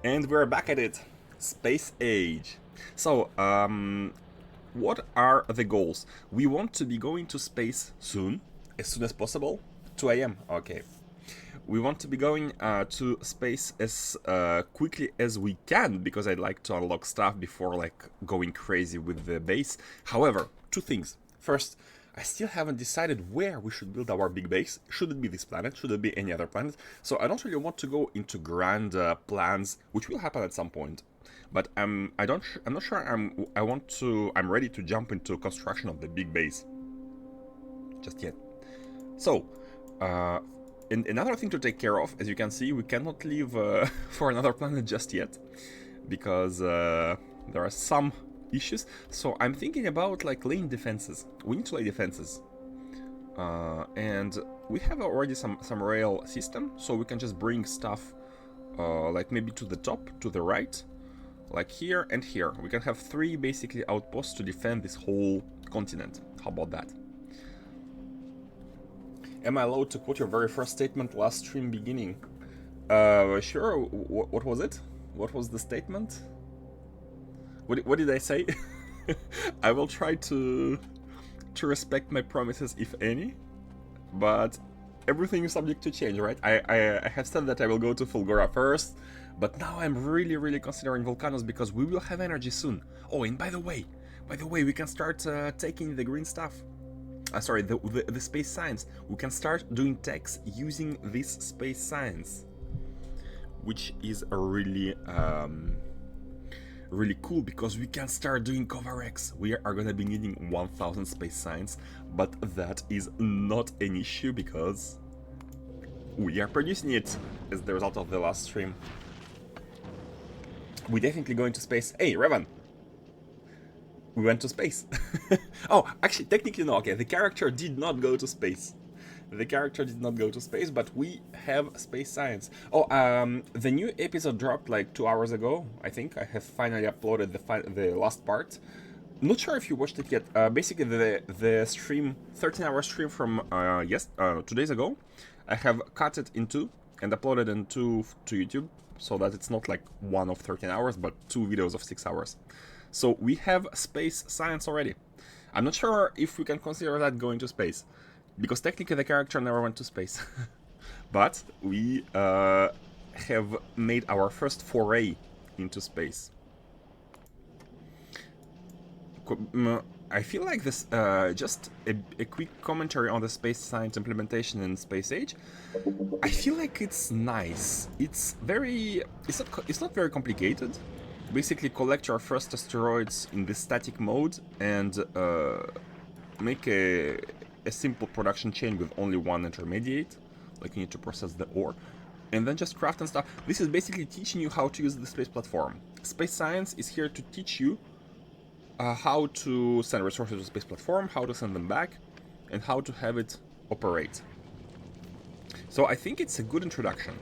And we're back at it. Space Age. So, what are the goals? We want to be going to space soon as possible. 2 a.m. Okay. We want to be going to space as quickly as we can because I'd like to unlock stuff before like going crazy with the base. However, two things. First, I still haven't decided where we should build our big base. Should it be this planet? Should it be any other planet? So I don't really want to go into grand plans, which will happen at some point. But I'm not sure I'm ready to jump into construction of the big base just yet. So, and another thing to take care of, as you can see, we cannot leave for another planet just yet because there are some issues. So I'm thinking about like laying defenses. We need to lay defenses, and we have already some rail system, so we can just bring stuff like maybe to the top, to the right, like here and here. We can have 3 basically outposts to defend this whole continent. How about that? Am I allowed to quote your very first statement last stream beginning? Sure. What was it? What was the statement? What did I say? I will try to respect my promises, if any, but everything is subject to change, right? I have said that I will go to Fulgora first, but now I'm really considering volcanoes because we will have energy soon. Oh, and by the way, we can start taking the green stuff. Sorry, the space science. We can start doing techs using this space science, which is a really cool because we can start doing cover X. We are gonna be needing 1000 space science, but that is not an issue because we are producing it as the result of the last stream. We definitely going to space. Hey, Revan! We went to space. Oh, actually, technically no. Okay, the character did not go to space. The character did not go to space, but we have space science. Oh, the new episode dropped like 2 hours ago. I think I have finally uploaded the last part. Not sure if you watched it yet. Basically, the stream, 13-hour stream from 2 days ago, I have cut it in 2 and uploaded it to YouTube, so that it's not like one of 13 hours, but 2 videos of 6 hours. So we have space science already. I'm not sure if we can consider that going to space, because technically the character never went to space. But we have made our first foray into space. I feel like this, just a quick commentary on the space science implementation in Space Age. I feel like it's nice. It's not very complicated. Basically collect your first asteroids in the static mode and make a simple production chain with only one intermediate. Like you need to process the ore. And then just craft and stuff. This is basically teaching you how to use the space platform. Space science is here to teach you how to send resources to the space platform, how to send them back, and how to have it operate. So I think it's a good introduction.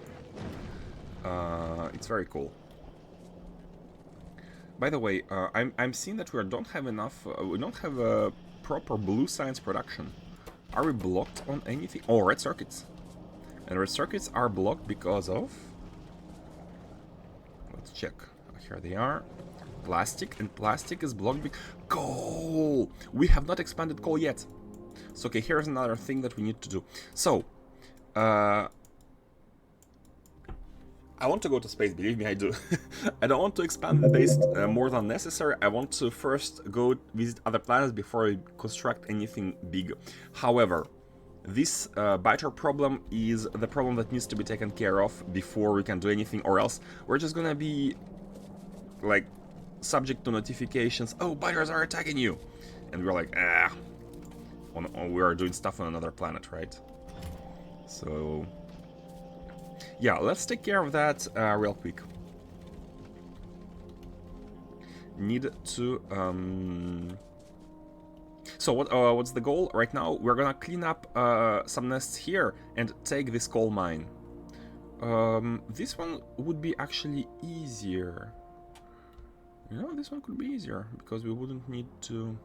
It's very cool. By the way, I'm seeing that we don't have enough. We don't have a proper blue science production. Are we blocked on anything? Oh, red circuits. And red circuits are blocked because of. Let's check. Here they are. Plastic, and plastic is blocked because coal. We have not expanded coal yet. So okay, here's another thing that we need to do. So, I want to go to space, believe me, I do. I don't want to expand the base more than necessary. I want to first go visit other planets before I construct anything big. However, this biter problem is the problem that needs to be taken care of before we can do anything, or else we're just gonna be like subject to notifications. Oh, biters are attacking you, and we're like, we are doing stuff on another planet, right? So yeah, let's take care of that real quick. Need to so what's the goal right now? We're gonna clean up some nests here and take this coal mine. This one would be actually easier. You know, this one could be easier because we wouldn't need to.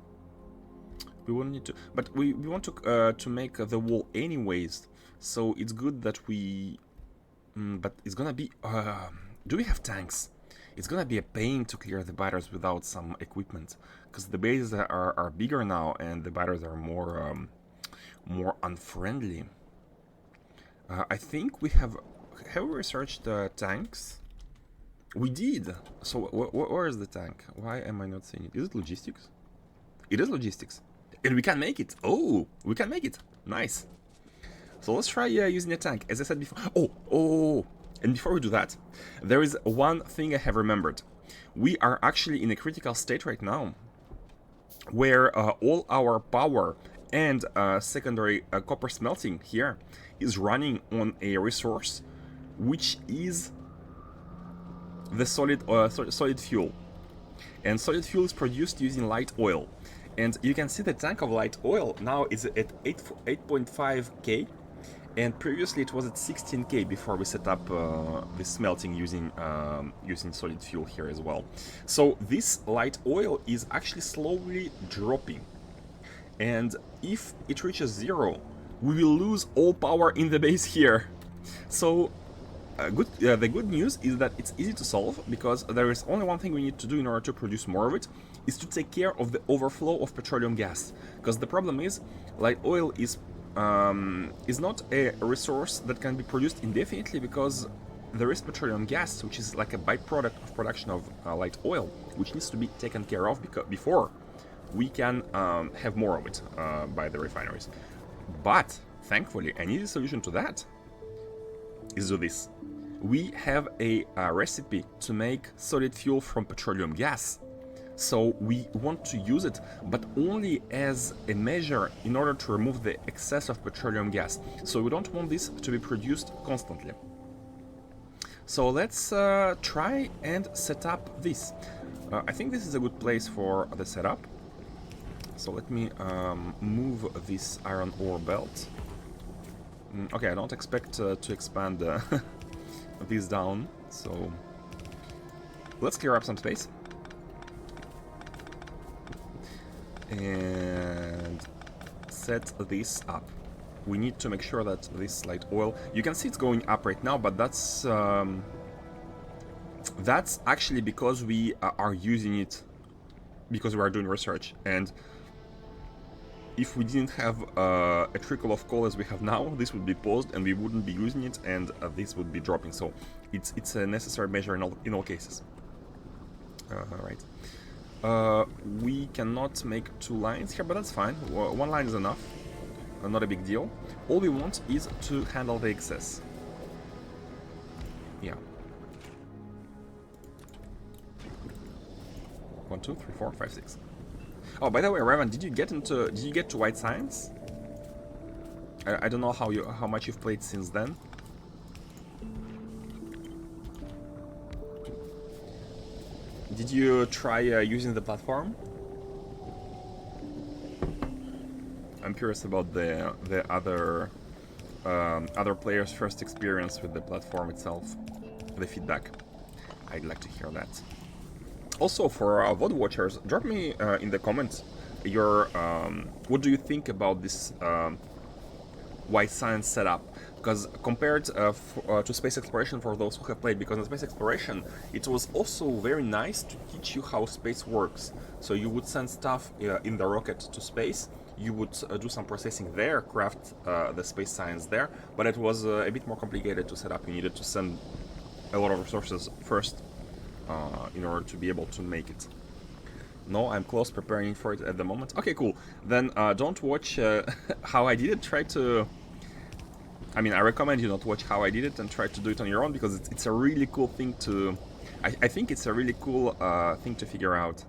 But we want to make the wall anyways. So it's good that we. But it's gonna be Do we have tanks? It's gonna be a pain to clear the batters without some equipment, because the bases are bigger now and the batters are more unfriendly. I think we have we researched tanks? We did. So where is the tank? Why am I not seeing it? Is it logistics? It is logistics, and we can make it. Oh, we can make it. Nice. So let's try using a tank, as I said before. Oh. And before we do that, there is one thing I have remembered. We are actually in a critical state right now, where all our power and secondary copper smelting here is running on a resource, which is the solid fuel. And solid fuel is produced using light oil. And you can see the tank of light oil now is at 8.5k. And previously it was at 16k before we set up the smelting using solid fuel here as well. So this light oil is actually slowly dropping. And if it reaches 0, we will lose all power in the base here. So the good news is that it's easy to solve, because there is only one thing we need to do in order to produce more of it, is to take care of the overflow of petroleum gas. Because the problem is, light oil is not a resource that can be produced indefinitely, because there is petroleum gas, which is like a byproduct of production of light oil, which needs to be taken care of before we can have more of it by the refineries. But thankfully, an easy solution to that is do this. We have a recipe to make solid fuel from petroleum gas. So we want to use it, but only as a measure in order to remove the excess of petroleum gas. So we don't want this to be produced constantly. So let's try and set up this. I think this is a good place for the setup. So let me move this iron ore belt. Okay, I don't expect to expand this down, so let's clear up some space. And set this up. We need to make sure that this light oil, you can see it's going up right now, but that's actually because we are using it, because we are doing research. And if we didn't have a trickle of coal as we have now, this would be paused and we wouldn't be using it, and this would be dropping. So it's a necessary measure in all cases. Right. We cannot make 2 lines here, but that's fine. 1 line is enough. Not a big deal. All we want is to handle the excess. Yeah. 1, 2, 3, 4, 5, 6. Oh, by the way, Raven, did you get to White Science? I don't know how much you've played since then. Did you try using the platform? I'm curious about the other players' first experience with the platform itself, the feedback. I'd like to hear that. Also, for VOD watchers, drop me in the comments your what do you think about this White Science setup? Because compared to space exploration, for those who have played, because in space exploration it was also very nice to teach you how space works. So you would send stuff in the rocket to space, you would do some processing there, craft the space science there, but it was a bit more complicated to set up. You needed to send a lot of resources first in order to be able to make it. No, I'm close preparing for it at the moment. Okay, cool. Then don't watch how I did it. Try to... I mean, I recommend you not watch how I did it and try to do it on your own, because it's a really cool thing to... I think it's a really cool thing to figure out.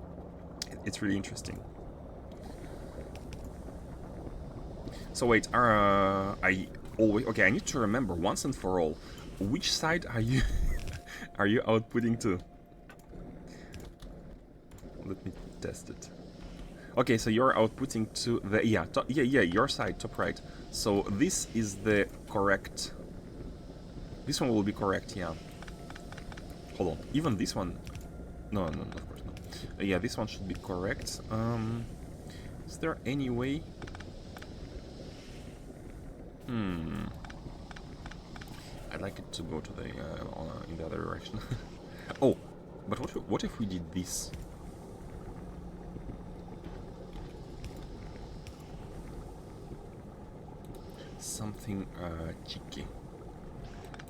It's really interesting. So wait, I always... Okay, I need to remember once and for all, which side are you are you outputting to? Let me test it. Okay, so you're outputting to the... Yeah, your side, top right. So this is the correct... This one will be correct, yeah. Hold on, even this one... No, of course not. Yeah, this one should be correct. Is there any way... I'd like it to go to the in the other direction. Oh, but what if we did this? Something cheeky.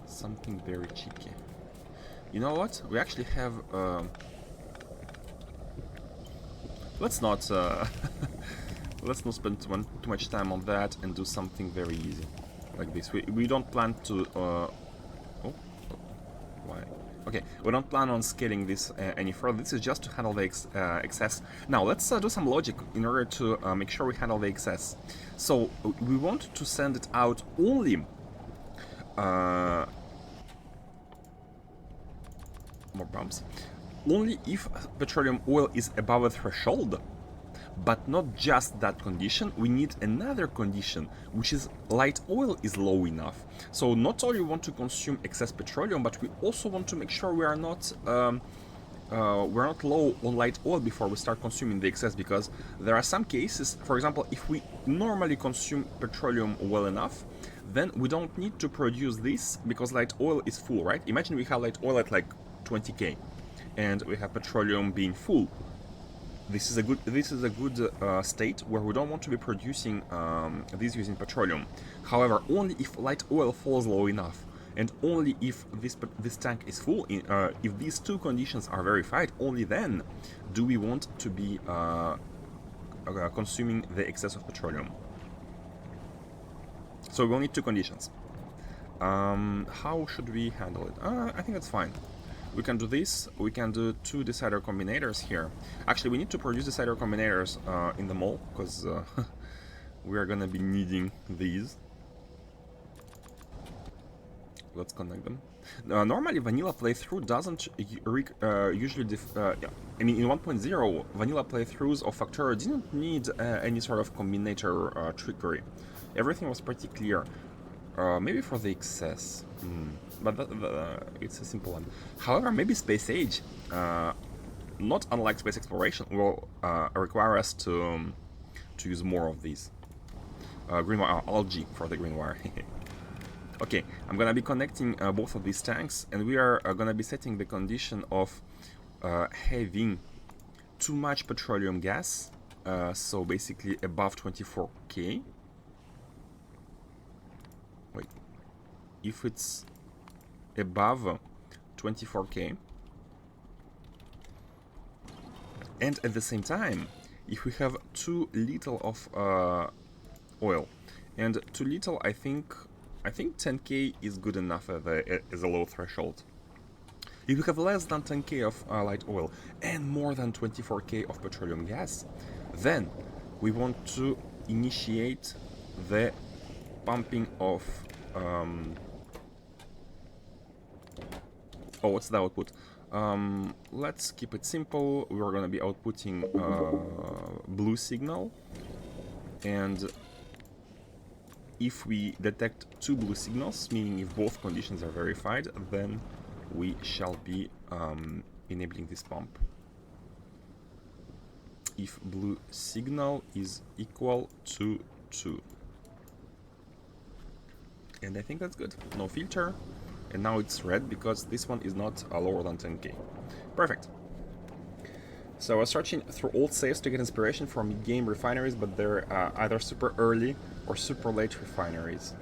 Something very cheeky. You know what? We actually have. Let's not. Let's not spend too much time on that and do something very easy, like this. We don't plan to. Oh, why? Okay, we don't plan on scaling this any further. This is just to handle the excess. Now let's do some logic in order to make sure we handle the excess. So we want to send it out only. More bumps. Only if petroleum oil is above a threshold. But not just that condition, we need another condition, which is light oil is low enough. So not only we want to consume excess petroleum, but we also want to make sure we are not low on light oil before we start consuming the excess, because there are some cases, for example, if we normally consume petroleum well enough, then we don't need to produce this because light oil is full, right? Imagine we have light oil at like 20k, and we have petroleum being full. This is a good state where we don't want to be producing this using petroleum. However, only if light oil falls low enough, and only if this tank is full, if these two conditions are verified, only then do we want to be consuming the excess of petroleum. So we'll need two conditions. How should we handle it? I think that's fine. We can do this. We can do two decider combinators here. Actually, we need to produce decider combinators in the mall, because we are gonna be needing these. Let's connect them. Normally, vanilla playthrough doesn't usually. I mean, in 1.0, vanilla playthroughs of Factorio didn't need any sort of combinator trickery. Everything was pretty clear. Maybe for the excess, but it's a simple one. However, maybe Space Age, not unlike space exploration, will require us to use more of these. Green wire, algae for the green wire. Okay, I'm gonna be connecting both of these tanks, and we are gonna be setting the condition of having too much petroleum gas, so basically above 24k. Wait, if it's above 24k, and at the same time, if we have too little of oil, and too little, I think 10k is good enough as a low threshold. If we have less than 10k of light oil and more than 24k of petroleum gas, then we want to initiate the pumping of oh, what's the output? Let's keep it simple. We're gonna be outputting blue signal, and if we detect two blue signals, meaning if both conditions are verified, then we shall be enabling this pump. If blue signal is equal to 2. And I think that's good. No filter. And now it's red because this one is not lower than 10k. Perfect. So I was searching through old saves to get inspiration for mid-game refineries, but they're either super early or super late refineries.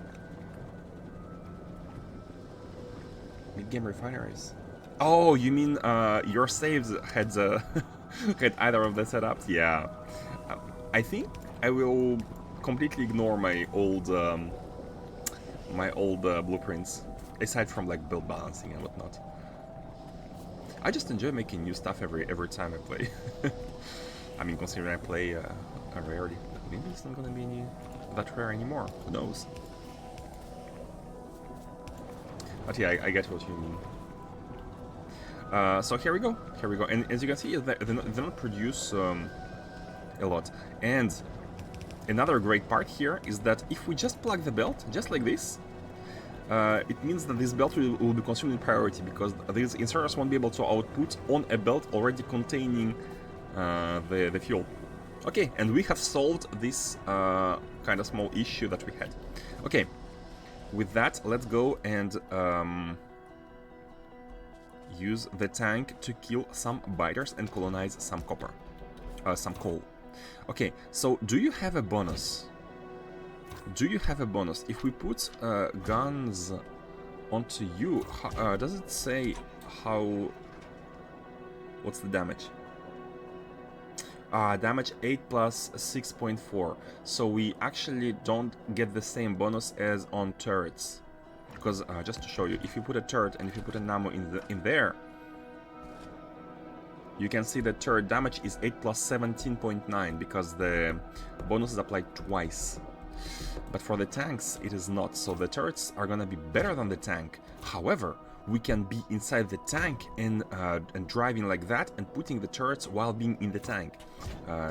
Mid-game refineries? Oh, you mean your saves had had either of the setups? Yeah. I think I will completely ignore my old blueprints, aside from like build balancing and whatnot. I just enjoy making new stuff every time I play. I mean, considering I play rarely, maybe it's not gonna be that rare anymore. Who knows? But yeah, I get what you mean. So here we go. And as you can see, they don't produce a lot. And another great part here is that if we just plug the belt, just like this, it means that this belt will be consumed in priority, because these inserters won't be able to output on a belt already containing the fuel. Okay, and we have solved this kind of small issue that we had. Okay, with that, let's go and use the tank to kill some biters and colonize some copper. Some coal. Okay, so do you have a bonus? Do you have a bonus? If we put guns onto you, does it say how... What's the damage? Damage 8 plus 6.4. So we actually don't get the same bonus as on turrets. Because, just to show you, if you put a turret and if you put an ammo in there, you can see that turret damage is 8 plus 17.9 because the bonus is applied twice. But for the tanks, it is not. So the turrets are gonna be better than the tank. However, we can be inside the tank and driving like that and putting the turrets while being in the tank.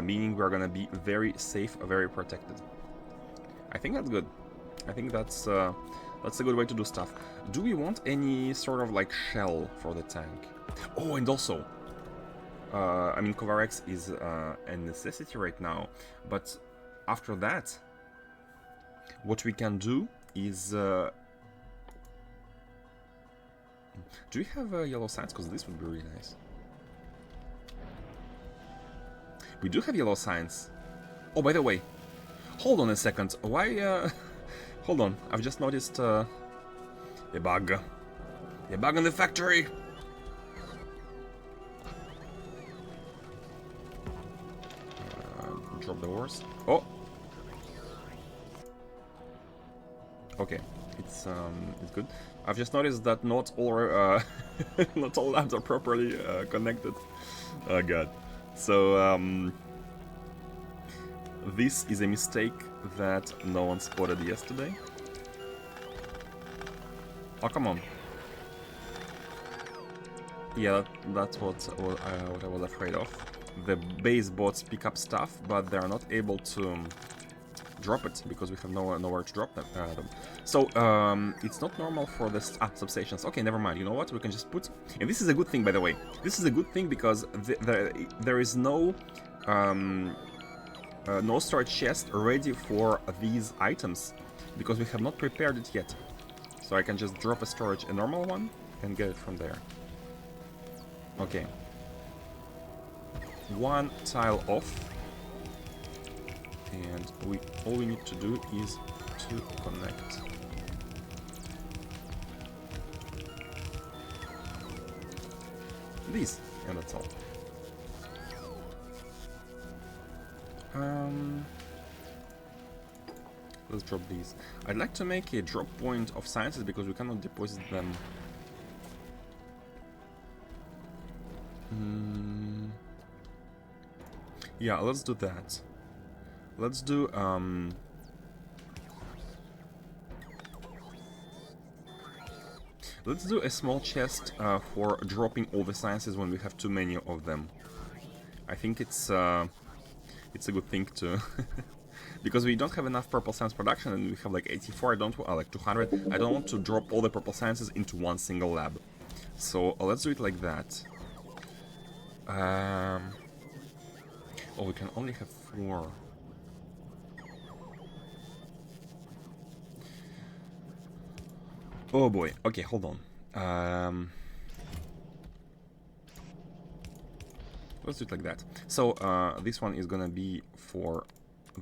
Meaning we're gonna be very safe, very protected. I think that's good. I think that's a good way to do stuff. Do we want any sort of like shell for the tank? Oh, and also, I mean, Cover X is a necessity right now, but after that, what we can do is... do we have yellow signs? Because this would be really nice. We do have yellow signs. Oh, by the way, hold on a second. Why... hold on, I've just noticed a bug. A bug in the factory! Drop the ores. Oh! Okay, it's good. I've just noticed that not all not all labs are properly connected. Oh god. So this is a mistake that no one spotted yesterday. Oh, come on. Yeah, that's what I was afraid of. The base bots pick up stuff, but they are not able to drop it because we have nowhere to drop them. So it's not normal for the substations. Okay, never mind. You know what? We can just put. And this is a good thing, by the way. This is a good thing because there is no storage chest ready for these items because we have not prepared it yet. So I can just drop a normal one, and get it from there. Okay. One tile off. And all we need to do is to connect. These, and that's all. Let's drop these. I'd like to make a drop point of sciences because we cannot deposit them. Yeah, let's do that. Let's do let's do a small chest for dropping all the sciences when we have too many of them. I think it's a good thing to because we don't have enough purple science production and we have like 84. I don't like 200. I don't want to drop all the purple sciences into one single lab. So let's do it like that. Oh, we can only have 4. Oh boy. Okay, hold on. Let's do it like that. So this one is gonna be for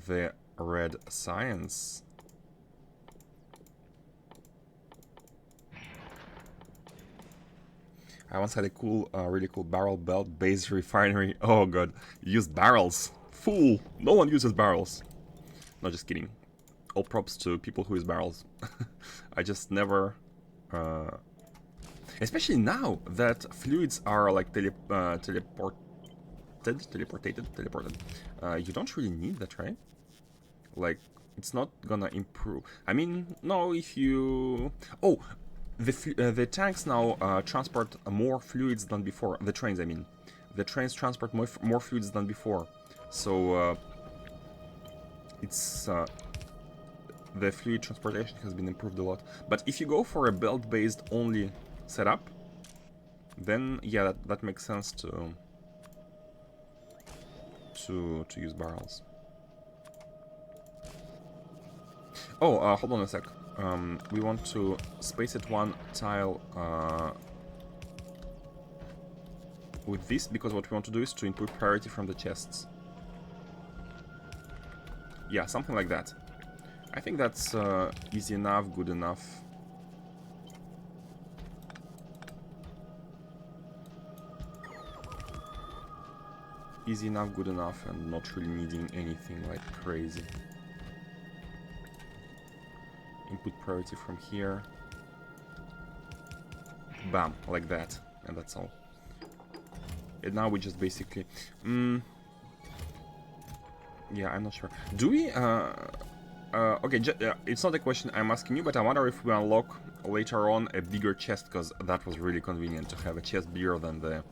the red science. I once had a cool, really cool barrel belt based refinery. Oh god, use barrels. Fool! No one uses barrels. No, just kidding. All props to people who use barrels. I just never... especially now that fluids are like teleported. You don't really need that, right? Like, it's not gonna improve. I mean, no, if you... Oh! The tanks now transport more fluids than before. The trains, I mean. The trains transport more fluids than before. So, it's... the fluid transportation has been improved a lot. But if you go for a belt-based only setup, then, yeah, that makes sense to use barrels. Oh, hold on a sec. we want to space it one tile with this, because what we want to do is to input priority from the chests. Yeah, something like that. I think that's easy enough, good enough. Easy enough, good enough, and not really needing anything like crazy. Input priority from here. Bam, like that, and that's all. And now we just basically... yeah, I'm not sure. Do we... okay, it's not a question I'm asking you, but I wonder if we unlock later on a bigger chest, because that was really convenient to have a chest bigger than the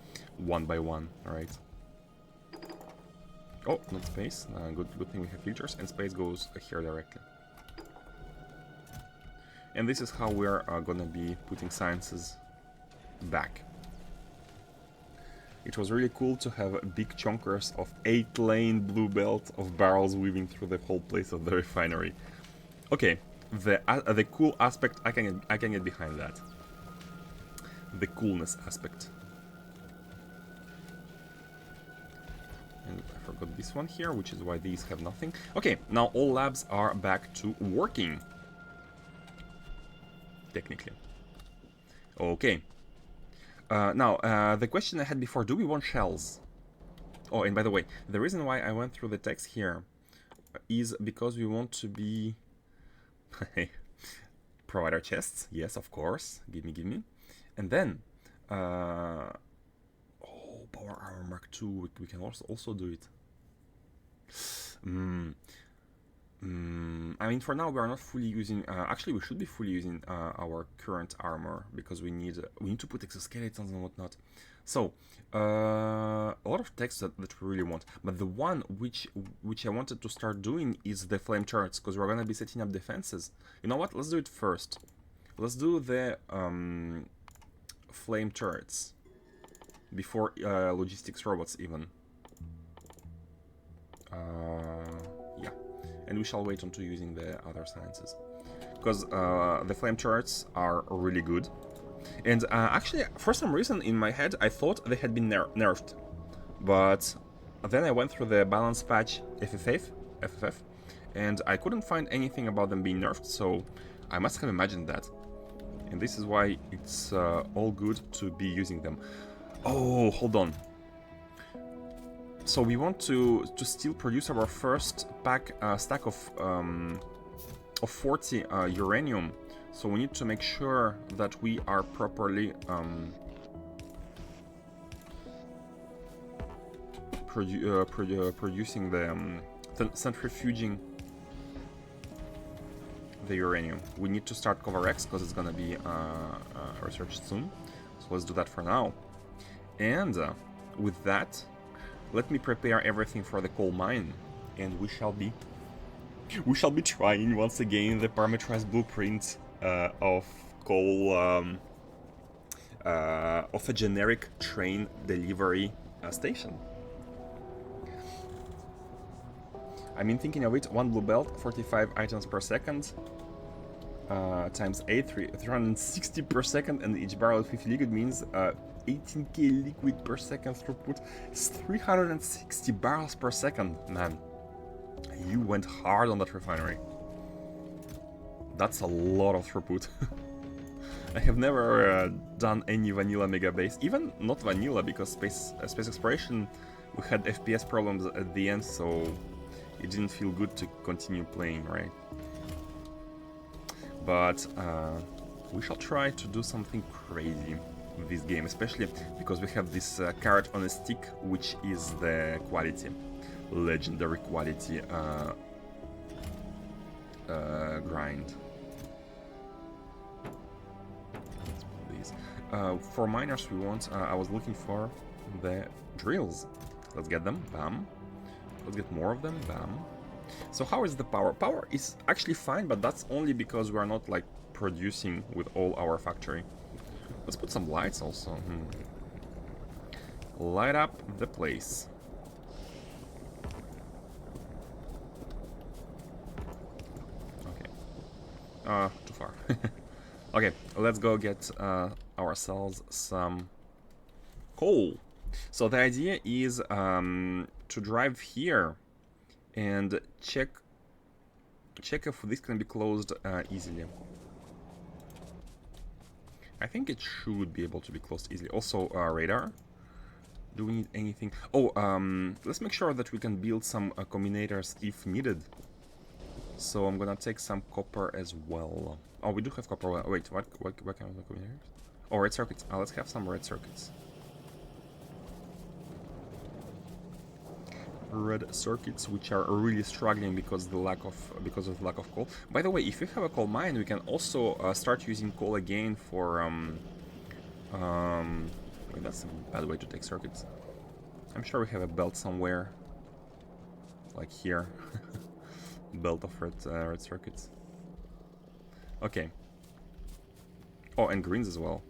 1x1, alright? Oh, not space. Good thing we have filters, and space goes here directly. And this is how we're gonna be putting sciences back. It was really cool to have big chunkers of 8-lane blue belt of barrels weaving through the whole place of the refinery. Okay, the cool aspect, I can get behind that. The coolness aspect. And I forgot this one here, which is why these have nothing. Okay, now all labs are back to working. Technically. Okay. Now, the question I had before, do we want shells? Oh, and by the way, the reason why I went through the text here is because we want to be... provider chests, yes, of course. Give me. And then... oh, Power Armor Mark II, we can also do it. I mean, for now we are not fully using. Actually, we should be fully using our current armor, because we need to put exoskeletons and whatnot. So a lot of text that we really want, but the one which I wanted to start doing is the flame turrets, because we're gonna be setting up defenses. You know what? Let's do it first. Let's do the flame turrets before logistics robots even. Yeah. And we shall wait until using the other sciences, because the flame turrets are really good. And actually, for some reason in my head, I thought they had been nerfed, but then I went through the balance patch FFF, and I couldn't find anything about them being nerfed, so I must have imagined that. And this is why it's all good to be using them. Oh, hold on. So we want to still produce our first stack of 40 uranium. So we need to make sure that we are properly producing the centrifuging the uranium. We need to start Cover X because it's gonna be researched soon. So let's do that for now. And with that, let me prepare everything for the coal mine, and we shall be trying once again the parameterized blueprint of coal of a generic train delivery station. I mean, thinking of it, one blue belt, 45 items per second, times 8, 360 per second, and each barrel of 50 liquid means 18k liquid per second throughput. It's 360 barrels per second, man. You went hard on that refinery. That's a lot of throughput. I have never done any vanilla mega base, even not vanilla, because space exploration we had FPS problems at the end, so it didn't feel good to continue playing, right? But we shall try to do something crazy with this game, especially because we have this carrot on a stick, which is the quality, legendary quality grind. Let's put these. For miners, we want. I was looking for the drills. Let's get them. Bam. Let's get more of them. Bam. So how is the power? Power is actually fine, but that's only because we are not like producing with all our factory. Let's put some lights also. Light up the place. Okay. To far. Okay, let's go get ourselves some coal. So the idea is to drive here and check if this can be closed easily. I think it should be able to be closed easily. Also, radar. Do we need anything? Oh, let's make sure that we can build some combinators if needed. So I'm gonna take some copper as well. Oh, we do have copper. Wait, what kind of combinators? Oh, red circuits. Let's have some red circuits. Red circuits, which are really struggling because of the lack of coal. By the way, if you have a coal mine, we can also start using coal again for wait, that's a bad way to take circuits. I'm sure we have a belt somewhere, like here, belt of red circuits. Okay. Oh, and greens as well.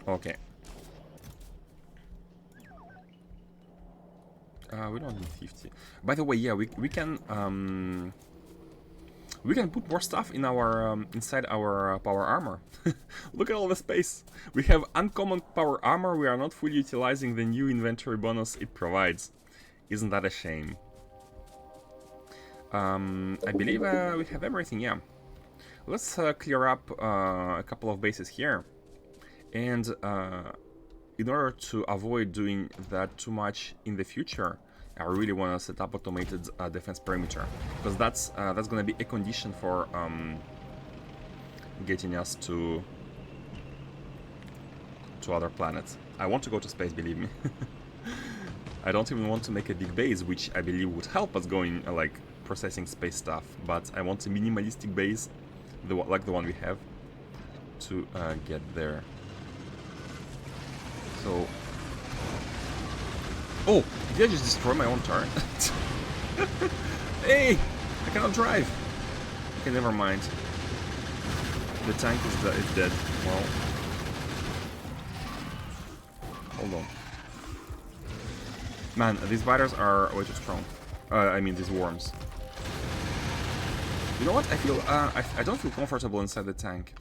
Okay. We don't need 50. By the way, yeah, we can put more stuff in our inside our power armor. Look at all the space. We have uncommon power armor. We are not fully utilizing the new inventory bonus it provides. Isn't that a shame? I believe we have everything. Yeah. Let's clear up a couple of bases here. And in order to avoid doing that too much in the future, I really want to set up automated defense perimeter, because that's going to be a condition for getting us to other planets. I want to go to space, believe me. I don't even want to make a big base, which I believe would help us going like processing space stuff, but I want a minimalistic base, like the one we have, to get there. So, oh, did I just destroy my own turret? Hey, I cannot drive. Okay, never mind. The tank is dead. Well, hold on. Man, these spiders are way too strong. I mean, these worms. You know what? I feel I don't feel comfortable inside the tank.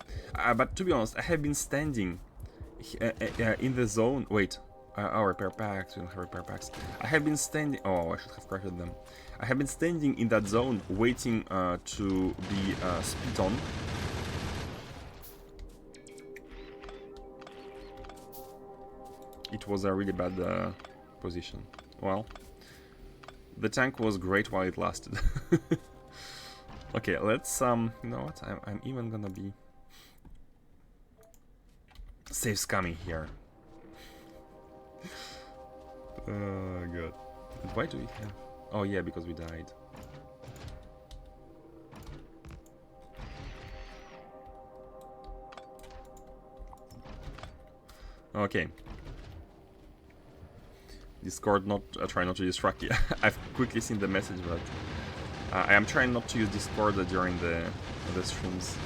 But to be honest, I have been standing in the zone. Wait, repair packs. We don't have repair packs. I have been standing. Oh, I should have crafted them. I have been standing in that zone, waiting to be spit on. It was a really bad position. Well, the tank was great while it lasted. Okay, let's you know what? I'm even gonna be safe scamming here. Oh god. Why do we have? Oh yeah, because we died. Okay. Discord, not try not to distract you. I've quickly seen the message, but I am trying not to use Discord during the streams.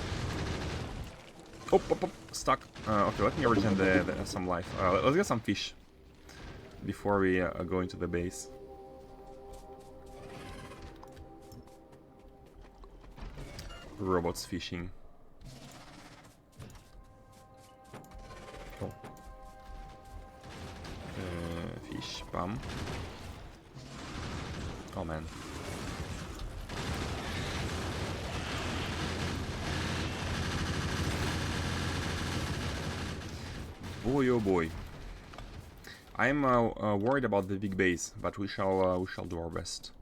Oh, stuck. Okay, let me regen some life. Let's get some fish before we go into the base. Robots fishing. Oh. Fish, bam. Oh man. Boy, oh boy. I'm worried about the big base, but we shall do our best.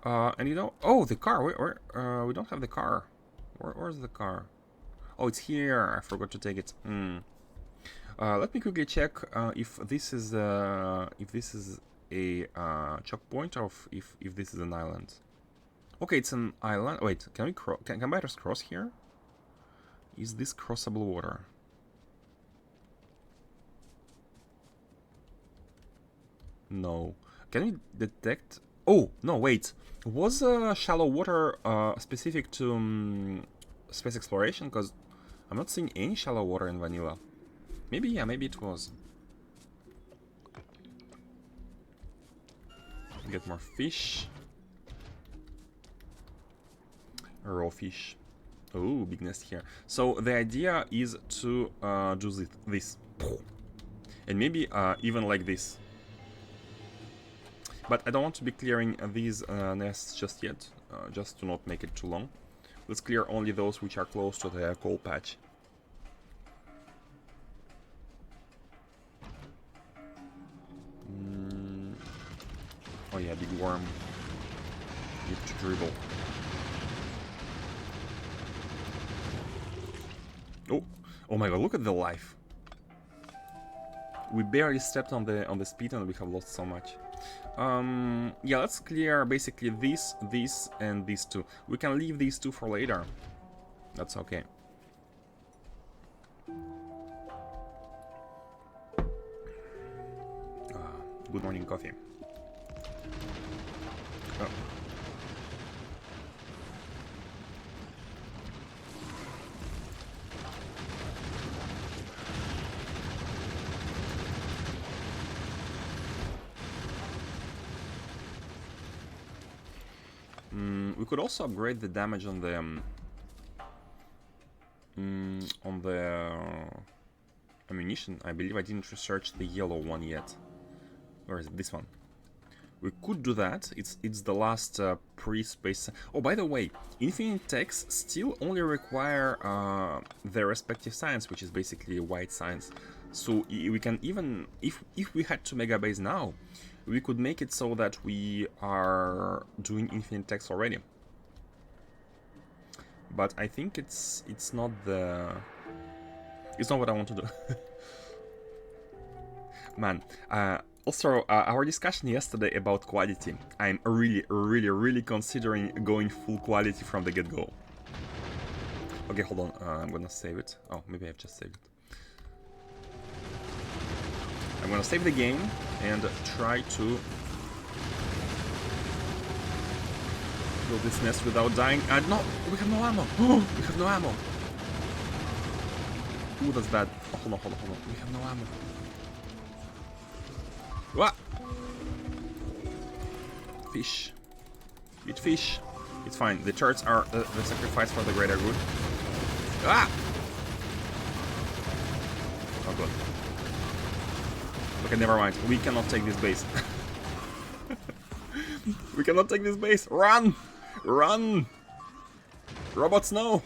And you know, oh, the car. Where we don't have the car. Where's the car? Oh, it's here. I forgot to take it. Let me quickly check if this is a choke point, or if this is an island. Okay, it's an island. Wait, can we can combiners cross here? Is this crossable water? No. Can we detect? Oh no! Wait. Was shallow water specific to space exploration? Because I'm not seeing any shallow water in vanilla. Maybe, yeah, maybe it was. Get more fish. Raw fish. Oh, big nest here. So the idea is to do this. And maybe even like this. But I don't want to be clearing these nests just yet, just to not make it too long. Let's clear only those which are close to the coal patch. Oh yeah, big worm. Need to dribble. Oh, oh my god! Look at the life. We barely stepped on the speed and we have lost so much. Yeah, let's clear basically this, and these two. We can leave these two for later. That's okay. Good morning coffee. Oh. We could also upgrade the damage on the ammunition. I believe I didn't research the yellow one yet. Where is it? This one. We could do that. It's the last pre-space. Oh, by the way, infinite techs still only require their respective science, which is basically white science. So we can even, if we had to mega base now, we could make it so that we are doing infinite techs already. But I think it's not what I want to do. Man, also our discussion yesterday about quality. I'm really considering going full quality from the get-go. Okay, hold on. I'm gonna save it. Oh, maybe I've just saved it. I'm gonna save the game and try to build this nest without dying. No, we have no ammo. We have no ammo. Ooh, that's bad. Oh, hold on. We have no ammo. What? Fish. Eat fish. It's fine. The turrets are the sacrifice for the greater good. Ah! Oh god. Okay, never mind. We cannot take this base. We cannot take this base. Run! Run! Robots, no!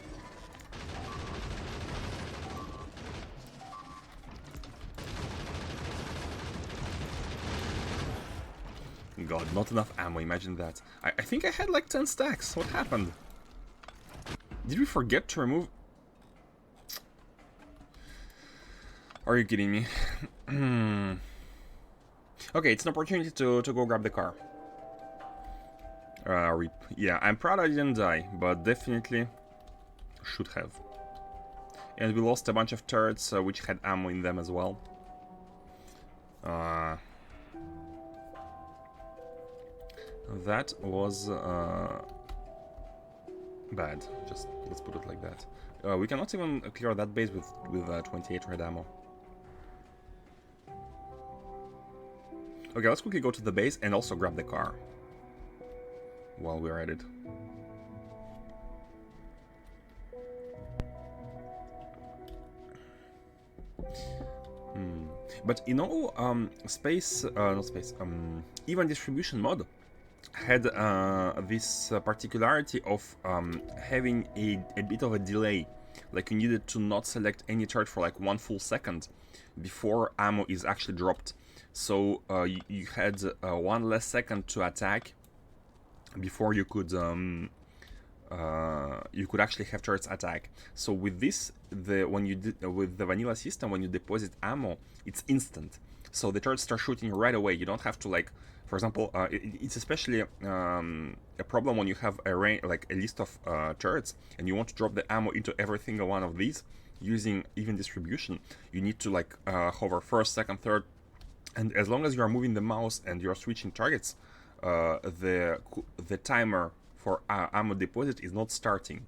God, not enough ammo, imagine that. I think I had like 10 stacks. What happened? Did we forget to remove... Are you kidding me? Okay, it's an opportunity to go grab the car. RIP. Yeah, I'm proud I didn't die, but definitely should have. And we lost a bunch of turrets which had ammo in them as well. That was bad. Just let's put it like that. We cannot even clear that base with 28 red ammo. Okay, let's quickly go to the base and also grab the car while we're at it. But you know, even distribution mod had this particularity of having a bit of a delay. Like you needed to not select any turret for like 1 full second before ammo is actually dropped. So you had 1 less second to attack before you could actually have turrets attack. So with this, with the vanilla system, when you deposit ammo, it's instant. So the turrets start shooting right away. You don't have to like, for example, it's especially a problem when you have a list of turrets and you want to drop the ammo into every single one of these using even distribution. You need to like hover first, second, third, and as long as you are moving the mouse and you are switching targets, the timer for ammo deposit is not starting.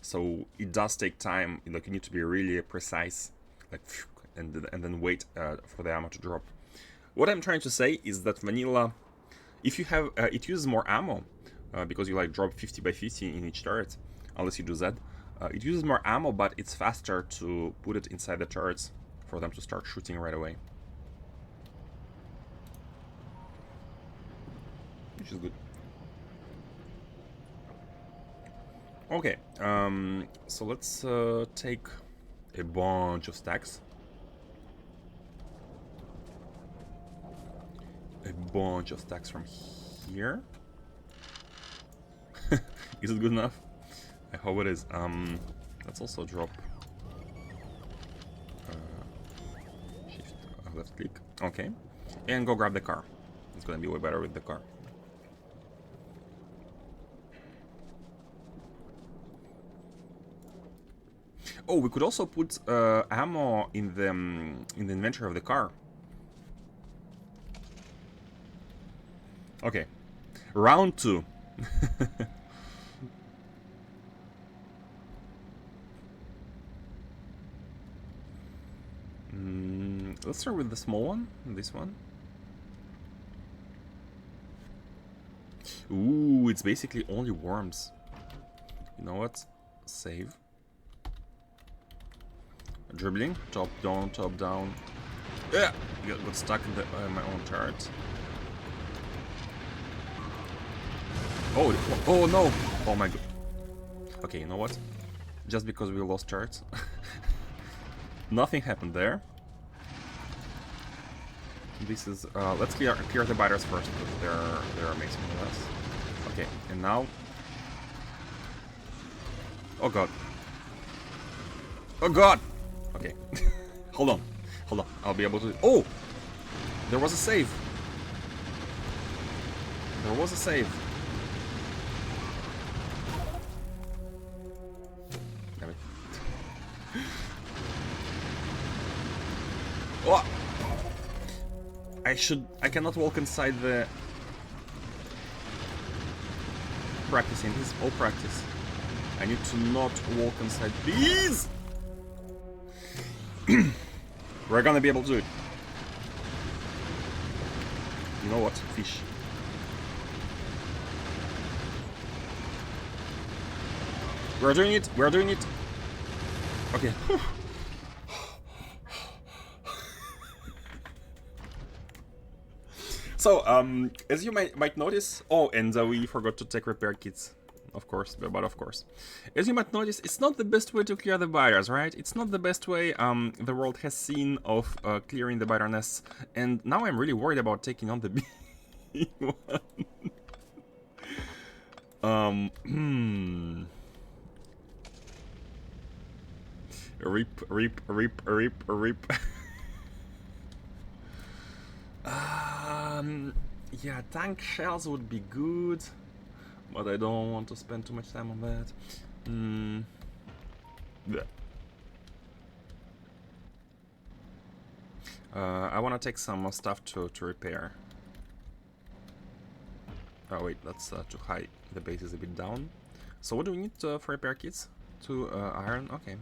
So it does take time. Like you need to be really precise, like, and then wait for the ammo to drop. What I'm trying to say is that vanilla If you have, it uses more ammo, because you like drop 50 by 50 in each turret, unless you do that. It uses more ammo, but it's faster to put it inside the turrets for them to start shooting right away. Which is good. Okay, so let's take a bunch of stacks. A bunch of stacks from here. Is it good enough? I hope it is. Let's also drop shift left click. Okay, and go grab the car. It's gonna be way better with the car. Oh, we could also put ammo in the inventory of the car. Okay, round 2. Let's start with the small one, this one. Ooh, it's basically only worms. You know what? Save. Dribbling, top down. Yeah, got stuck in my own turret. Oh no! Oh my god. Okay, you know what? Just because we lost turrets. Nothing happened there. This is, let's clear the biters first, because they're amazing with us. Okay, and now... Oh god. Oh god! Okay. Hold on. I'll be able to... Oh! There was a save. Damn it. Oh! I cannot walk inside the... Practicing, this is all practice. I need to not walk inside these! We're gonna be able to do it. You know what? Fish. We're doing it! Okay. So, as you might notice... Oh, and we forgot to take repair kits. Of course, but of course. As you might notice, it's not the best way to clear the biters, right? It's not the best way the world has seen of clearing the biter nests. And now I'm really worried about taking on the big one. Rip. Yeah, tank shells would be good, but I don't want to spend too much time on that. Yeah. I want to take some stuff to repair. Oh wait, that's too high. The base is a bit down. So what do we need for repair kits? 2 iron, okay.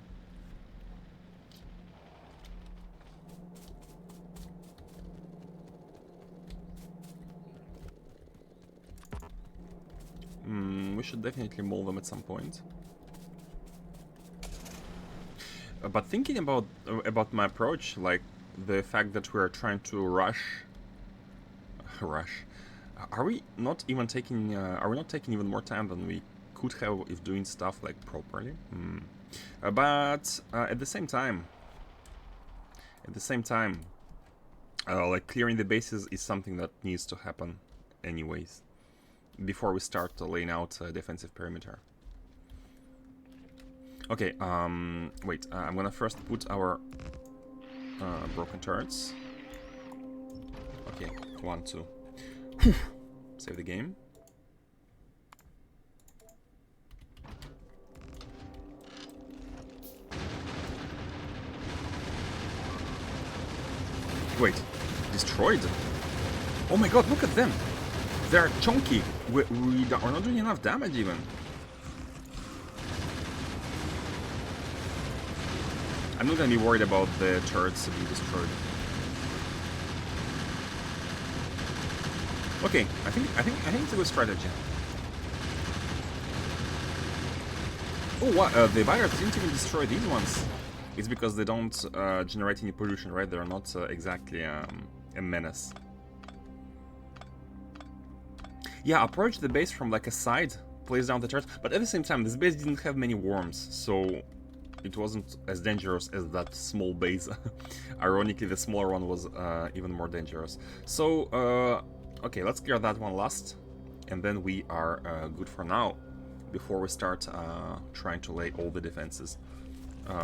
We should definitely mold them at some point. But thinking about my approach, like the fact that we are trying to rush, are we not even taking? Are we not taking even more time than we could have if doing stuff like properly? But at the same time, like clearing the bases is something that needs to happen, anyways, before we start laying out a defensive perimeter. Okay, wait, I'm gonna first put our broken turrets. Okay, 1, 2. Save the game. Wait, destroyed? Oh my god, look at them! They're chunky! We are not doing enough damage even. I'm not gonna be worried about the turrets being destroyed. Okay, I think it's a good strategy. Oh, what? The buyers didn't even destroy these ones. It's because they don't generate any pollution, right? They're not exactly a menace. Yeah, approach the base from like a side, place down the turret, but at the same time, this base didn't have many worms, so it wasn't as dangerous as that small base. Ironically, the smaller one was even more dangerous. So, okay, let's clear that one last, and then we are good for now, before we start trying to lay all the defenses. Okay.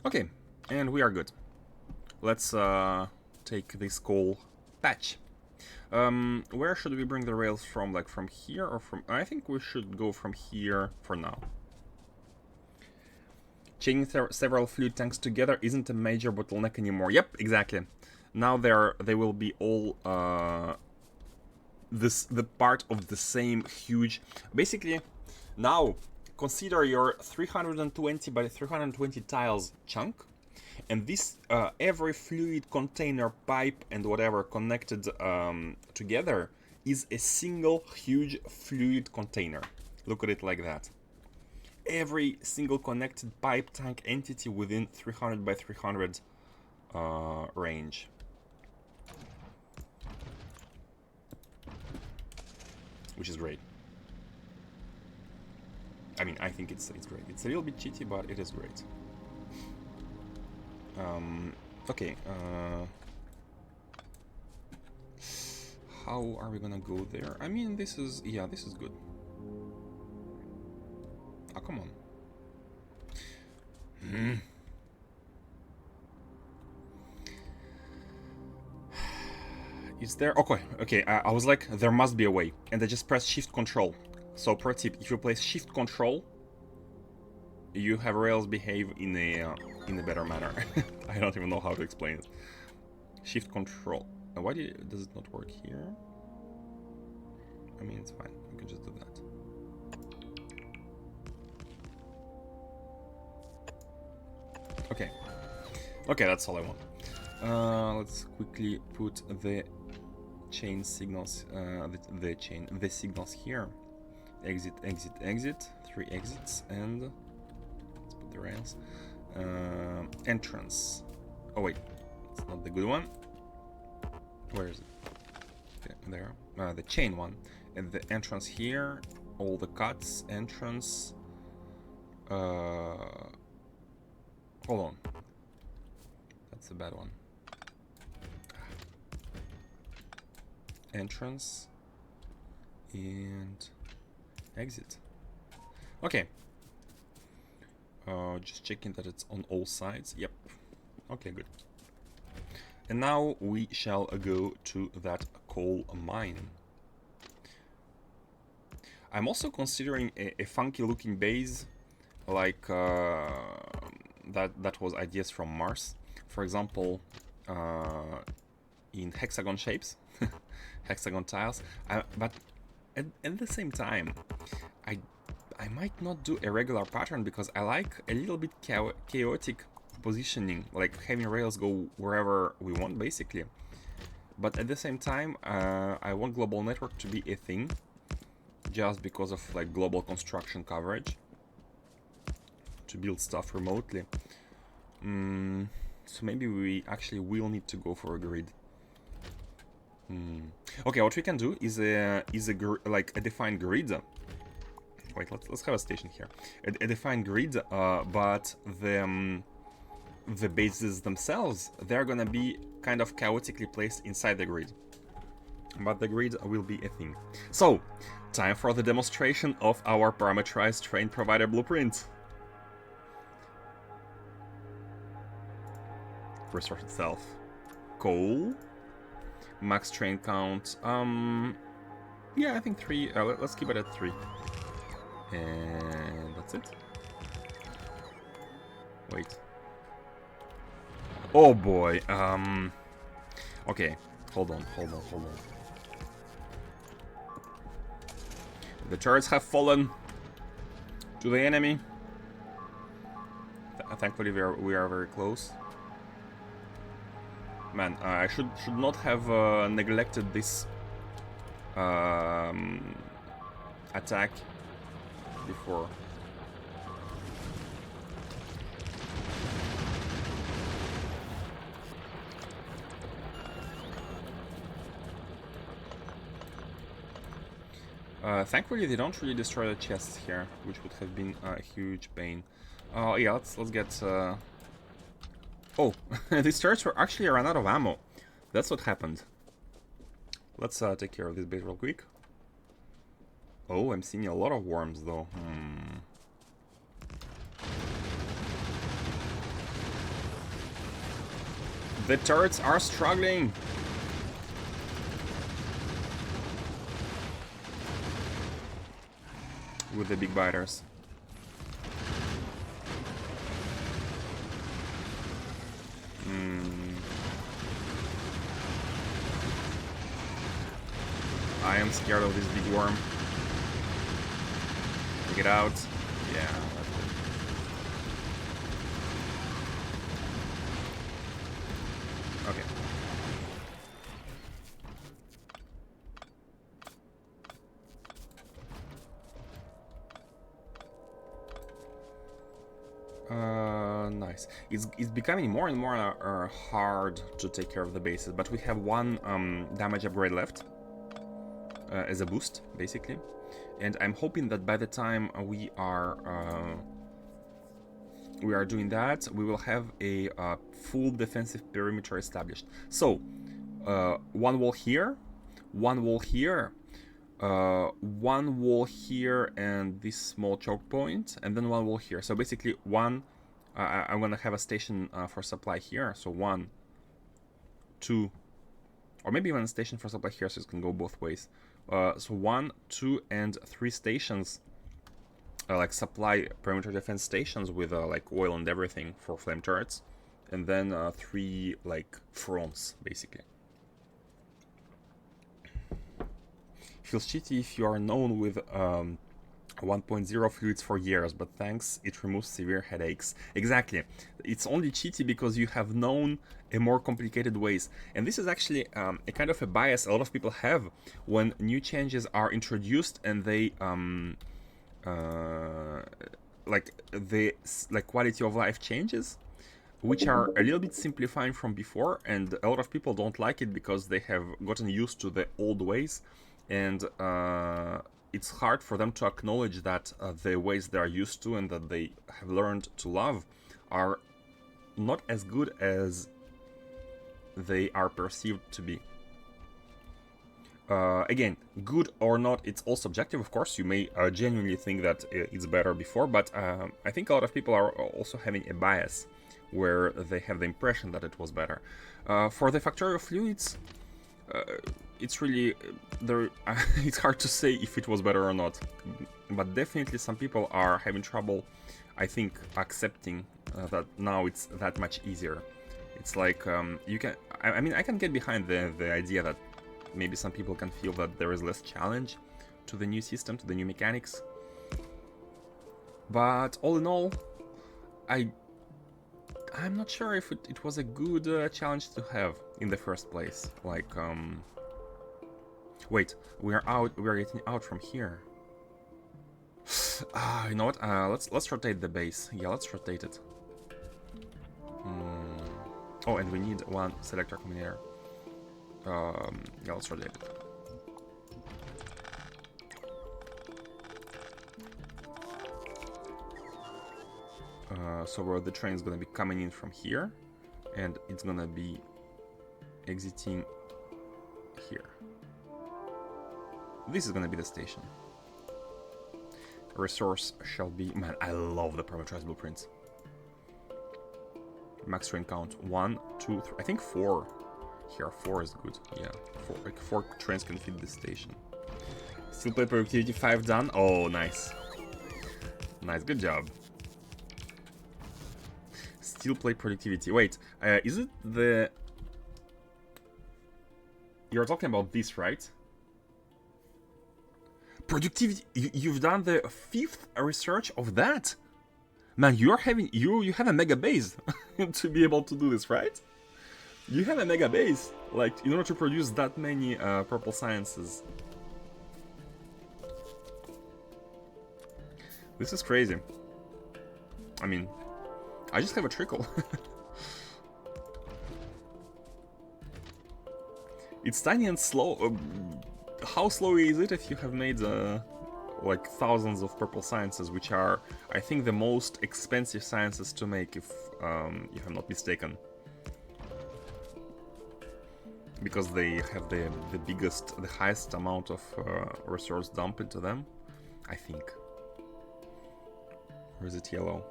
Okay. Okay, and we are good. Let's take this coal patch. Where should we bring the rails from? Like from here or from... I think we should go from here for now. Chaining several fluid tanks together isn't a major bottleneck anymore. Yep, exactly. Now they will be all the part of the same huge... Basically, now consider your 320 by 320 tiles chunk, and this every fluid container, pipe, and whatever connected together is a single huge fluid container. Look at it like that. Every single connected pipe tank entity within 300 by 300 range. Which is great. I mean, I think it's great. It's a little bit cheaty, but it is great. Okay. How are we gonna go there? I mean, this is... yeah, this is good. Oh, come on. Is there... okay, I was like, there must be a way. And I just press Shift Control. So, pro tip, if you place Shift Control, you have rails behave in a better manner. I don't even know how to explain it. Shift Control. Why does it not work here? I mean, it's fine. We can just do that. Okay. Okay, that's all I want. Let's quickly put the chain signals, the signals here. Exit, exit, exit. 3 exits, and let's put the rails. Entrance. Oh wait, it's not the good one. Where is it? Okay, there. The chain one, and the entrance here. All the cuts, entrance. Hold on. That's a bad one. Entrance and exit. Okay. Just checking that it's on all sides. Yep. Okay, good. And now we shall go to that coal mine. I'm also considering a funky looking base, like that was ideas from Mars. For example, in hexagon shapes, hexagon tiles. But at the same time, I might not do a regular pattern because I like a little bit chaotic positioning, like having rails go wherever we want, basically. But at the same time, I want global network to be a thing, just because of like global construction coverage, to build stuff remotely. So maybe we actually will need to go for a grid. Okay, what we can do is like a defined grid. Wait, let's have a station here. A defined grid, but the bases themselves, they're gonna be kind of chaotically placed inside the grid. But the grid will be a thing. So, time for the demonstration of our parameterized train provider blueprint. Resource itself. Coal. Max train count. Yeah, I think 3. Let's keep it at 3. And that's it. Wait. Oh boy. Okay. Hold on. The turrets have fallen to the enemy. Thankfully, we are very close. Man, I should not have neglected this attack before. Thankfully, they don't really destroy the chests here, which would have been a huge pain. Yeah, let's get. Oh, these turrets were actually ran out of ammo. That's what happened. Let's take care of this base real quick. Oh, I'm seeing a lot of worms though. The turrets are struggling. With the big biters. I am scared of this big worm. Take it out. Yeah. Okay. Nice. It's becoming more and more hard to take care of the bases, but we have one damage upgrade left as a boost, basically, and I'm hoping that by the time we are doing that, we will have a full defensive perimeter established. So, one wall here, one wall here. One wall here and this small choke point, and then one wall here. So basically one, I'm gonna have a station for supply here. So 1, 2, or maybe even a station for supply here, so it can go both ways. So 1, 2, and 3 stations, like supply perimeter defense stations with like oil and everything for flame turrets, and then 3 like fronts basically. Feels cheaty if you are known with 1.0 fluids for years, but thanks, it removes severe headaches. Exactly. It's only cheaty because you have known a more complicated ways. And this is actually a kind of a bias a lot of people have when new changes are introduced and they like the quality of life changes, which are a little bit simplifying from before, and a lot of people don't like it because they have gotten used to the old ways. And it's hard for them to acknowledge that the ways they are used to and that they have learned to love are not as good as they are perceived to be. Again, good or not, it's all subjective, of course. You may genuinely think that it's better before, but I think a lot of people are also having a bias where they have the impression that it was better. For the Factorio fluids, it's really it's hard to say if it was better or not, but definitely some people are having trouble, I think, accepting that now it's that much easier. It's like you can, I mean, I can get behind the idea that maybe some people can feel that there is less challenge to the new system, to the new mechanics, but all in all, I'm not sure if it was a good challenge to have in the first place. Like wait, we are getting out from here. You know what? Let's rotate the base. Yeah, let's rotate it. Oh, and we need one selector combinator. Yeah, let's rotate it. So where the train is gonna be coming in from here, and it's gonna be exiting here. This is gonna be the station. Resource shall be... Man, I love the parameterized blueprints. Max train count. 1, 2, 3... I think 4. Here, 4 is good. Yeah, 4, like 4 trains can fit this station. Steel plate productivity 5 done. Oh, nice. Nice, good job. Steel plate productivity. Wait, is it the... You're talking about this, right? productivity. You've done the 5th research of that. Man, you have a mega base to be able to do this, right? You have a mega base, like, in order to produce that many purple sciences. This is crazy. I mean, I just have a trickle. It's tiny and slow. How slow is it if you have made like thousands of purple sciences, which are, I think, the most expensive sciences to make, if I'm not mistaken, because they have the highest amount of resource dump into them, I think. Or is it yellow?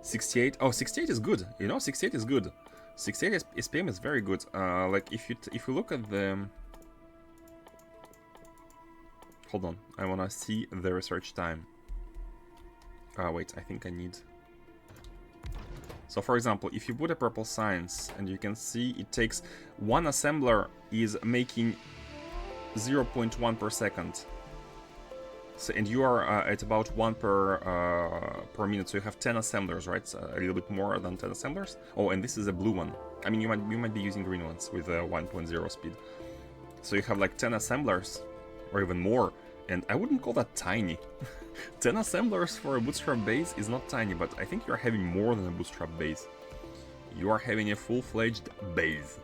68. Oh, 68 is good. You know, 68 is good. 68 SPM is very good. Like if you look at the, hold on, I wanna see the research time. Wait, I think I need. So for example, if you put a purple science, and you can see it takes one assembler is making 0.1 per second. So, and you are at about 1 per minute, so you have 10 assemblers, right? So a little bit more than 10 assemblers. Oh, and this is a blue one. I mean, you might be using green ones with 1.0 speed. So you have like 10 assemblers, or even more, and I wouldn't call that tiny. 10 assemblers for a bootstrap base is not tiny, but I think you're having more than a bootstrap base. You are having a full-fledged base.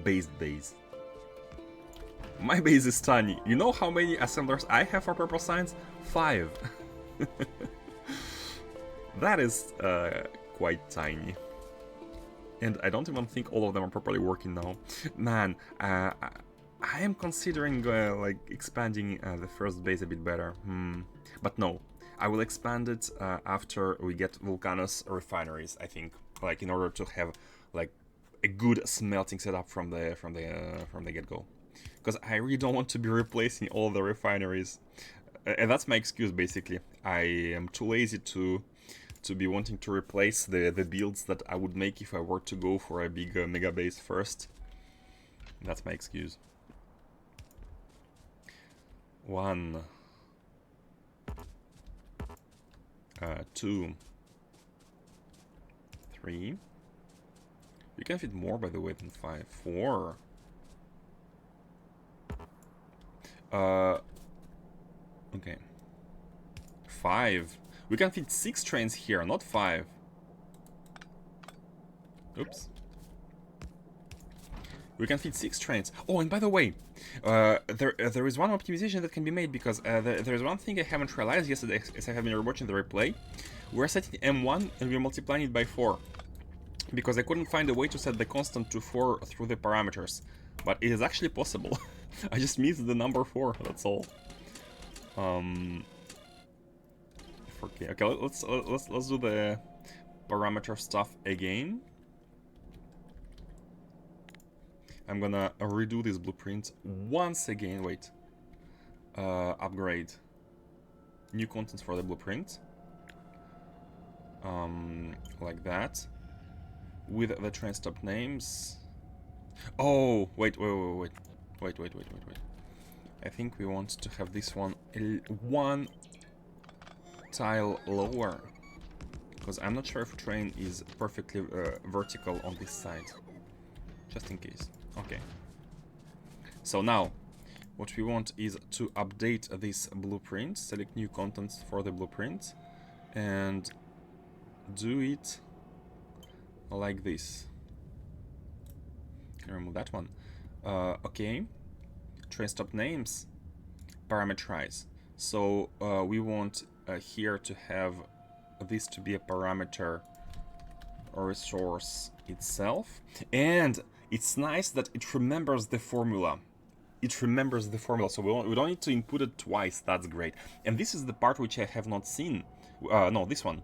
Based base. My base is tiny. You know how many assemblers I have for purple science? 5. That is quite tiny. And I don't even think all of them are properly working now. Man, I am considering like expanding the first base a bit better. But no, I will expand it after we get Vulcanus refineries, I think. Like, in order to have like a good smelting setup from the get-go. Because I really don't want to be replacing all the refineries. And that's my excuse, basically. I am too lazy to be wanting to replace the builds that I would make if I were to go for a big mega base first. That's my excuse. 1, 2, 3. You can fit more, by the way, than 5. 4. Okay. 5. We can fit 6 trains here, not 5. Oops. We can fit 6 trains. Oh, and by the way, there is one optimization that can be made, because there is one thing I haven't realized yesterday as I have been rewatching the replay. We're setting M1 and we're multiplying it by 4. Because I couldn't find a way to set the constant to 4 through the parameters. But it is actually possible. I just missed the number 4, that's all. Okay, let's do the parameter stuff again. I'm gonna redo this blueprint once again. Wait. Upgrade. New contents for the blueprint. Like that. With the train stop names. Oh, wait. I think we want to have this one one tile lower, because I'm not sure if train is perfectly vertical on this side. Just in case. Okay. So now, what we want is to update this blueprint, select new contents for the blueprint, and do it like this. Can remove that one. Okay. Train stop names, parameterize. So we want here to have this to be a parameter resource itself, and it's nice that it remembers the formula. It remembers the formula, so we don't need to input it twice. That's great. And this is the part which I have not seen. No, this one.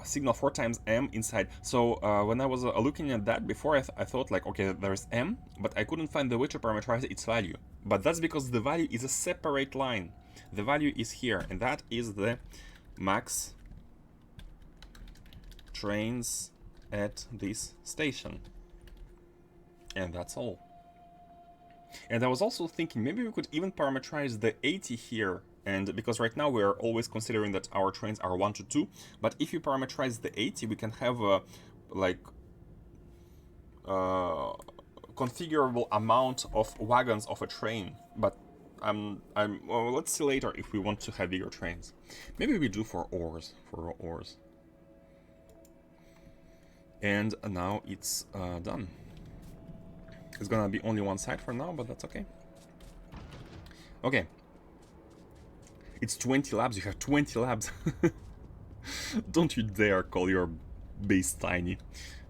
Signal 4 times M inside. So when I was looking at that before, I thought like, okay, there's M, but I couldn't find the way to parameterize its value. But that's because the value is a separate line. The value is here, and that is the max trains at this station. And that's all. And I was also thinking maybe we could even parameterize the 80 here, and because right now we are always considering that our trains are 1 to 2, but if you parameterize the 80, we can have a like configurable amount of wagons of a train. But well, let's see later if we want to have bigger trains. Maybe we do for ores, And now it's done. It's gonna be only one side for now, but that's okay. Okay. It's 20 labs, you have 20 labs. Don't you dare call your base tiny.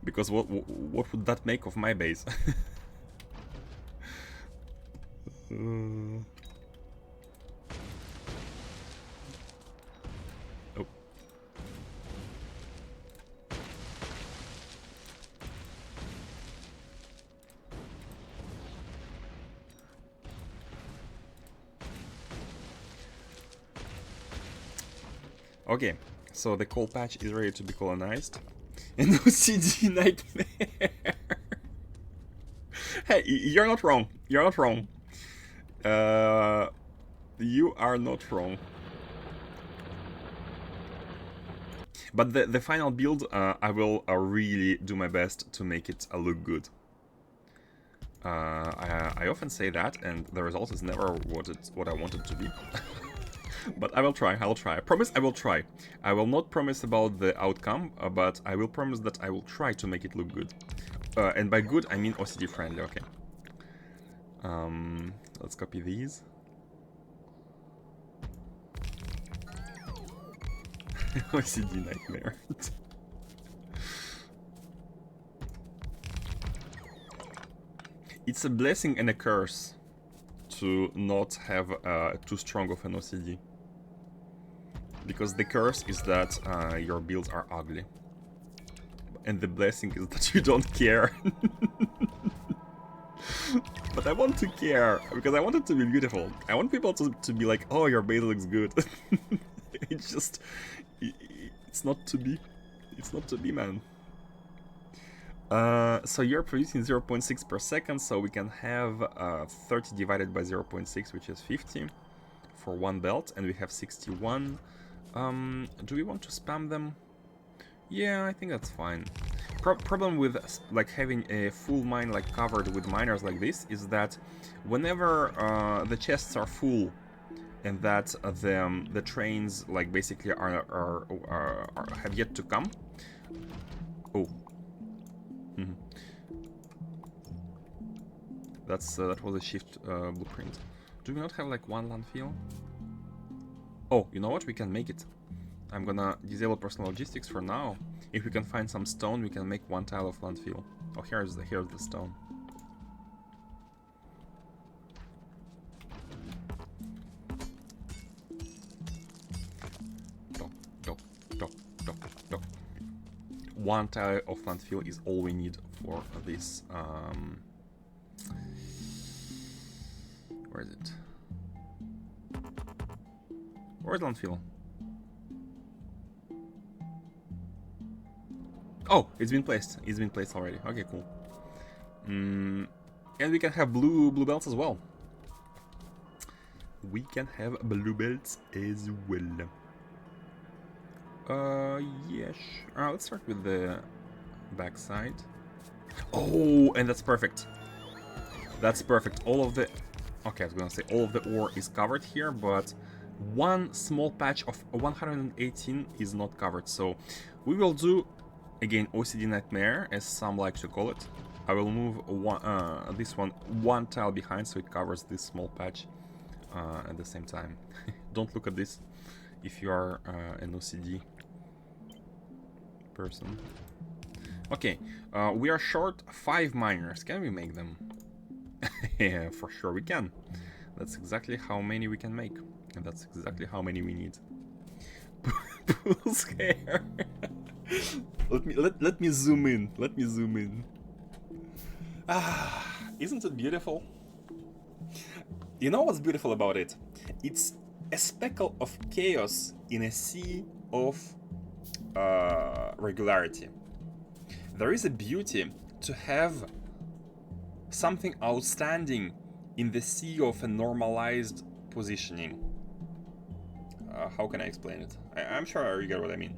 Because what would that make of my base? Oh. Okay, so the coal patch is ready to be colonized. And no CD nightmare. Hey, you're not wrong. You're not wrong. You are not wrong. But the final build, I will really do my best to make it look good. I often say that, and the result is never what I want it to be. But I will try, I'll try. I promise I will try. I will not promise about the outcome, but I will promise that I will try to make it look good. And by good, I mean OCD friendly, okay. Let's copy these. OCD nightmare. It's a blessing and a curse to not have too strong of an OCD. Because the curse is that your builds are ugly. And the blessing is that you don't care. But I want to care, because I want it to be beautiful. I want people to be like, oh, your base looks good. It's just... It's not to be. It's not to be, man. So you're producing 0.6 per second, so we can have 30 divided by 0.6, which is 50 for one belt, and we have 61. Do we want to spam them? Yeah, I think that's fine. Problem with like having a full mine like covered with miners like this is that whenever the chests are full and that the trains like basically have yet to come. Oh. That was a shift blueprint. Do we not have like one landfill? Oh, you know what? We can make it. I'm gonna disable personal logistics for now. If we can find some stone, we can make one tile of landfill. Oh, here's the stone. One tile of landfill is all we need for this. Where is it? Where's landfill? Oh, it's been placed. It's been placed already. Okay, cool. And we can have blue belts as well. We can have blue belts as well. Yes. Let's start with the backside. Oh, and that's perfect. That's perfect. All of the... Okay, I was gonna say all of the ore is covered here, but one small patch of 118 is not covered. So we will do, again, OCD Nightmare, as some like to call it. I will move this one tile behind so it covers this small patch at the same time. Don't look at this if you are an OCD person. Okay, we are short 5 miners. Can we make them? Yeah, for sure we can. That's exactly how many we can make. And that's exactly how many we need. Pool's hair. Let me zoom in. Let me zoom in. Ah, isn't it beautiful? You know what's beautiful about it? It's a speckle of chaos in a sea of regularity. There is a beauty to have something outstanding in the sea of a normalized positioning. How can I explain it? I'm sure you get what I mean.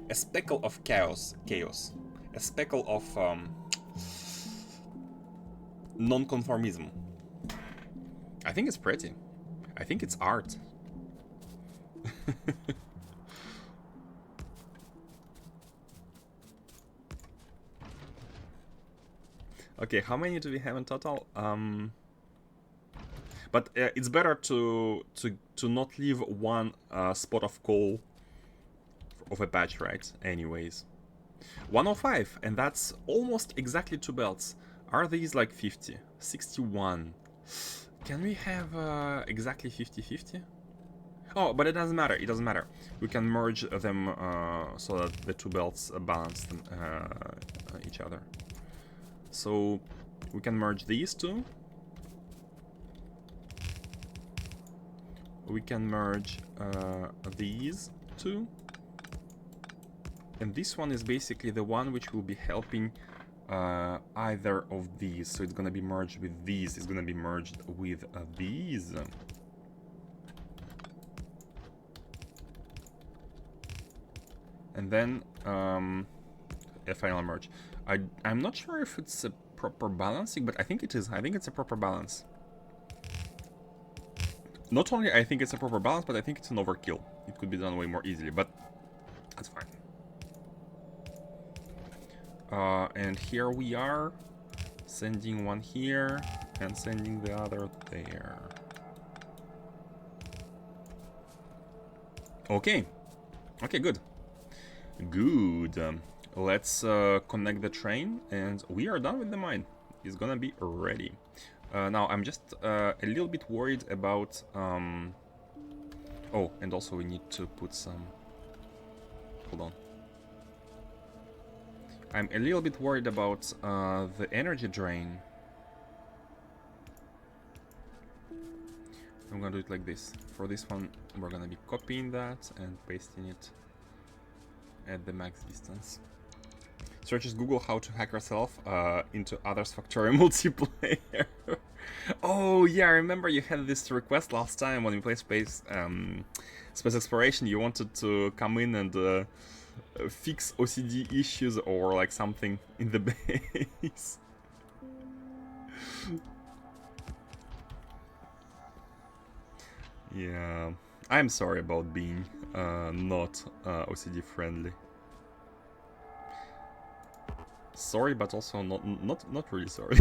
A speckle of chaos. A speckle of non-conformism. I think it's pretty. I think it's art. Okay, how many do we have in total? But it's better to not leave one spot of coal of a patch, right? Anyways, 105, and that's almost exactly 2 belts. Are these like 50? 61. Can we have exactly 50-50? Oh, but it doesn't matter. It doesn't matter. We can merge them so that the 2 belts balance them, each other. So we can merge these two. We can merge these two. And this one is basically the one which will be helping either of these. So it's gonna be merged with these. It's gonna be merged with these. And then a final merge. I'm not sure if it's a proper balancing, but I think it is. I think it's a proper balance. Not only I think it's a proper balance, but I think it's an overkill. It could be done way more easily, but that's fine. And here we are, sending one here and sending the other there. Okay. Okay, good. Good. Let's connect the train, and we are done with the mine. It's gonna be ready. Now, I'm just a little bit worried about... Oh, and also we need to put some... Hold on. I'm a little bit worried about the energy drain. I'm gonna do it like this. For this one, we're gonna be copying that and pasting it at the max distance. Searches Google how to hack yourself into others Factorio multiplayer. Oh yeah, I remember you had this request last time when we played Space Exploration. You wanted to come in and fix OCD issues or like something in the base. Yeah, I'm sorry about being not OCD friendly. Sorry, but also not really sorry.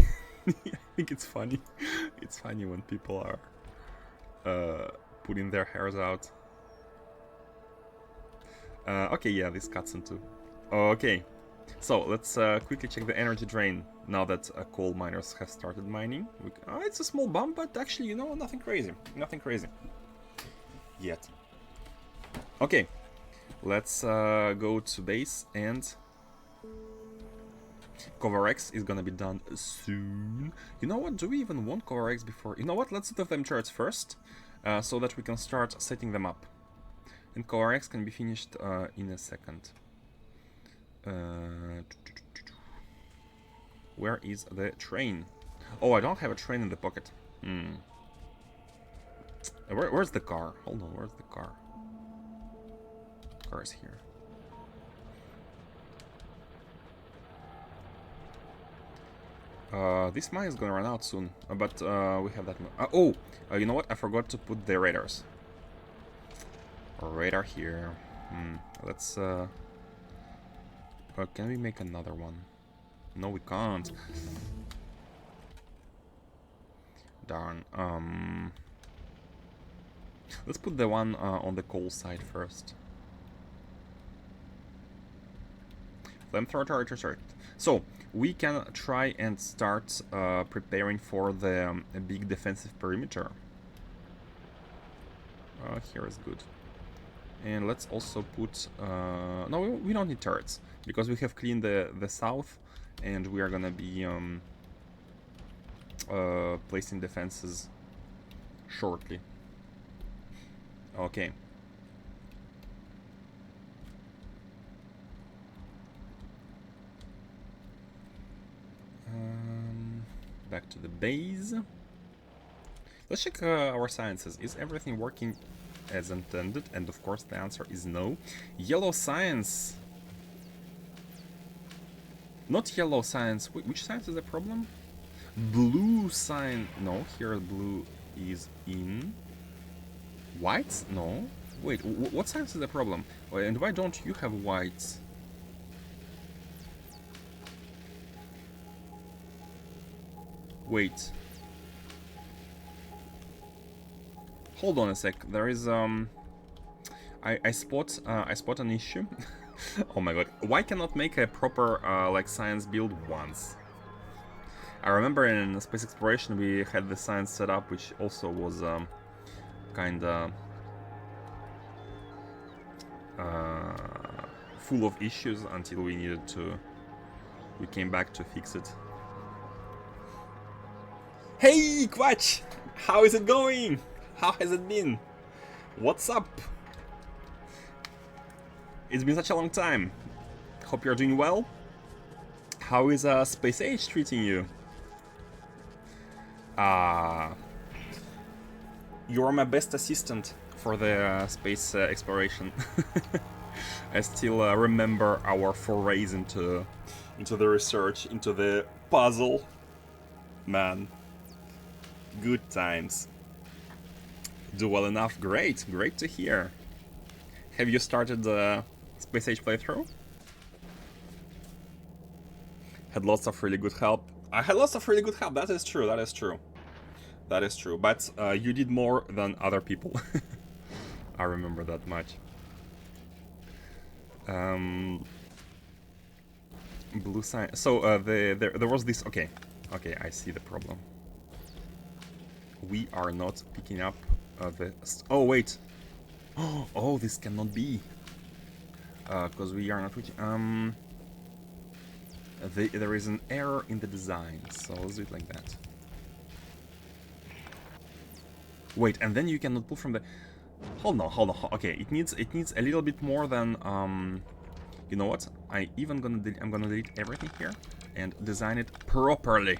I think it's funny. It's funny when people are putting their hairs out. Okay, yeah, this cutscene too. Okay, so let's quickly check the energy drain now that coal miners have started mining. It's a small bump, but actually, you know, nothing crazy. Nothing crazy. Yet. Okay, let's go to base, and Cover X is gonna be done soon. You know what? Do we even want Cover X before? You know what? Let's set them turrets first, so that we can start setting them up. And Cover X can be finished in a second. Where is the train? Oh, I don't have a train in the pocket. Where's the car? Hold on, where's the car? The car is here. This mine is gonna run out soon, but we have that. You know what? I forgot to put the radars. Radar here. Let's. Can we make another one? No, we can't. Darn. Let's put the one on the coal side first. Flamethrower turret research. So we can try and start preparing for the big defensive perimeter. Here is good. And let's also put... no, we don't need turrets, because we have cleaned the south, and we are gonna be placing defenses shortly. Okay. back to the base. Let's check our sciences. Is everything working as intended? And of course the answer is no. Yellow science. Not yellow science. Which science is the problem? Blue science. No, here blue is in. Whites? No. Wait, what science is the problem? And why don't you have whites? Wait. Hold on a sec. There is I spot an issue. Oh my god. Why cannot make a proper like science build once? I remember in space exploration we had the science set up, which also was kinda full of issues until we needed to. We came back to fix it. Hey, Quatch! How is it going? How has it been? What's up? It's been such a long time. Hope you're doing well. How is Space Age treating you? You're my best assistant for the space exploration. I still remember our forays into the research, into the puzzle. Man, good times. Do well enough. Great, great to hear. Have you started the Space Age playthrough? Had lots of really good help. I had lots of really good help. That is true. That is true. That is true. But you did more than other people. I remember that much. Blue sign. So there was this. Okay, okay. I see the problem. We are not picking up the. Oh wait. Oh, this cannot be. Because we are not reaching. There is an error in the design, so let's do it like that. Wait, and then you cannot pull from the. Hold on. Okay, it needs a little bit more than. You know what? I'm gonna delete everything here and design it properly.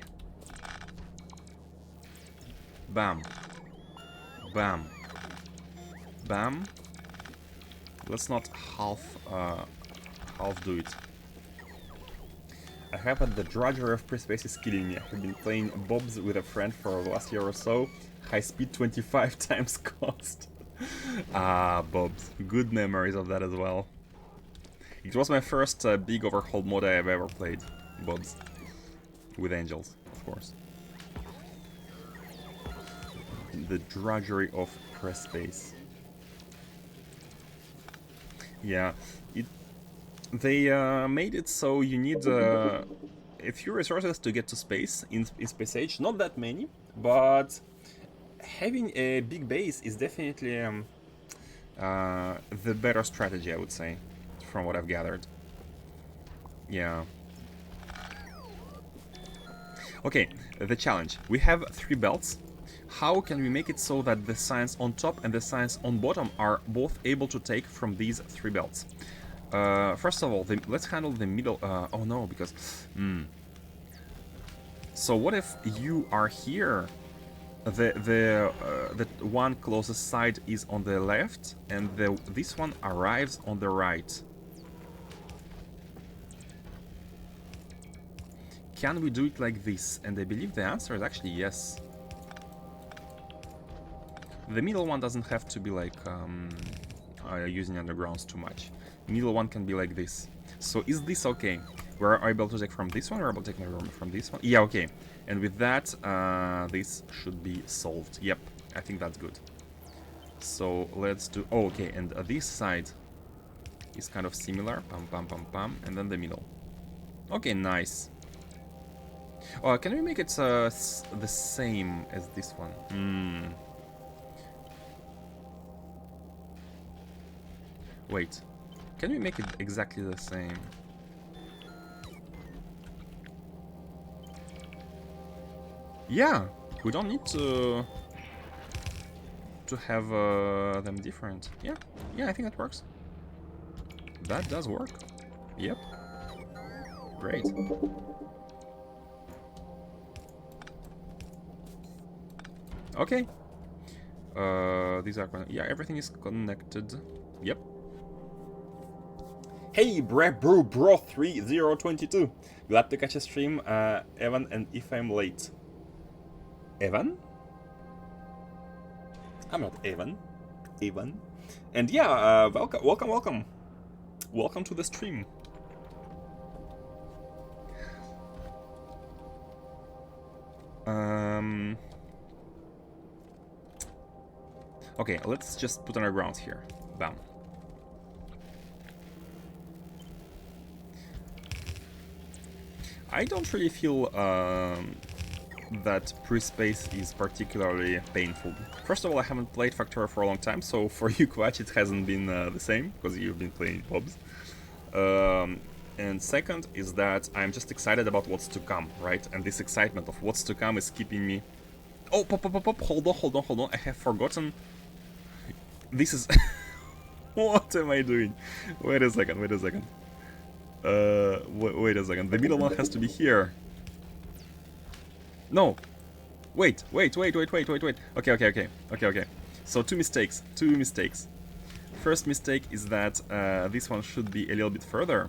Bam. Bam. Bam. Let's not half do it. I have the drudgery of pre-space is killing me. I've been playing Bobs with a friend for the last year or so. High speed 25 times cost. Bobs. Good memories of that as well. It was my first big overhaul mod I've ever played. Bobs. With angels, of course. The drudgery of pre-space. Yeah, they made it so you need a few resources to get to space in Space Age. Not that many, but having a big base is definitely the better strategy, I would say, from what I've gathered. Yeah. Okay, the challenge. We have 3 belts. How can we make it so that the science on top and the science on bottom are both able to take from these 3 belts? First of all, let's handle the middle. Oh no, because. So what if you are here? The one closest side is on the left, and this one arrives on the right. Can we do it like this? And I believe the answer is actually yes. The middle one doesn't have to be like using undergrounds too much. The middle one can be like this. So is this okay? We're able to take from this one, we're able to take from this one. Yeah, okay. And with that, this should be solved. Yep, I think that's good. So let's do... Oh, okay, and this side is kind of similar. Pam, pam, pam, pam. And then the middle. Okay, nice. Can we make it the same as this one? Wait, can we make it exactly the same? Yeah, we don't need to have them different. Yeah, I think that works. That does work. Yep. Great. Okay. These are... Yeah, everything is connected. Yep. Hey, Bro3022. Glad to catch a stream, Evan, and if I'm late. Evan? I'm not Evan. Evan. And yeah, welcome. Welcome to the stream. Okay, let's just put on our grounds here. Bam. I don't really feel that pre-space is particularly painful. First of all, I haven't played Factorio for a long time, so for you, Quatch, it hasn't been the same, because you've been playing Bobs. And second is that I'm just excited about what's to come, right? And this excitement of what's to come is keeping me... Oh, pop, hold on, I have forgotten. This is... What am I doing? Wait a second. Wait a second. The middle one has to be here. No. Wait. Okay. So two mistakes. First mistake is that this one should be a little bit further.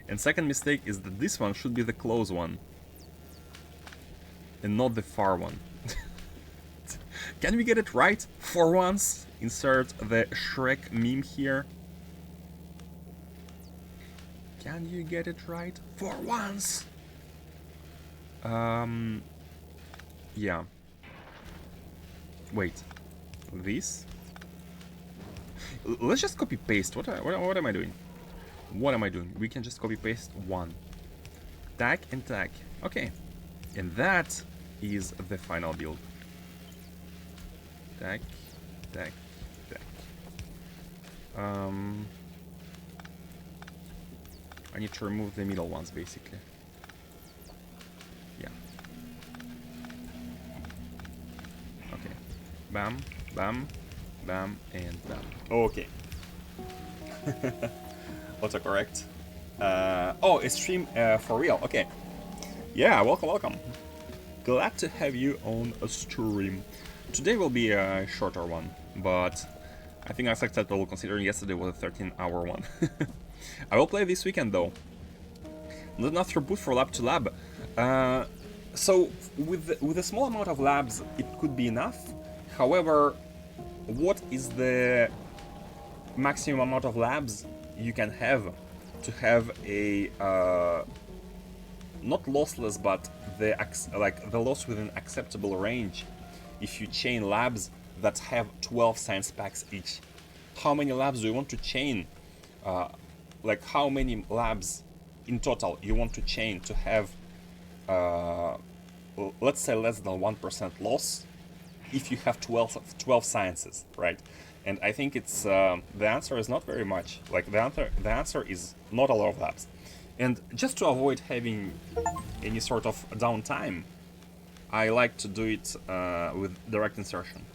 And second mistake is that this one should be the close one. And not the far one. Can we get it right for once? Insert the Shrek meme here. Can you get it right for once? Yeah. Wait. This? Let's just copy paste. What am I doing? We can just copy paste one. Tag and tag. Okay. And that is the final build. Tag. I need to remove the middle ones, basically. Yeah. Okay. Bam, and bam. Okay. Autocorrect. Oh, a stream for real. Okay. Yeah, welcome. Glad to have you on a stream. Today will be a shorter one, but I think that's acceptable considering yesterday was a 13-hour one. I will play this weekend though. Not enough throughput for lab to lab. So with a small amount of labs, it could be enough. However, what is the maximum amount of labs you can have to have a not lossless, but the loss within acceptable range? If you chain labs that have 12 science packs each, how many labs do you want to chain? How many labs in total you want to chain to have, let's say, less than 1% loss if you have 12 sciences, right? And I think it's the answer is not very much. The answer is not a lot of labs. And just to avoid having any sort of downtime, I like to do it with direct insertion.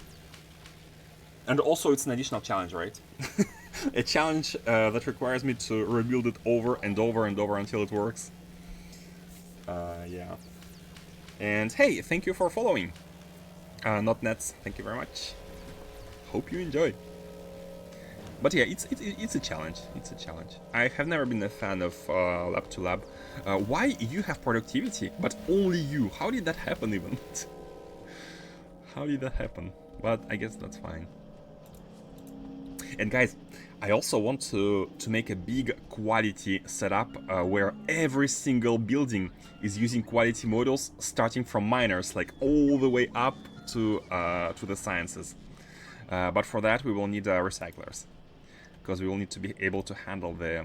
And also it's an additional challenge, right? A challenge that requires me to rebuild it over and over until it works. Yeah. And hey, thank you for following. Not Nets, thank you very much. Hope you enjoy. But yeah, it's a challenge. It's a challenge. I have never been a fan of lab to lab. Why you have productivity, but only you? How did that happen even? How did that happen? But I guess that's fine. And guys, I also want to make a big quality setup where every single building is using quality models starting from miners, like all the way up to the sciences. But for that we will need recyclers, because we will need to be able to handle the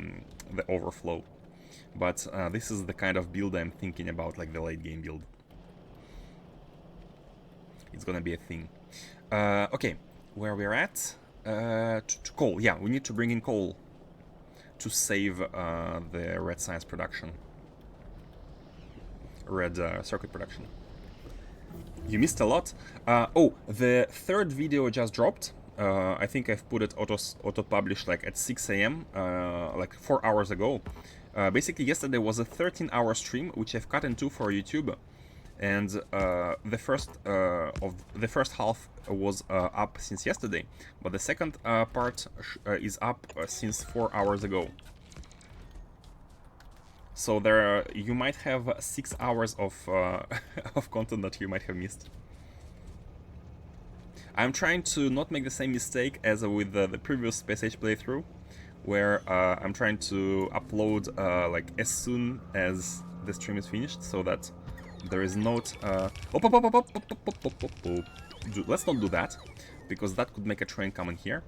overflow. But this is the kind of build I'm thinking about, like the late game build. It's gonna be a thing. Okay, where we're at? To coal. Yeah, we need to bring in coal to save the red science production. Red circuit production. You missed a lot. Oh, the third video just dropped. I think I've put it auto-published like at 6 AM, like 4 hours ago. Basically, yesterday was a 13-hour stream, which I've cut in two for YouTube. and the first half was up since yesterday, but the second part is up since 4 hours ago. So there, you might have 6 hours of of content that you might have missed. I'm trying to not make the same mistake as with the previous Space Age playthrough, where I'm trying to upload like as soon as the stream is finished, so that there is not. Let's not do that, because that could make a train come in here.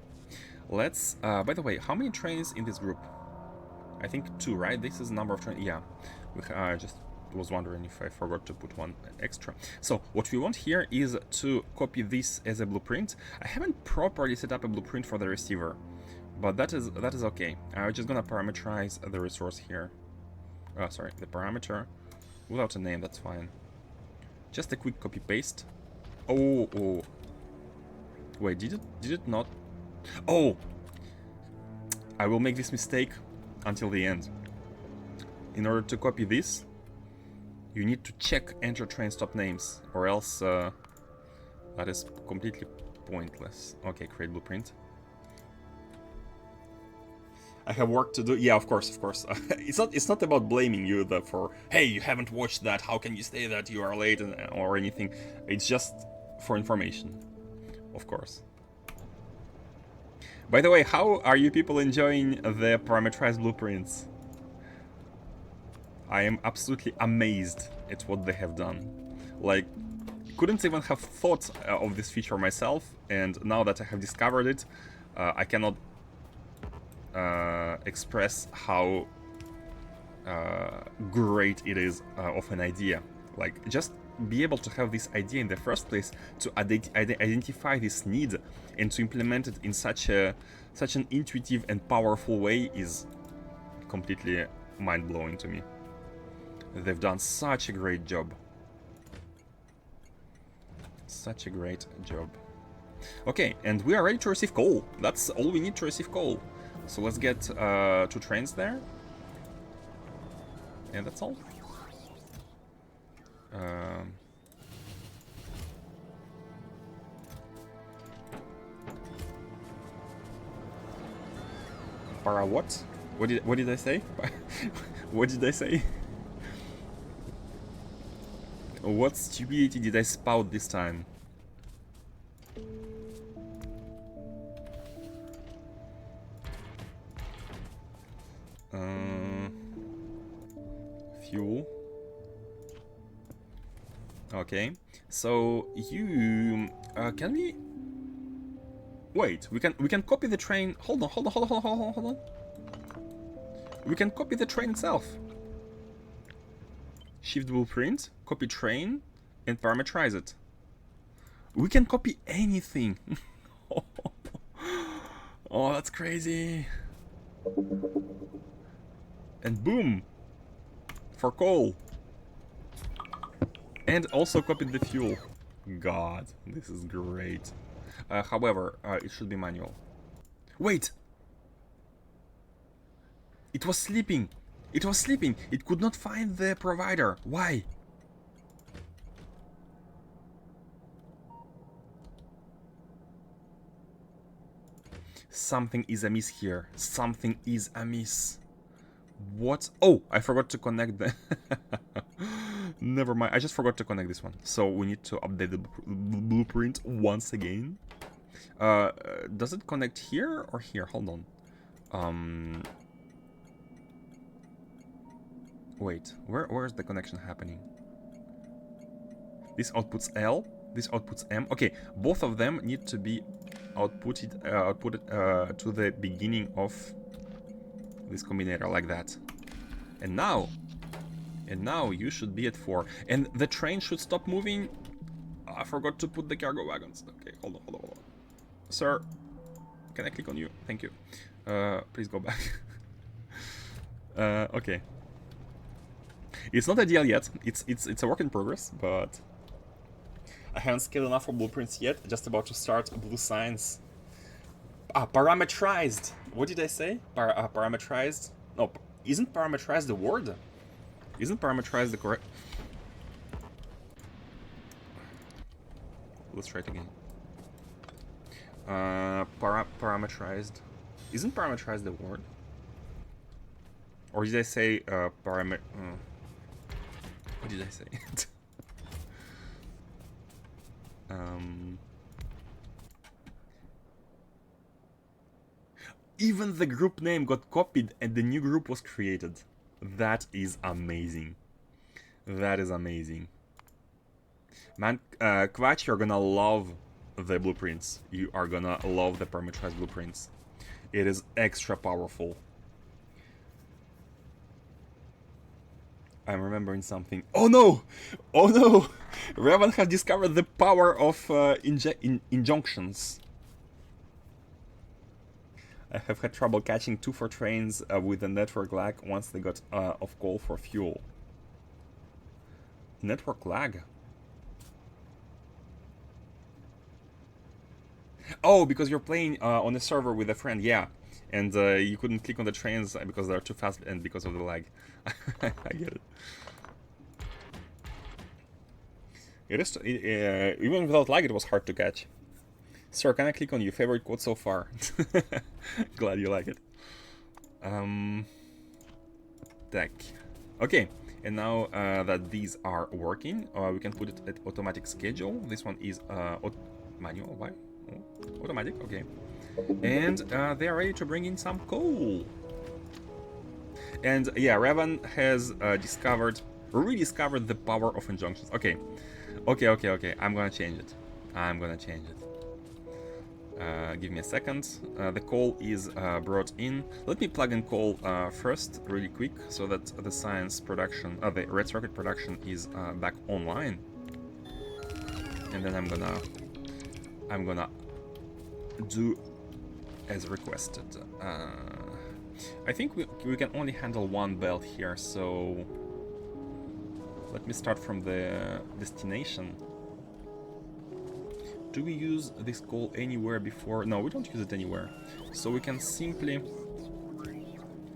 Let's. By the way, how many trains in this group? I think 2, right? This is the number of trains. Yeah, I just was wondering if I forgot to put one extra. So what we want here is to copy this as a blueprint. I haven't properly set up a blueprint for the receiver, but that is okay. I'm just gonna parameterize the resource here. Sorry, the parameter without a name. That's fine. Just a quick copy paste. Oh. Wait, did it not? Oh, I will make this mistake until the end. In order to copy this, you need to check enter train stop names, or else that is completely pointless. Okay, create blueprint. I have work to do. Yeah, of course. It's not about blaming you for, hey, you haven't watched that, how can you say that you are late, or anything. It's just for information, of course. By the way, how are you people enjoying the parameterized blueprints? I am absolutely amazed at what they have done. Like, couldn't even have thought of this feature myself, and now that I have discovered it, I cannot express how great it is of an idea. Like, just be able to have this idea in the first place, to identify this need and to implement it in such an intuitive and powerful way is completely mind-blowing to me. They've done such a great job. Such a great job. Okay, and we are ready to receive coal. That's all we need to receive coal. So let's get 2 trains there. And that's all. Para what? What did I say? What did I say? What stupidity did I spout this time? Fuel. Okay, so you can we wait? We can copy the train. Hold on. We can copy the train itself. Shift blueprint, copy train, and parameterize it. We can copy anything. Oh, that's crazy. And boom, for coal. And also copied the fuel. God, this is great. However, it should be manual. Wait! It was sleeping! It was sleeping! It could not find the provider. Why? Something is amiss here. Something is amiss. What? Oh, I forgot to connect the... Never mind, I just forgot to connect this one. So we need to update the blueprint once again. Does it connect here or here? Hold on. Wait, where's the connection happening? This outputs L, this outputs M. Okay, both of them need to be outputted to the beginning of this combinator, like that. And now you should be at 4. And the train should stop moving. I forgot to put the cargo wagons. Okay, hold on. Sir, can I click on you? Thank you. Please go back. Okay. It's not ideal yet. It's a work in progress, but I haven't scaled enough for blueprints yet. Just about to start blue signs. Parameterized. What did I say? Parameterized? No, isn't parameterized the word? Isn't parameterized the correct? let's try it again. Parameterized. Isn't parameterized the word? Or did I say what did I say? Even the group name got copied and the new group was created. That is amazing. That is amazing. Man, Quatch, you're gonna love the blueprints. You are gonna love the parameterized blueprints. It is extra powerful. I'm remembering something. Oh no! Oh no! Revan has discovered the power of injunctions. I have had trouble catching 2-4 trains with a network lag once they got off call for fuel. Network lag? Oh, because you're playing on a server with a friend, yeah. And you couldn't click on the trains because they're too fast and because of the lag. I get it. It is, even without lag, it was hard to catch. Sir, can I click on your favorite quote so far? Glad you like it. Tech. Okay, and now that these are working, we can put it at automatic schedule. This one is manual. Why? Oh, automatic. Okay. And they are ready to bring in some coal. And yeah, Revan has rediscovered the power of injunctions. Okay. Okay. I'm gonna change it. Give me a second. The coal is brought in. Let me plug in coal first, really quick, so that the science production, the red circuit production is back online. And then I'm gonna do as requested. I think we can only handle one belt here, so let me start from the destination. Do we use this coal anywhere before? No, we don't use it anywhere. So we can simply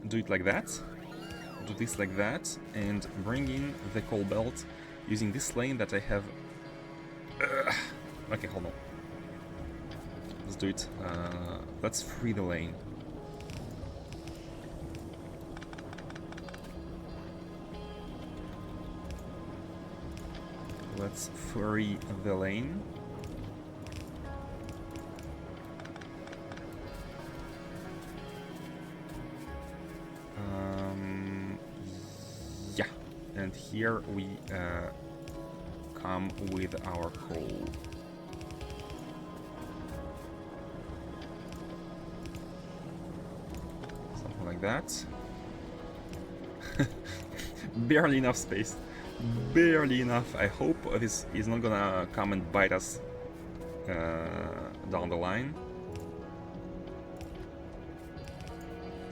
do it like that, do this like that, and bring in the coal belt using this lane that I have. Okay, hold on. Let's do it. Let's free the lane. Let's free the lane. Yeah, and here we come with our coal. Something like that. Barely enough space. Barely enough. I hope this is not gonna come and bite us down the line.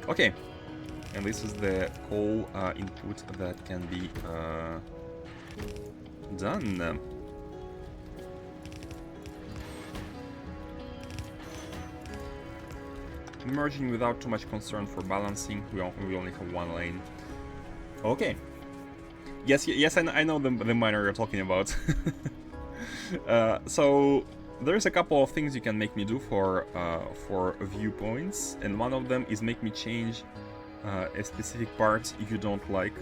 Okay, and this is the coal input that can be done. Merging without too much concern for balancing. We only have one lane. Okay. Yes, I know the miner you're talking about. So there's a couple of things you can make me do for viewpoints, and one of them is make me change a specific part you don't like.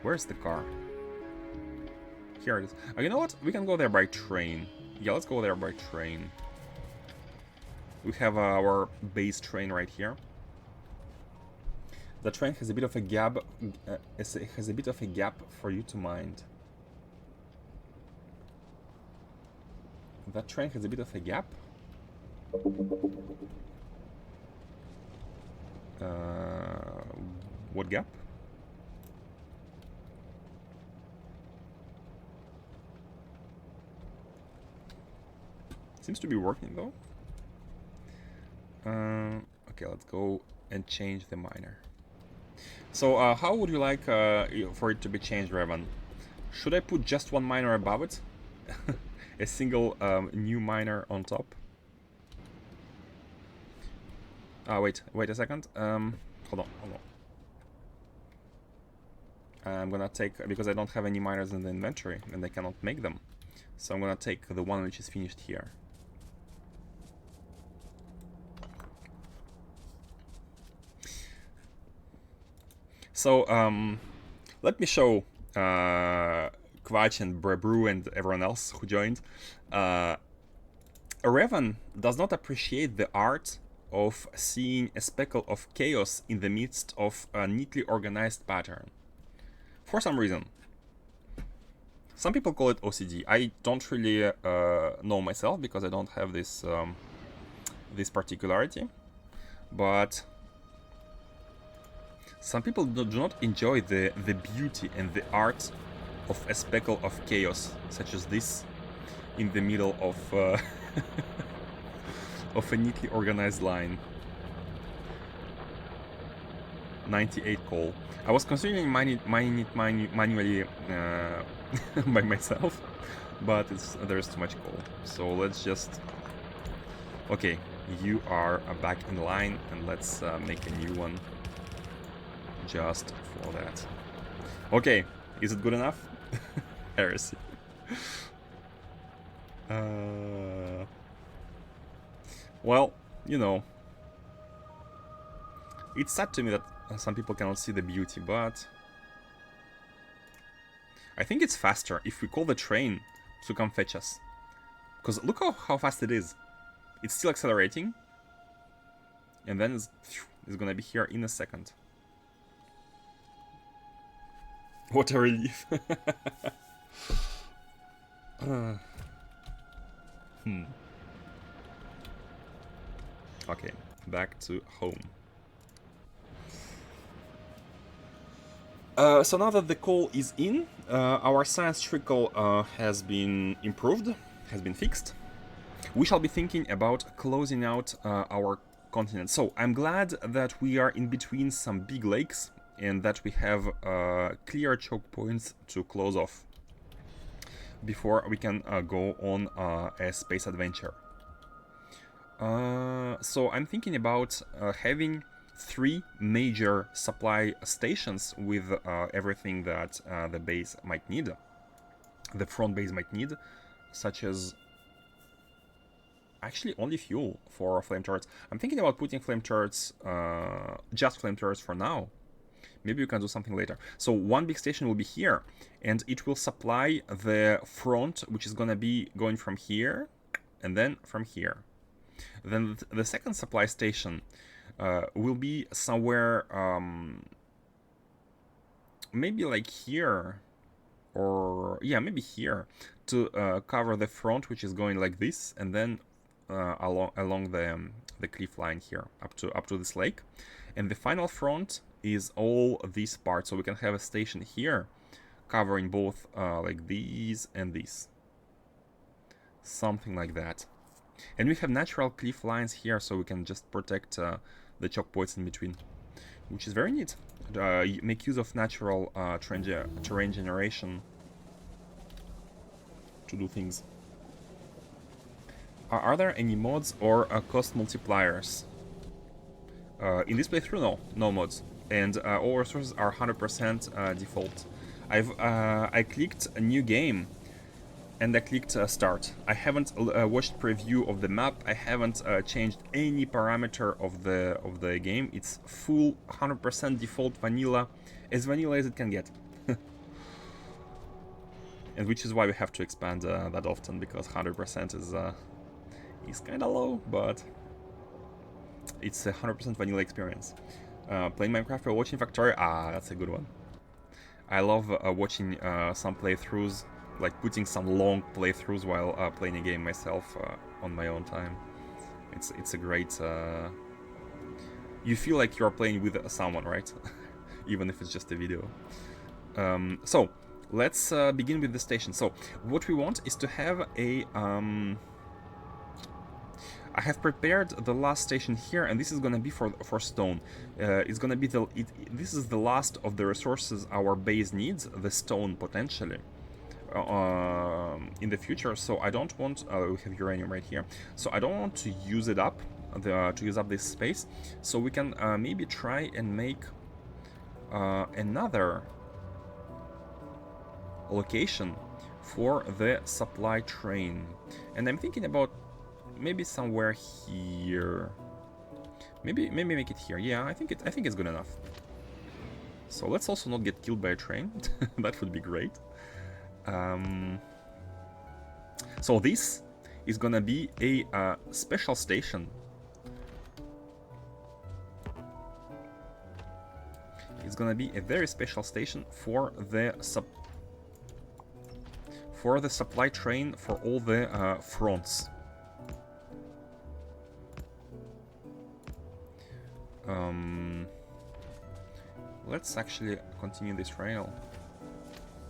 Where's the car? Here it is. Oh, you know what? We can go there by train. Yeah, let's go there by train. We have our base train right here. The train has a bit of a gap. Has a bit of a gap for you to mind. That train has a bit of a gap. What gap? Seems to be working though. Okay, let's go and change the miner. So, how would you like for it to be changed, Revan? Should I put just one miner above it? A single new miner on top? Wait a second. Hold on. I'm gonna take, because I don't have any miners in the inventory and I cannot make them, so I'm gonna take the one which is finished here. So let me show Kvach and Brebrew and everyone else who joined. Revan does not appreciate the art of seeing a speckle of chaos in the midst of a neatly organized pattern. For some reason. Some people call it OCD. I don't really know myself because I don't have this this particularity. But some people do not enjoy the beauty and the art of a speckle of chaos, such as this, in the middle of of a neatly organized line. 98 coal. I was considering mining it manually by myself, but there's too much coal. So let's just... Okay, you are back in line, and let's make a new one just for that. Okay, is it good enough? Heresy. Well, you know, it's sad to me that some people cannot see the beauty, but I think it's faster if we call the train to come fetch us. Because look how fast it is. It's still accelerating, and then it's gonna be here in a second. What a relief. Okay, back to home. So now that the coal is in, our science trickle has been improved, has been fixed. We shall be thinking about closing out our continent. So I'm glad that we are in between some big lakes and that we have clear choke points to close off before we can go on a space adventure. So I'm thinking about having 3 major supply stations with everything that the base might need, the front base might need, such as actually only fuel for flame turrets. I'm thinking about putting flame turrets, just flame turrets for now. Maybe we can do something later. So one big station will be here, and it will supply the front, which is gonna be going from here and then from here. Then the second supply station will be somewhere, maybe like here, or yeah, maybe here, to cover the front, which is going like this, and then along the cliff line here up to this lake. And the final front is all these parts, so we can have a station here covering both like these and these, something like that. And we have natural cliff lines here, so we can just protect the choke points in between, which is very neat. Make use of natural terrain generation to do things. Are there any mods or cost multipliers? In this playthrough, no mods, and all resources are 100% default. I clicked a new game, and I clicked start. I haven't watched preview of the map. I haven't changed any parameter of the game. It's full 100% default vanilla, as vanilla as it can get. And which is why we have to expand that often, because 100% is kind of low, but it's a 100% vanilla experience. Playing Minecraft while watching Factorio, that's a good one. I love watching some playthroughs, like putting some long playthroughs while playing a game myself on my own time. It's a great... you feel like you're playing with someone, right? Even if it's just a video. So, let's begin with the station. So, what we want is to have a... I have prepared the last station here, and this is gonna be for stone. It's gonna be this is the last of the resources our base needs, the stone potentially, in the future. So I don't want we have uranium right here, so I don't want to use it up, to use up this space. So we can maybe try and make another location for the supply train. And I'm thinking about maybe somewhere here. Maybe make it here. Yeah, I think it's good enough. So let's also not get killed by a train. That would be great. So this is gonna be a special station. It's gonna be a very special station for the supply train for all the fronts. Let's actually continue this rail,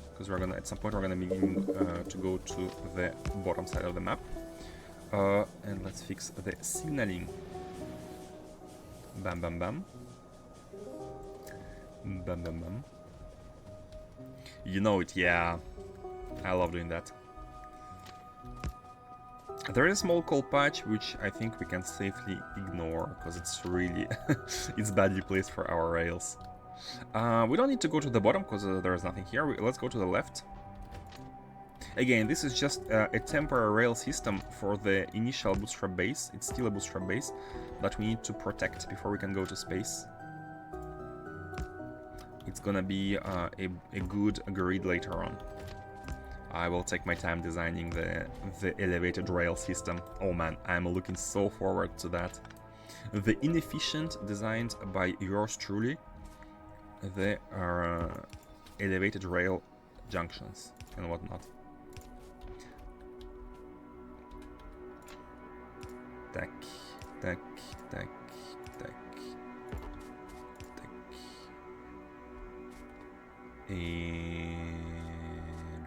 because we're gonna at some point we're gonna begin to go to the bottom side of the map, and let's fix the signaling. Bam bam bam. Bam bam bam. You know it, yeah. I love doing that. There is a small coal patch, which I think we can safely ignore, because it's really it's badly placed for our rails. We don't need to go to the bottom, because there is nothing here. Let's go to the left. Again, this is just a temporary rail system for the initial bootstrap base. It's still a bootstrap base that we need to protect before we can go to space. It's gonna be a good grid later on. I will take my time designing the elevated rail system. Oh man, I'm looking so forward to that. The inefficient, designed by yours truly, the elevated rail junctions and whatnot. Tack, tack, tack, tack, tack. And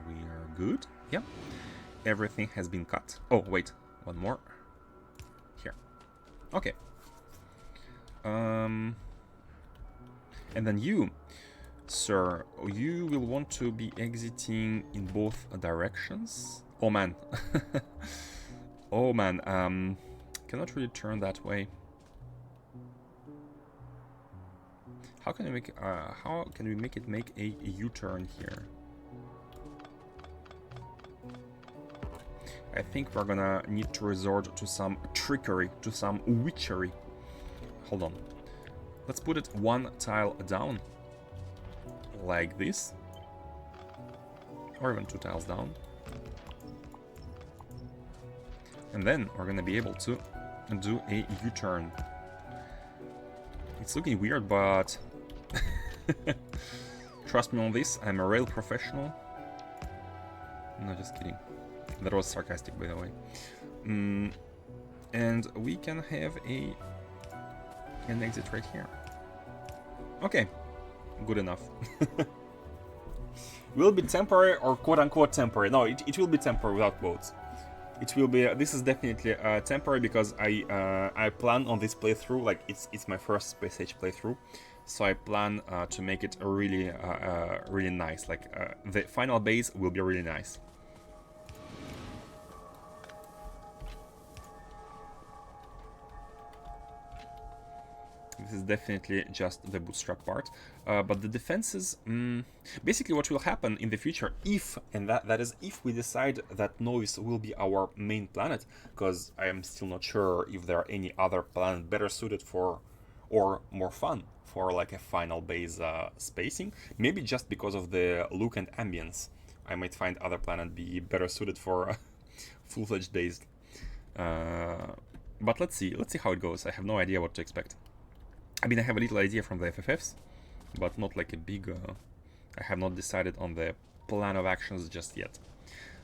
we are good. Yeah. Everything has been cut. Oh, wait. One more. Here. Okay. And then you, sir, you will want to be exiting in both directions. Oh man. Oh man. Cannot really turn that way. How can we make it make a U-turn here? I think we're gonna need to resort to some trickery, to some witchery. Hold on. Let's put it one tile down, like this, or even 2 tiles down. And then we're gonna be able to do a U-turn. It's looking weird, but trust me on this, I'm a rail professional. No, just kidding. That was sarcastic, by the way. And we can have an exit right here. Okay, good enough. Will be temporary or quote-unquote temporary? No, it will be temporary without quotes. It will be. This is definitely temporary because I plan on this playthrough. Like it's my first Space Age playthrough, so I plan to make it really really nice. Like the final base will be really nice. This is definitely just the bootstrap part, but the defenses, basically what will happen in the future if, and that is if we decide that Novis will be our main planet, because I am still not sure if there are any other planet better suited for, or more fun for like a final base spacing, maybe just because of the look and ambience. I might find other planet be better suited for full-fledged base. But let's see how it goes. I have no idea what to expect. I mean, I have a little idea from the FFFs, but not like a big... I have not decided on the plan of actions just yet.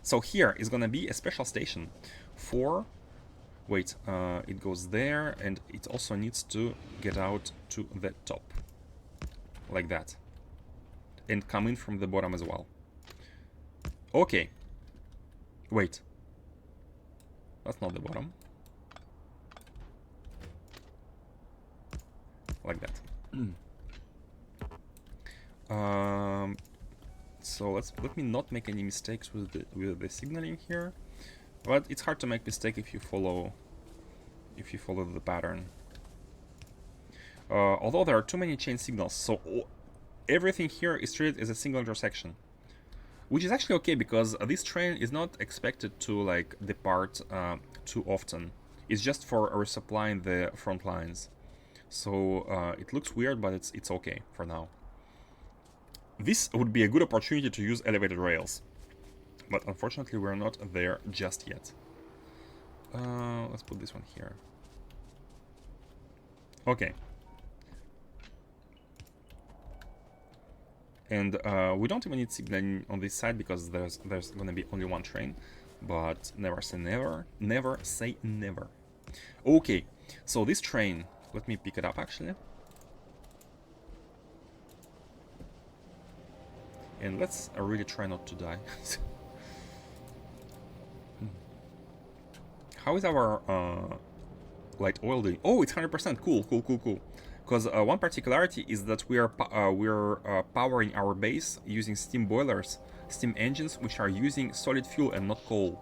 So here is gonna be a special station for... Wait, it goes there, and it also needs to get out to the top. Like that. And come in from the bottom as well. Okay. Wait. That's not the bottom. Like that. So let me not make any mistakes with the signaling here, but it's hard to make mistake if you follow the pattern. Although there are too many chain signals, so everything here is treated as a single intersection. which is actually okay because this train is not expected to like depart too often. It's just for resupplying the front lines. So it looks weird, but it's okay for now. This would be a good opportunity to use elevated rails, but unfortunately we're not there just yet. Let's put this one here. Okay. And we don't even need signaling on this side because there's gonna be only one train. But never say never. Never say never. Okay, so this train, let me pick it up actually. And let's really try not to die. How is our light oil doing? Oh, it's 100%. Cool, cool, cool, cool. Because one particularity is that we're powering our base using steam boilers, steam engines, which are using solid fuel and not coal,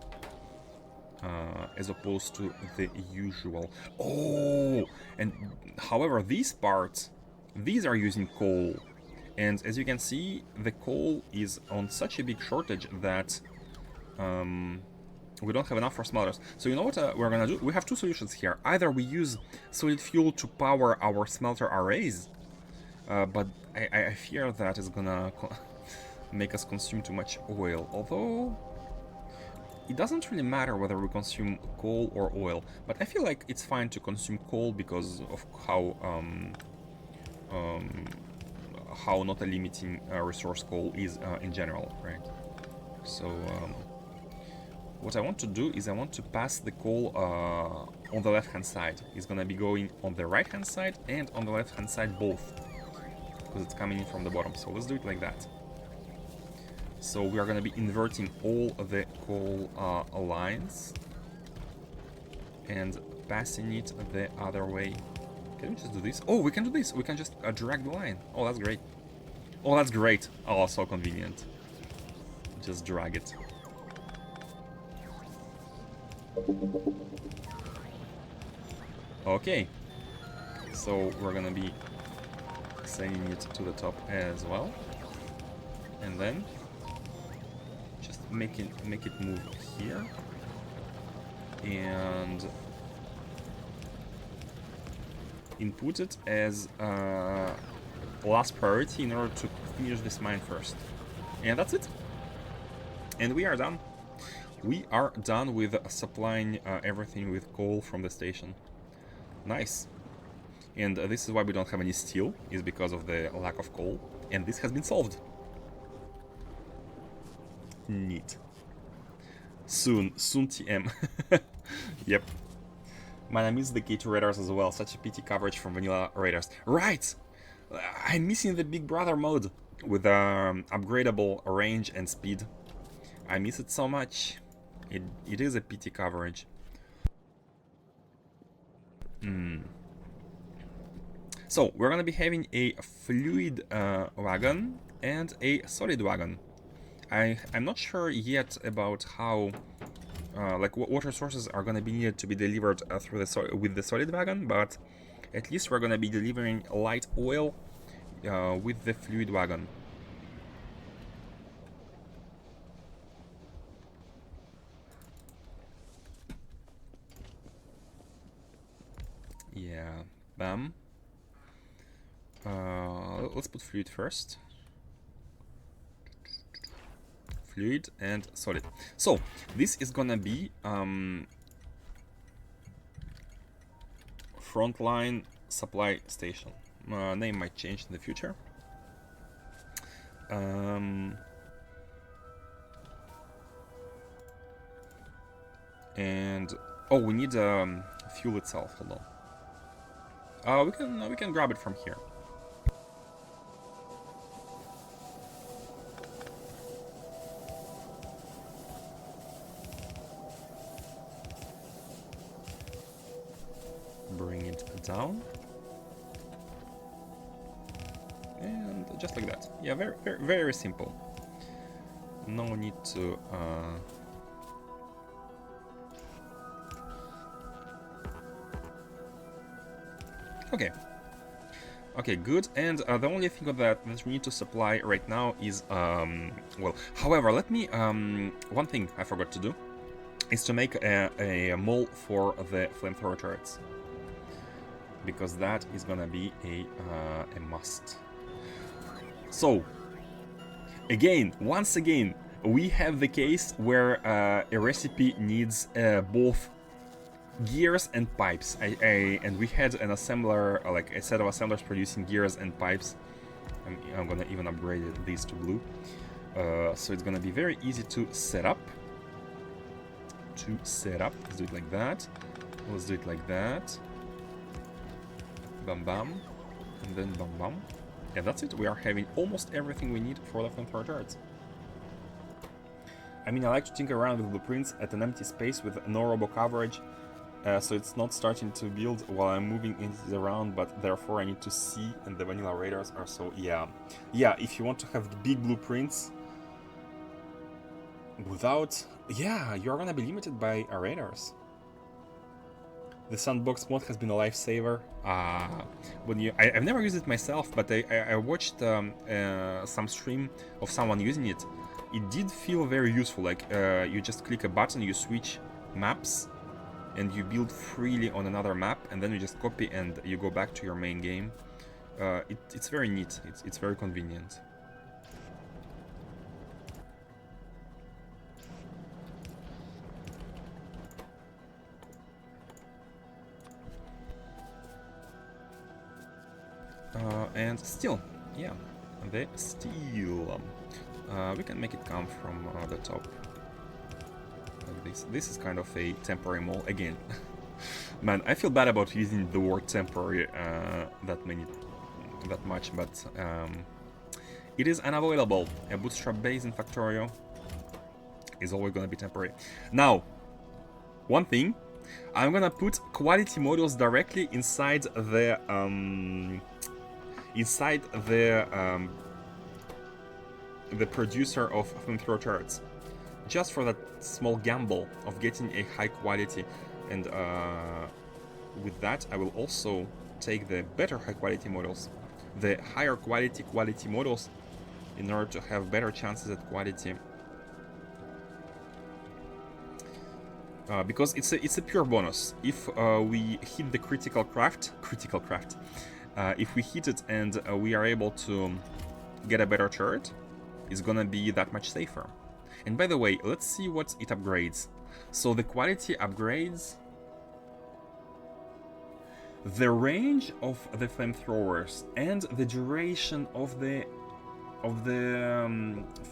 as opposed to the usual. Oh, and however, these parts, these are using coal, and as you can see, the coal is on such a big shortage that we don't have enough for smelters. So you know what we're gonna do? We have two solutions here. Either we use solid fuel to power our smelter arrays, but I fear that is gonna make us consume too much oil. Although it doesn't really matter whether we consume coal or oil, but I feel like it's fine to consume coal because of how not a limiting resource coal is in general, right? So what I want to do is I want to pass the coal on the left-hand side. It's gonna be going on the right-hand side and on the left-hand side both, because it's coming in from the bottom. So let's do it like that. So we are gonna be inverting all the coal lines and passing it the other way. Can we just do this? Oh, we can do this. We can just drag the line. Oh, that's great. Oh, that's great. Oh, so convenient. Just drag it. Okay, so we're gonna be sending it to the top as well, and then just make it move here, and input it as last priority in order to finish this mine first. And that's it. And we are done. We are done with supplying everything with coal from the station. Nice. And this is why we don't have any steel, is because of the lack of coal. And this has been solved. Neat. Soon TM. Yep. Man, I miss the K2 radars as well. Such a pity coverage from vanilla radars. Right! I'm missing the Big Brother mode with upgradable range and speed. I miss it so much. It is a pity coverage. So we're gonna be having a fluid wagon and a solid wagon. I'm not sure yet about how like what resources are gonna be needed to be delivered through with the solid wagon, but at least we're gonna be delivering light oil with the fluid wagon. Yeah, bam. Let's put fluid first. Fluid and solid. So this is gonna be frontline supply station. Name might change in the future. And oh, we need fuel itself. Hold on. We can grab it from here. Bring it down. And just like that. Yeah, very, very, very simple. No need to okay. Okay, good. And the only thing that we need to supply right now is, well, however, let me, one thing I forgot to do is to make a mole for the flamethrower turrets. Because that is gonna be a must. So, again, once again, we have the case where a recipe needs both gears and pipes. And we had an assembler, like a set of assemblers producing gears and pipes. I'm gonna even upgrade these to blue. So it's gonna be very easy to set up. Let's do it like that. Let's do it like that. Bam bam. And then bam bam. Yeah, that's it. We are having almost everything we need for the flamethrower turrets. I mean, I like to tinker around with blueprints at an empty space with no robo coverage, so it's not starting to build while I'm moving entities around, but therefore I need to see, and the vanilla radars are so, yeah. Yeah, if you want to have big blueprints without, yeah, you're gonna be limited by radars. The sandbox mod has been a lifesaver. I've never used it myself, but I watched some stream of someone using it. It did feel very useful. Like you just click a button, you switch maps, and you build freely on another map, and then you just copy and you go back to your main game. It's very neat. It's very convenient. And steel, yeah, the steel. We can make it come from the top, like this. This is kind of a temporary mole again. Man, I feel bad about using the word temporary that much, but it is unavoidable. A bootstrap base in Factorio is always gonna be temporary. Now, one thing, I'm gonna put quality modules directly inside the producer of flamethrower turrets, just for that small gamble of getting a high quality. And with that, I will also take the better high quality models, the higher quality models, in order to have better chances at quality. Because it's a pure bonus. If we hit the critical craft, if we hit it and we are able to get a better turret, it's gonna be that much safer. And by the way, let's see what it upgrades. So the quality upgrades the range of the flamethrowers and the duration of the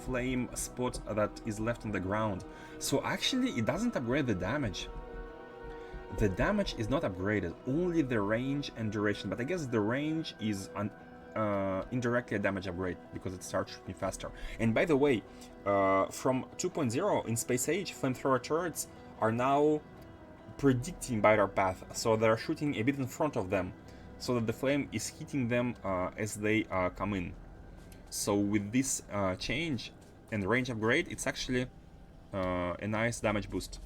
flame spot that is left on the ground. So actually it doesn't upgrade the damage. The damage is not upgraded, only the range and duration. But I guess the range is indirectly a damage upgrade because it starts shooting faster. And by the way, from 2.0 in Space Age, flamethrower turrets are now predicting by their path, so they're shooting a bit in front of them, so that the flame is hitting them as they come in. So with this change and range upgrade, it's actually a nice damage boost.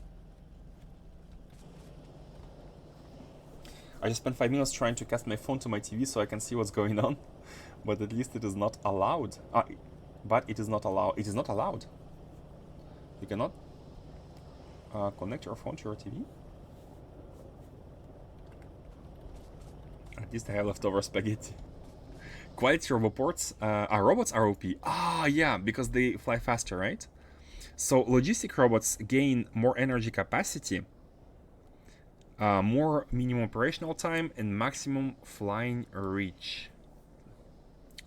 I just spent 5 minutes trying to cast my phone to my TV so I can see what's going on, but at least it is not allowed. But it is not allowed. It is not allowed. You cannot connect your phone to your TV. At least I have leftover spaghetti. Quality roboports. Robots are OP. Yeah, because they fly faster, right? So logistic robots gain more energy capacity, more minimum operational time, and maximum flying reach.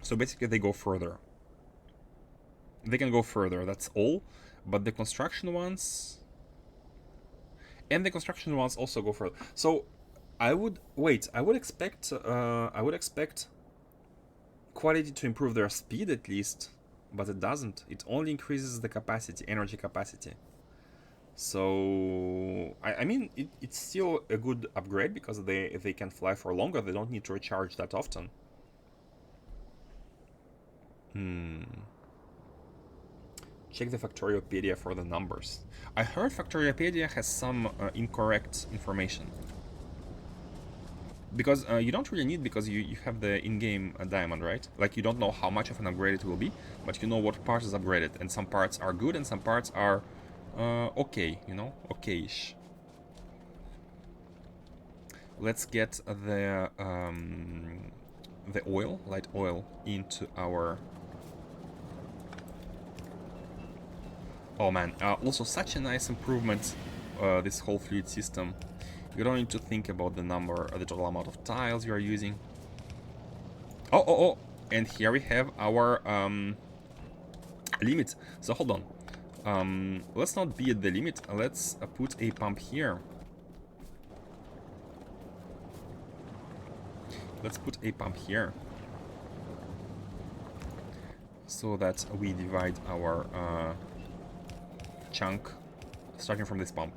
So basically they go further. They can go further, that's all. But the construction ones... And the construction ones also go further. So I would expect quality to improve their speed at least, but it doesn't. It only increases the capacity, energy capacity. So I mean it's still a good upgrade because they can fly for longer. They don't need to recharge that often. Check the Factoriopedia for the numbers. I heard Factoriopedia has some incorrect information. because you don't really need, because you have the in-game diamond, right? Like, you don't know how much of an upgrade it will be, but you know what part is upgraded, and some parts are good and some parts are okay, you know, okay-ish. Let's get the oil, light oil, into our... Oh man, also such a nice improvement, this whole fluid system. You don't need to think about the number, the total amount of tiles you are using. Oh, and here we have our limit. So hold on. Let's not be at the limit. Let's put a pump here. Let's put a pump here, so that we divide our chunk starting from this pump.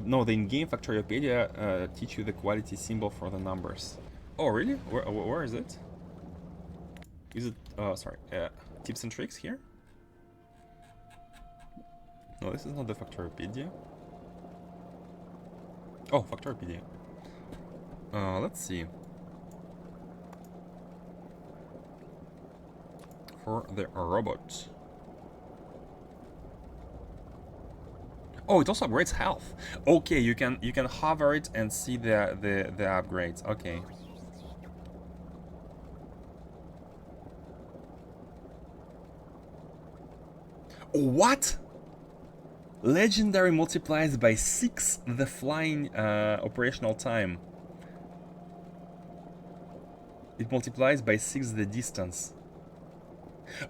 No, the in-game Factoriopedia teach you the quality symbol for the numbers. Oh, really? Where is it? Is it, sorry, tips and tricks here? No, this is not the Factoriopedia. Oh, Factoriopedia. Let's see. For the robot. Oh, it also upgrades health. Okay, you can hover it and see the upgrades. Okay. What? Legendary multiplies by 6 the flying operational time. It multiplies by 6 the distance.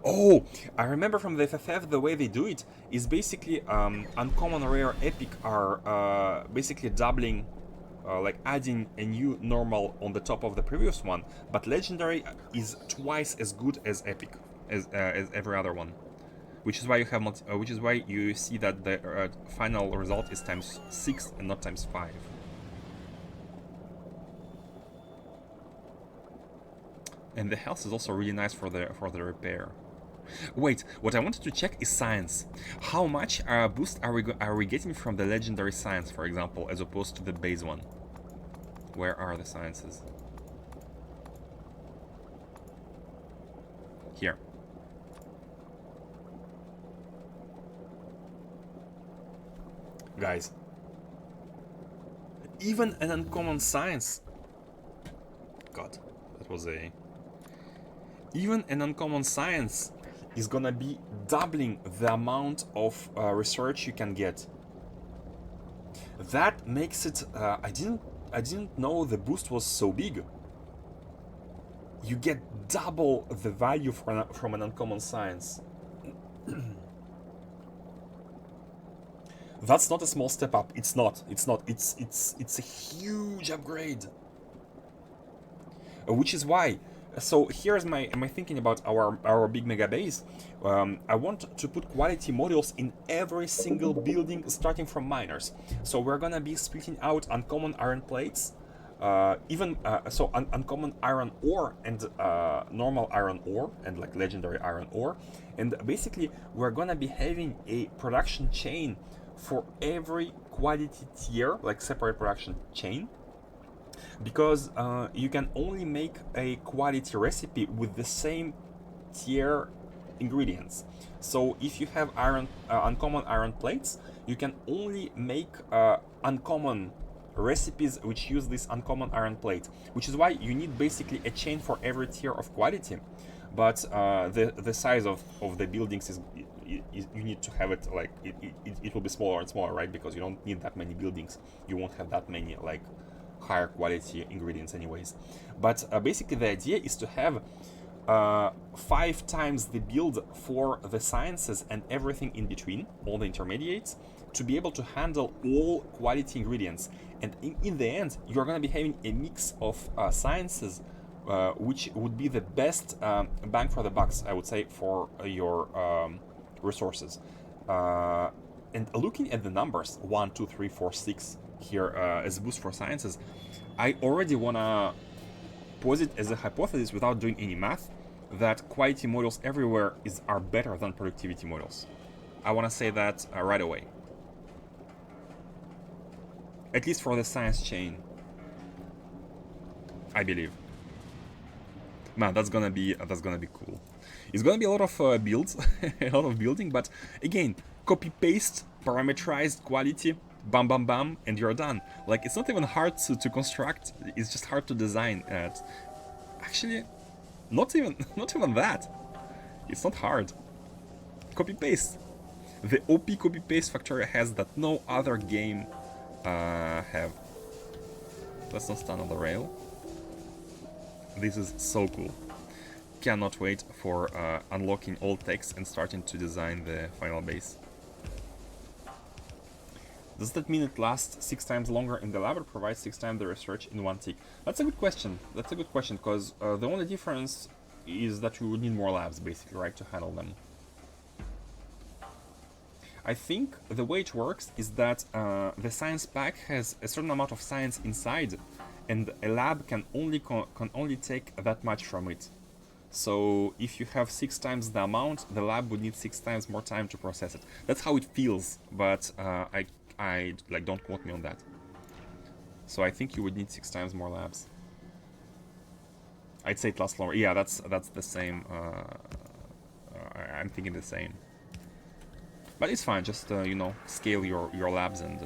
Oh, I remember from the FFF the way they do it is basically uncommon, rare, epic are basically doubling, like adding a new normal on the top of the previous one, but legendary is twice as good as epic, as every other one, which is why you have which is why you see that the final result is times 6 and not times 5. And the health is also really nice for the repair. Wait, what I wanted to check is science. How much boost are we getting from the legendary science, for example, as opposed to the base one? Where are the sciences? Here. Guys, even an uncommon science. God, that was a... Even an uncommon science is gonna be doubling the amount of research you can get. That makes it... I didn't know the boost was so big. You get double the value from an uncommon science. That's not a small step up. It's not. It's a huge upgrade. Which is why. So here's my thinking about our big mega base. I want to put quality modules in every single building, starting from miners. So we're gonna be splitting out uncommon iron plates, uncommon iron ore and normal iron ore and like legendary iron ore, and basically we're gonna be having a production chain for every quality tier, like separate production chain. Because you can only make a quality recipe with the same tier ingredients. So if you have uncommon iron plates, you can only make uncommon recipes which use this uncommon iron plate, which is why you need basically a chain for every tier of quality. But the size of the buildings is you need to have it like it will be smaller and smaller, right? Because you don't need that many buildings. You won't have that many like higher quality ingredients anyways. But basically the idea is to have 5 times the build for the sciences and everything in between, all the intermediates, to be able to handle all quality ingredients. And in the end, you're going to be having a mix of sciences, which would be the best bang for the bucks, I would say, for your resources. And looking at the numbers, 1, 2, 3, 4, 6 here as a boost for sciences, I already want to posit as a hypothesis without doing any math that quality models everywhere are better than productivity models. I want to say that right away. At least for the science chain. I believe. Man, that's gonna be cool. It's gonna be a lot of builds, a lot of building, but again, copy paste, parameterized quality, bam bam bam, and you're done. Like, it's not even hard to construct. It's just hard to design. Actually, not even not even that. It's not hard. Copy paste. The OP copy paste Factorio has that no other game have. Let's not stand on the rail. This is so cool. Cannot wait for unlocking all text and starting to design the final base. Does that mean it lasts 6 times longer in the lab or provides 6 times the research in one tick? That's a good question. That's a good question, because the only difference is that you would need more labs, basically, right, to handle them. I think the way it works is that the science pack has a certain amount of science inside, and a lab can only take that much from it. So if you have 6 times the amount, the lab would need 6 times more time to process it. That's how it feels, but I like, don't quote me on that. So I think you would need 6 times more labs. I'd say it lasts longer. Yeah, that's the same. I'm thinking the same. But it's fine. Just you know, scale your labs and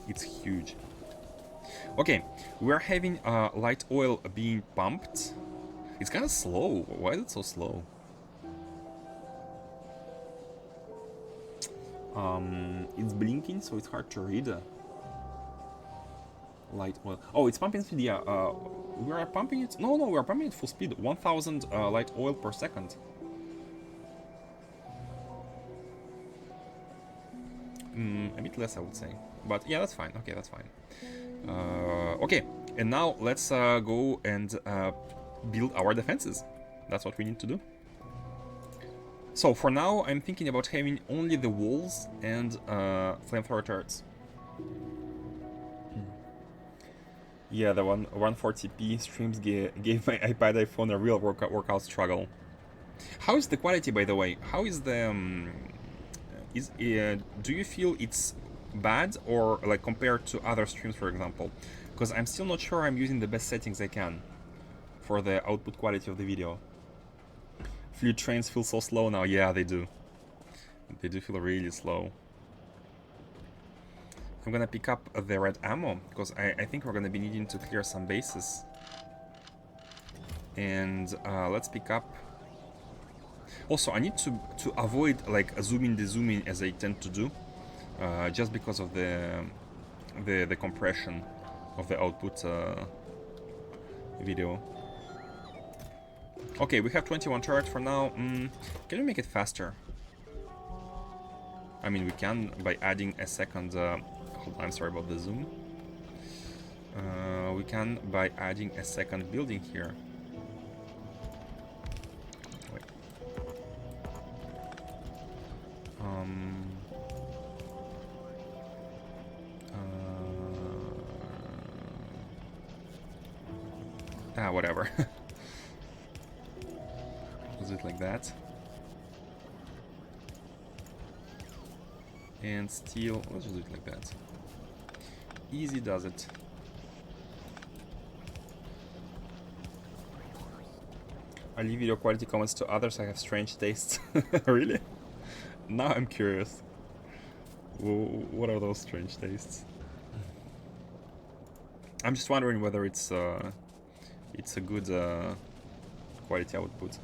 it's huge. Okay, we're having light oil being pumped. It's kind of slow. Why is it so slow? It's blinking, so it's hard to read. Light oil. Oh, it's pumping speed. Yeah. We are pumping it. No, we are pumping it full speed. 1,000 light oil per second. A bit less, I would say. But yeah, that's fine. Okay, that's fine. Okay, and now let's go and build our defenses. That's what we need to do. So for now, I'm thinking about having only the walls and flamethrower turrets. Yeah, the 140p streams gave my iPad iPhone a real workout struggle. How is the quality, by the way? How is the do you feel it's bad, or like compared to other streams, for example? Because I'm still not sure I'm using the best settings I can for the output quality of the video. Fluid trains feel so slow now. Yeah, they do. They do feel really slow. I'm gonna pick up the red ammo, because I think we're gonna be needing to clear some bases. And let's pick up... Also, I need to avoid like zooming the zooming as I tend to do, just because of the compression of the output video. Okay, we have 21 turrets for now. Can we make it faster? I mean, we can by adding a second... hold on, I'm sorry about the zoom. We can by adding a second building here. Wait. Whatever. Let's do it like that. And steel, let's just do it like that. Easy does it. I leave video quality comments to others, I have strange tastes. Really? Now I'm curious. What are those strange tastes? I'm just wondering whether it's a good quality output.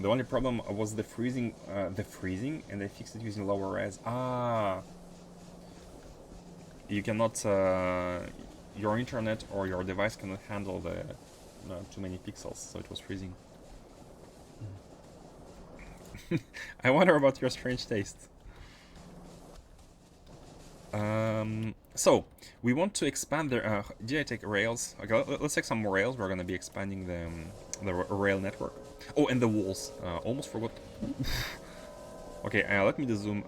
The only problem was the freezing, and I fixed it using lower res. You cannot, your internet or your device cannot handle the too many pixels, so it was freezing. I wonder about your strange taste. So we want to expand the. Did I take rails? Okay, let's take some more rails. We're gonna be expanding the rail network. Oh, and the walls. Almost forgot. Okay, let me zoom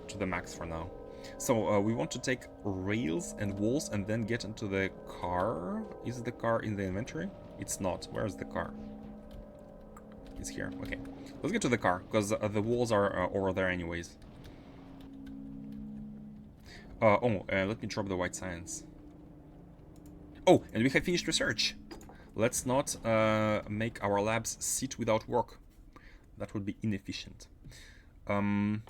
to the max for now. So we want to take rails and walls and then get into the car. Is the car in the inventory? It's not. Where's the car? It's here. Okay, let's get to the car because the walls are over there anyways. Let me drop the white science. Oh, and we have finished research. Let's not make our labs sit without work. That would be inefficient. Oh,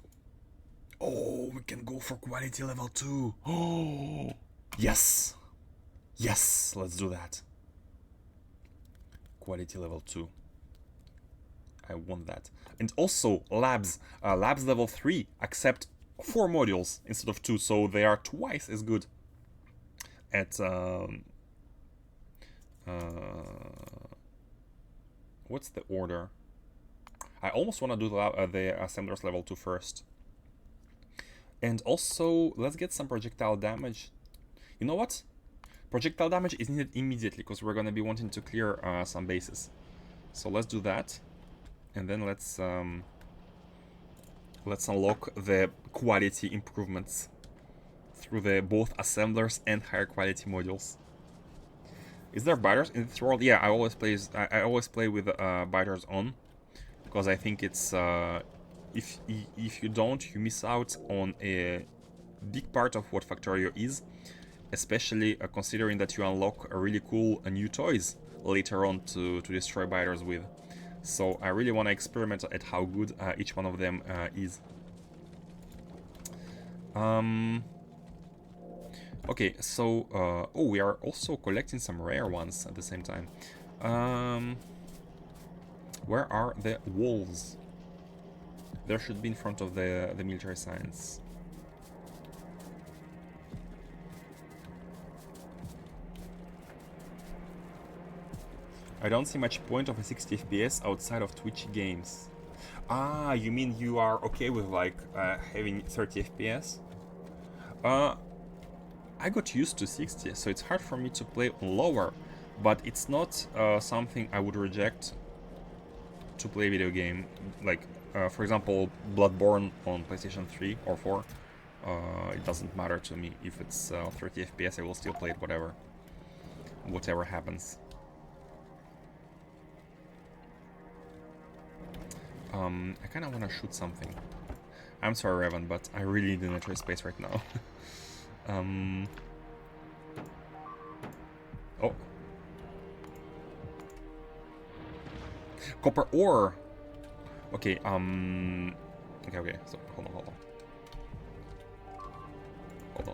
we can go for quality level 2. Oh, yes. Yes, let's do that. Quality level 2. I want that. And also, labs. Labs level 3 accept 4 modules instead of 2, so they are twice as good at... what's the order? I almost want to do the assemblers level 2 first. And also, let's get some projectile damage. You know what? Projectile damage is needed immediately, because we're going to be wanting to clear some bases. So let's do that. And then let's unlock the quality improvements through the both assemblers and higher quality modules. Is there biters in this world? Yeah, I always play with biters on, because I think it's if you don't, you miss out on a big part of what Factorio is, especially considering that you unlock a really cool new toys later on to destroy biters with. So I really want to experiment at how good each one of them is. Okay, so oh, we are also collecting some rare ones at the same time. Where are the walls? There should be in front of the military science. I don't see much point of a 60 FPS outside of Twitch games. Ah, you mean you are okay with like having 30 FPS? I got used to 60, so it's hard for me to play lower, but it's not something I would reject to play video game. Like, for example, Bloodborne on PlayStation 3 or 4. It doesn't matter to me if it's 30 FPS, I will still play it whatever happens. I kind of want to shoot something. I'm sorry, Revan, but I really need an entry space right now. Oh. Copper ore! Okay, okay, so, hold on. Hold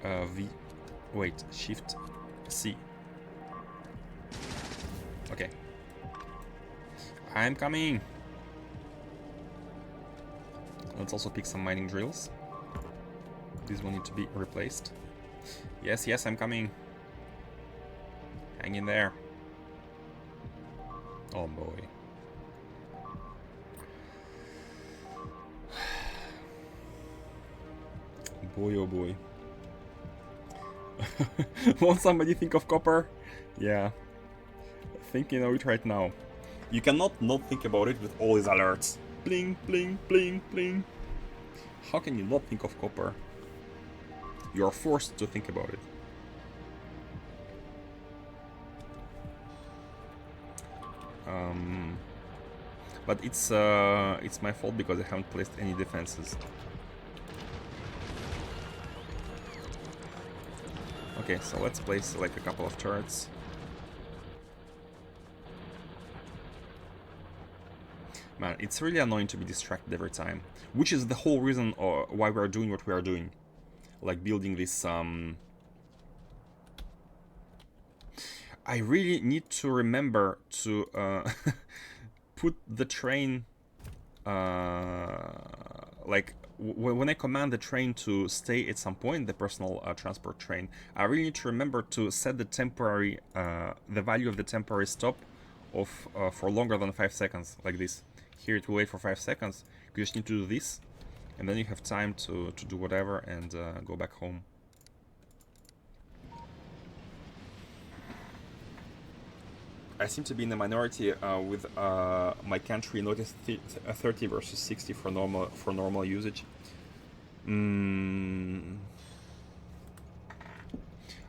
on, V, wait, Shift, C. Okay. I'm coming! Let's also pick some mining drills. These will need to be replaced. Yes, I'm coming. Hang in there. Oh boy. Boy, oh boy. Won't somebody think of copper? Yeah. Thinking of it right now. You cannot not think about it with all these alerts. Bling, bling, bling, bling. How can you not think of copper? You are forced to think about it. But it's my fault because I haven't placed any defenses. Okay, so let's place like a couple of turrets. Man, it's really annoying to be distracted every time. Which is the whole reason why we are doing what we are doing. Like building this... I really need to remember to put the train... like, when I command the train to stay at some point, the personal transport train, I really need to remember to set the temporary... the value of the temporary stop of for longer than 5 seconds, like this. Here it will wait for 5 seconds. You just need to do this, and then you have time to do whatever and go back home. I seem to be in the minority with my country notice 30 versus 60 for normal usage.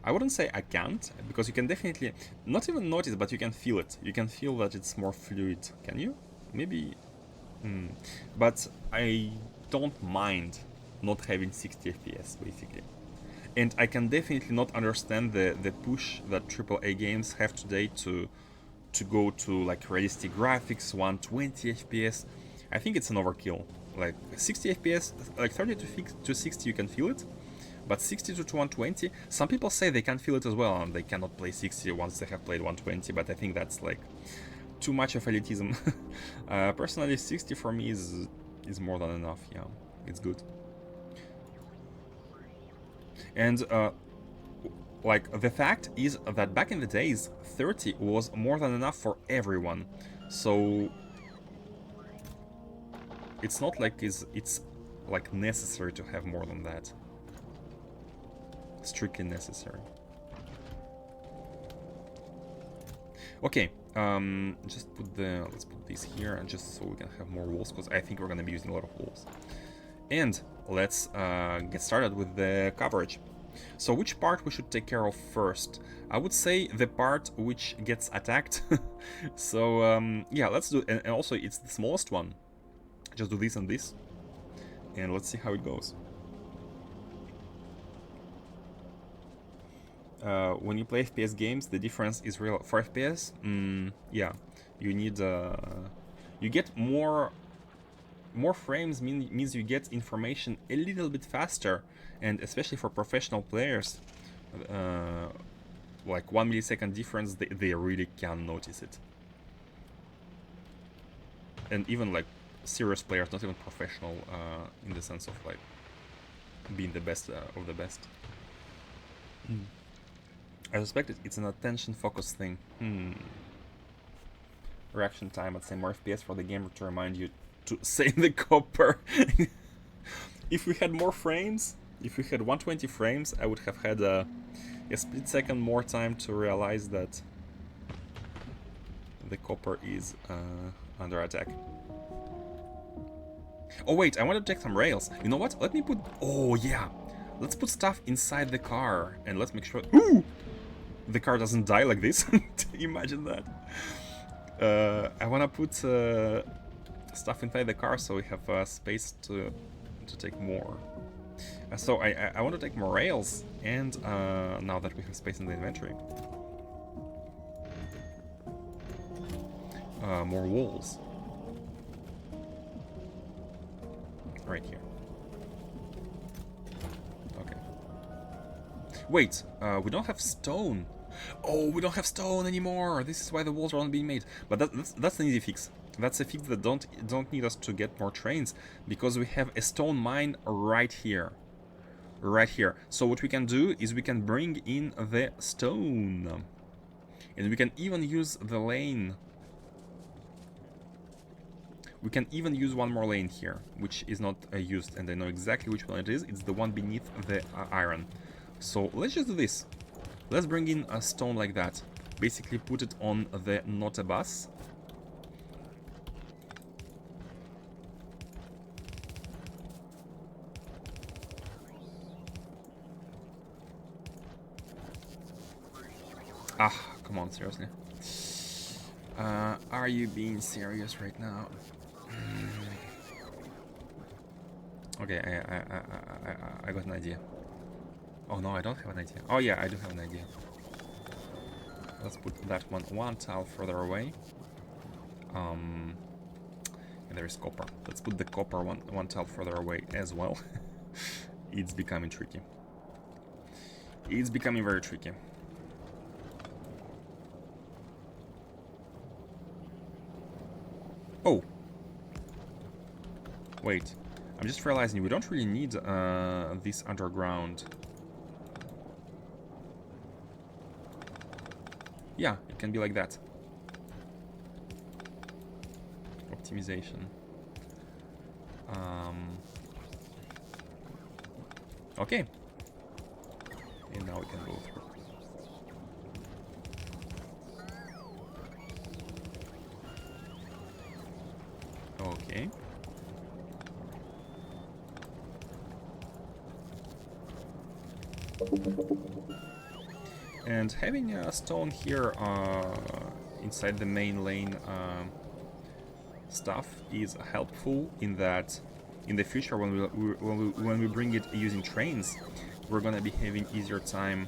I wouldn't say I can't, because you can definitely not even notice, but you can feel it. You can feel that it's more fluid. Can you? Maybe. But I don't mind not having 60 FPS basically. And I can definitely not understand the push that AAA games have today to go to like realistic graphics, 120 FPS. I think it's an overkill. Like 60 FPS, like 30 to 60 you can feel it, but 60 to 120, some people say they can feel it as well and they cannot play 60 once they have played 120, but I think that's like too much of elitism. Personally, 60 for me is more than enough. Yeah, it's good. And like the fact is that back in the days 30 was more than enough for everyone, so it's not like it's like necessary to have more than that, strictly necessary. Okay, just put the, let's put this here, and just so we can have more walls, because I think we're gonna be using a lot of walls. And let's get started with the coverage. So which part we should take care of first? I would say the part which gets attacked. So yeah, let's do, and also it's the smallest one. Just do this and this, and let's see how it goes. When you play FPS games, the difference is real. For FPS, yeah, you need you get more frames means you get information a little bit faster, and especially for professional players, like 1 millisecond difference, they really can notice it. And even like serious players, not even professional, in the sense of like being the best of the best. I suspect it's an attention focus thing. Reaction time at say more FPS for the gamer to remind you to save the copper. If we had more frames, if we had 120 frames, I would have had a split second more time to realize that the copper is under attack. Oh wait, I want to check some rails. You know what? Let me put... Oh yeah! Let's put stuff inside the car, and let's make sure... Ooh! The car doesn't die like this. Imagine that. I want to put stuff inside the car so we have space to take more. So I want to take more rails, and now that we have space in the inventory, more walls. Right here. Okay. Wait, we don't have stone. Oh, we don't have stone anymore. This is why the walls are not being made. But that's an easy fix. That's a fix that don't need us to get more trains, because we have a stone mine right here. Right here. So what we can do is we can bring in the stone. And we can even use the lane. We can even use one more lane here, which is not used, and I know exactly which one it is. It's the one beneath the iron. So let's just do this. Let's bring in a stone like that. Basically put it on the not a bus. Ah, come on, seriously. Are you being serious right now? Okay, I got an idea. Oh no, I don't have an idea. Oh yeah, I do have an idea. Let's put that one tile further away. And there is copper. Let's put the copper one tile further away as well. It's becoming tricky. It's becoming very tricky. Oh! Wait. I'm just realizing we don't really need this underground. Yeah, it can be like that. Optimization. Okay. And now we can go through. Okay. And having a stone here inside the main lane stuff is helpful in that in the future when we bring it using trains, we're gonna be having easier time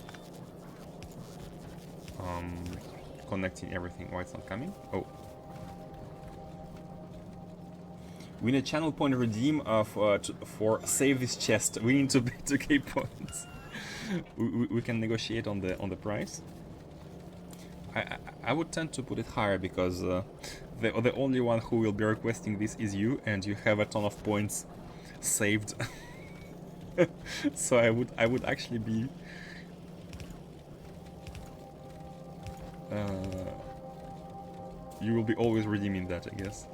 connecting everything. Why it's not coming? Oh. We need a channel point redeem for save this chest. We need to pay 2k points. we can negotiate on the price. I would tend to put it higher because the only one who will be requesting this is you, and you have a ton of points saved. So I would actually be you will be always redeeming that, I guess.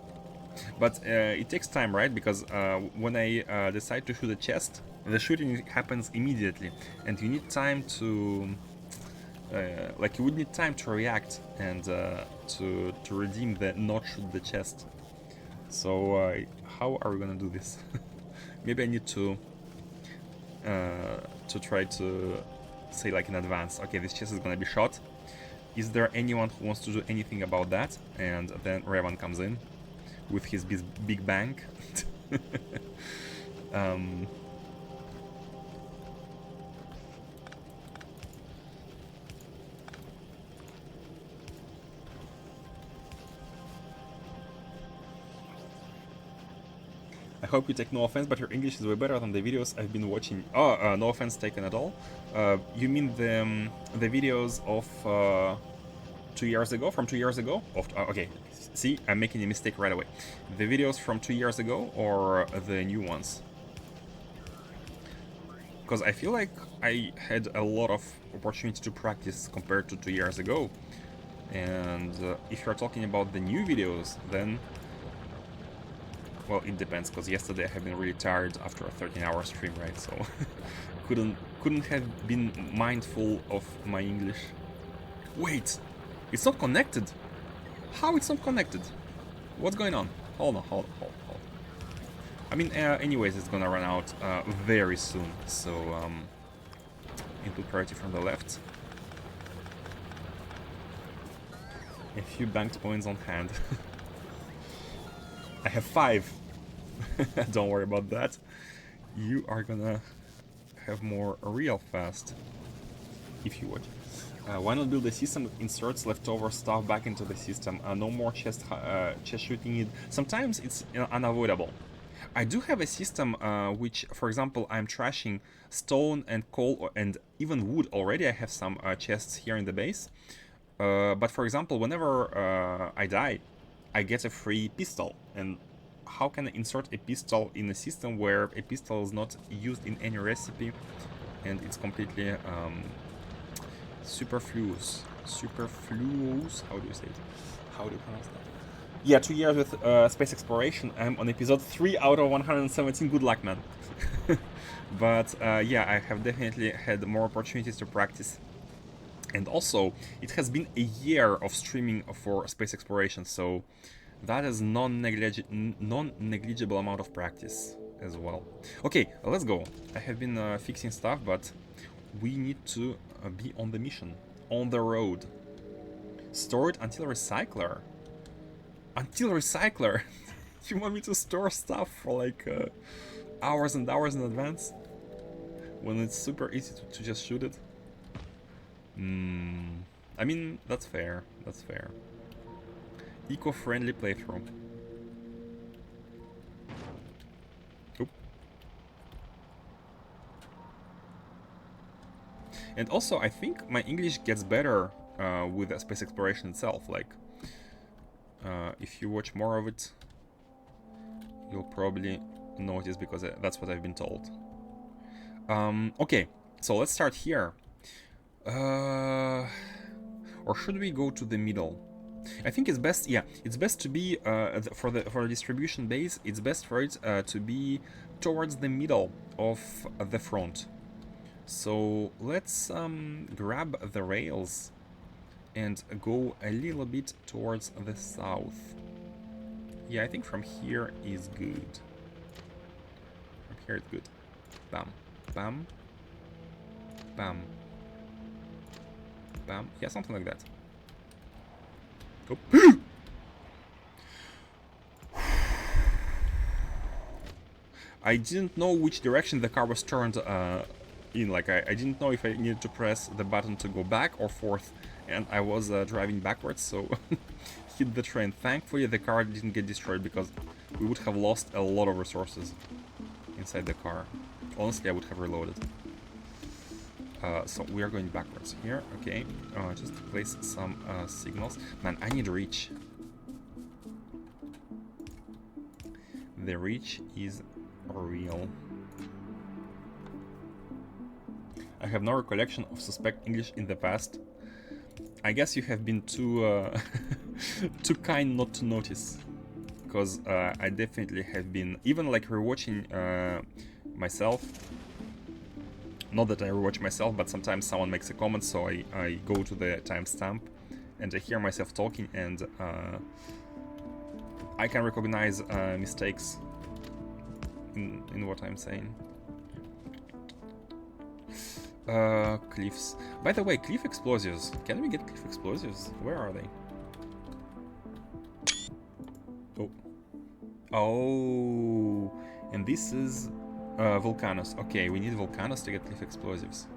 But it takes time, right? Because when I decide to shoot a chest, the shooting happens immediately, and you need time to like you would need time to react and to redeem the not shoot the chest. So how are we gonna do this? Maybe I need to try to say like in advance, okay, this chest is gonna be shot. Is there anyone who wants to do anything about that? And then Revan comes in with his big bang. I hope you take no offense, but your English is way better than the videos I've been watching. Oh, no offense taken at all. You mean the videos of 2 years ago? From 2 years ago? Okay, see, I'm making a mistake right away. The videos from 2 years ago or the new ones? Because I feel like I had a lot of opportunity to practice compared to 2 years ago. And if you're talking about the new videos, then... well, it depends, because yesterday I have been really tired after a 13-hour stream, right? So couldn't have been mindful of my English. Wait, it's not connected. How it's not connected? What's going on? Hold on. I mean, anyways, it's gonna run out very soon. So input priority from the left. A few banked points on hand. I have 5. Don't worry about that. You are gonna have more real fast if you would. Why not build a system that inserts leftover stuff back into the system? No more chest shooting it. Sometimes it's unavoidable. I do have a system which, for example, I'm trashing stone and coal and even wood already. I have some chests here in the base. But for example, whenever I die, I get a free pistol. And how can I insert a pistol in a system where a pistol is not used in any recipe and it's completely superfluous? Superfluous? How do you say it? How do you pronounce that? Yeah, 2 years with space exploration. I'm on episode 3 out of 117. Good luck, man. But yeah, I have definitely had more opportunities to practice. And also, it has been a year of streaming for space exploration, so that is non-negligible amount of practice as well. Okay, let's go. I have been fixing stuff, but we need to be on the mission, on the road. Store it until recycler. Until recycler? You want me to store stuff for like hours and hours in advance? When it's super easy to just shoot it? I mean, that's fair. That's fair. Eco-friendly playthrough. Oop. And also, I think my English gets better with the space exploration itself. Like, if you watch more of it, you'll probably notice, because that's what I've been told. Okay, so let's start here. Or should we go to the middle? I think it's best, yeah, it's best to be, for the distribution base, it's best for it to be towards the middle of the front. So let's grab the rails and go a little bit towards the south. Yeah, I think from here is good. From here it's good. Bam, bam, bam. Bam. Yeah, something like that. Oh. I didn't know which direction the car was turned in. Like, I didn't know if I needed to press the button to go back or forth. And I was driving backwards, so hit the train. Thankfully, the car didn't get destroyed because we would have lost a lot of resources inside the car. Honestly, I would have reloaded. So we are going backwards here. Okay, just to place some signals. Man, I need reach. The reach is real. I have no recollection of suspect English in the past. I guess you have been too too kind not to notice, because I definitely have been, even like rewatching myself. Not that I rewatch myself, but sometimes someone makes a comment, so I go to the timestamp and I hear myself talking, and I can recognize mistakes in what I'm saying. Cliffs. By the way, cliff explosives. Can we get cliff explosives? Where are they? Oh. Oh. And this is volcanoes. Okay, we need volcanoes to get cliff explosives.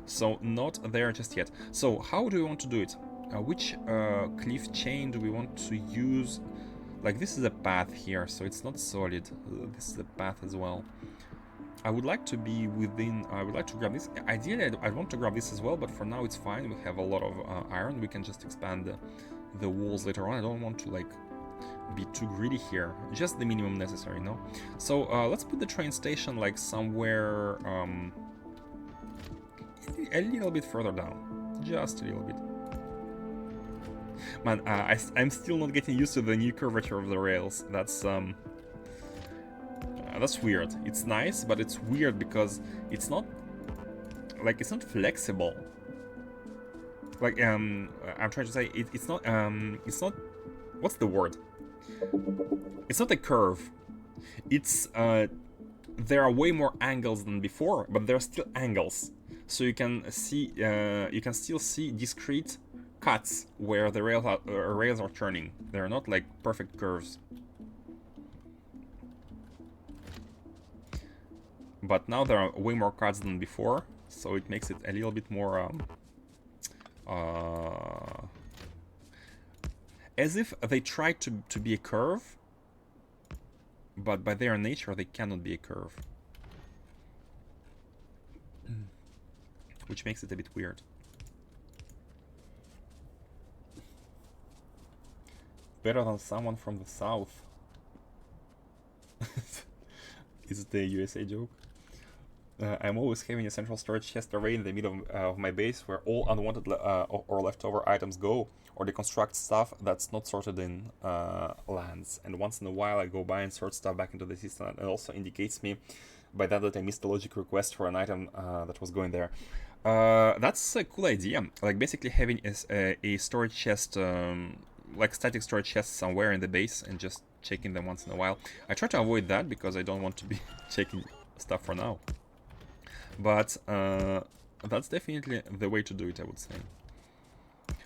So not there just yet. So how do we want to do it? Which cliff chain do we want to use? Like, this is a path here, so it's not solid. This is a path as well. I would like to be within... I would like to grab this. Ideally, I'd want to grab this as well, but for now it's fine. We have a lot of iron. We can just expand the walls later on. I don't want to, like, be too greedy here. Just the minimum necessary, no? So, let's put the train station, like, somewhere... a little bit further down. Just a little bit. Man, I'm still not getting used to the new curvature of the rails. That's weird. It's nice, but it's weird because it's not, like, it's not flexible. Like, I'm trying to say, it's not, what's the word? It's not a curve. It's, there are way more angles than before, but there are still angles. So you can see, you can still see discrete cuts where the rails are turning. They're not like perfect curves. But now there are way more cuts than before, so it makes it a little bit more as if they try to be a curve, but by their nature they cannot be a curve, which makes it a bit weird. Better than someone from the south. Is it a USA joke? I'm always having a central storage chest array in the middle of my base where all unwanted or leftover items go, or deconstruct stuff that's not sorted in lands. And once in a while I go by and sort stuff back into the system. It also indicates me by that I missed a logic request for an item that was going there. That's a cool idea. Like, basically having a storage chest, like static storage chest somewhere in the base and just checking them once in a while. I try to avoid that because I don't want to be checking stuff for now. But that's definitely the way to do it, I would say.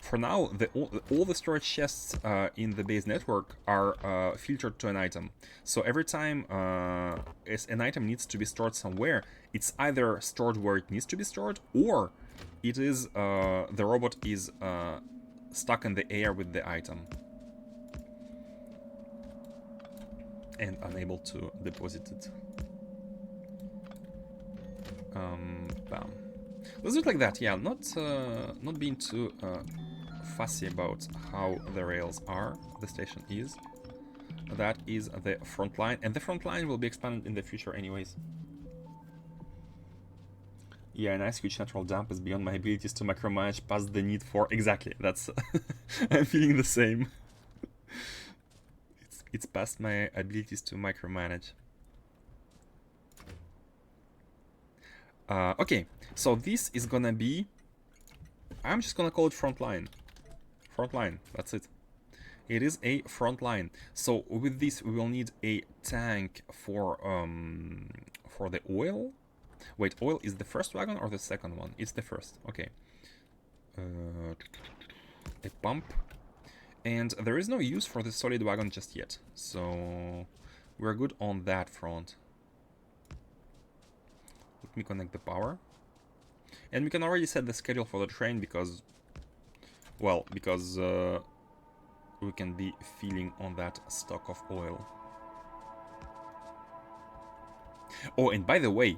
For now, all the storage chests in the base network are filtered to an item. So every time an item needs to be stored somewhere, it's either stored where it needs to be stored, or it is the robot is stuck in the air with the item and unable to deposit it. Bam. Let's do it like that, yeah, not being too fussy about how the rails are, the station is. That is the front line, and the front line will be expanded in the future anyways. Yeah, a nice huge central dump is beyond my abilities to micromanage past the need for... Exactly, that's... I'm feeling the same. It's past my abilities to micromanage. Okay, so this is gonna be... I'm just gonna call it front line. Front line, that's it. It is a front line. So with this we will need a tank for the oil. Wait, oil is the first wagon or the second one? It's the first, okay. A pump. And there is no use for the solid wagon just yet. So we're good on that front. Let me connect the power. And we can already set the schedule for the train because, well, because we can be feeling on that stock of oil. Oh, and by the way,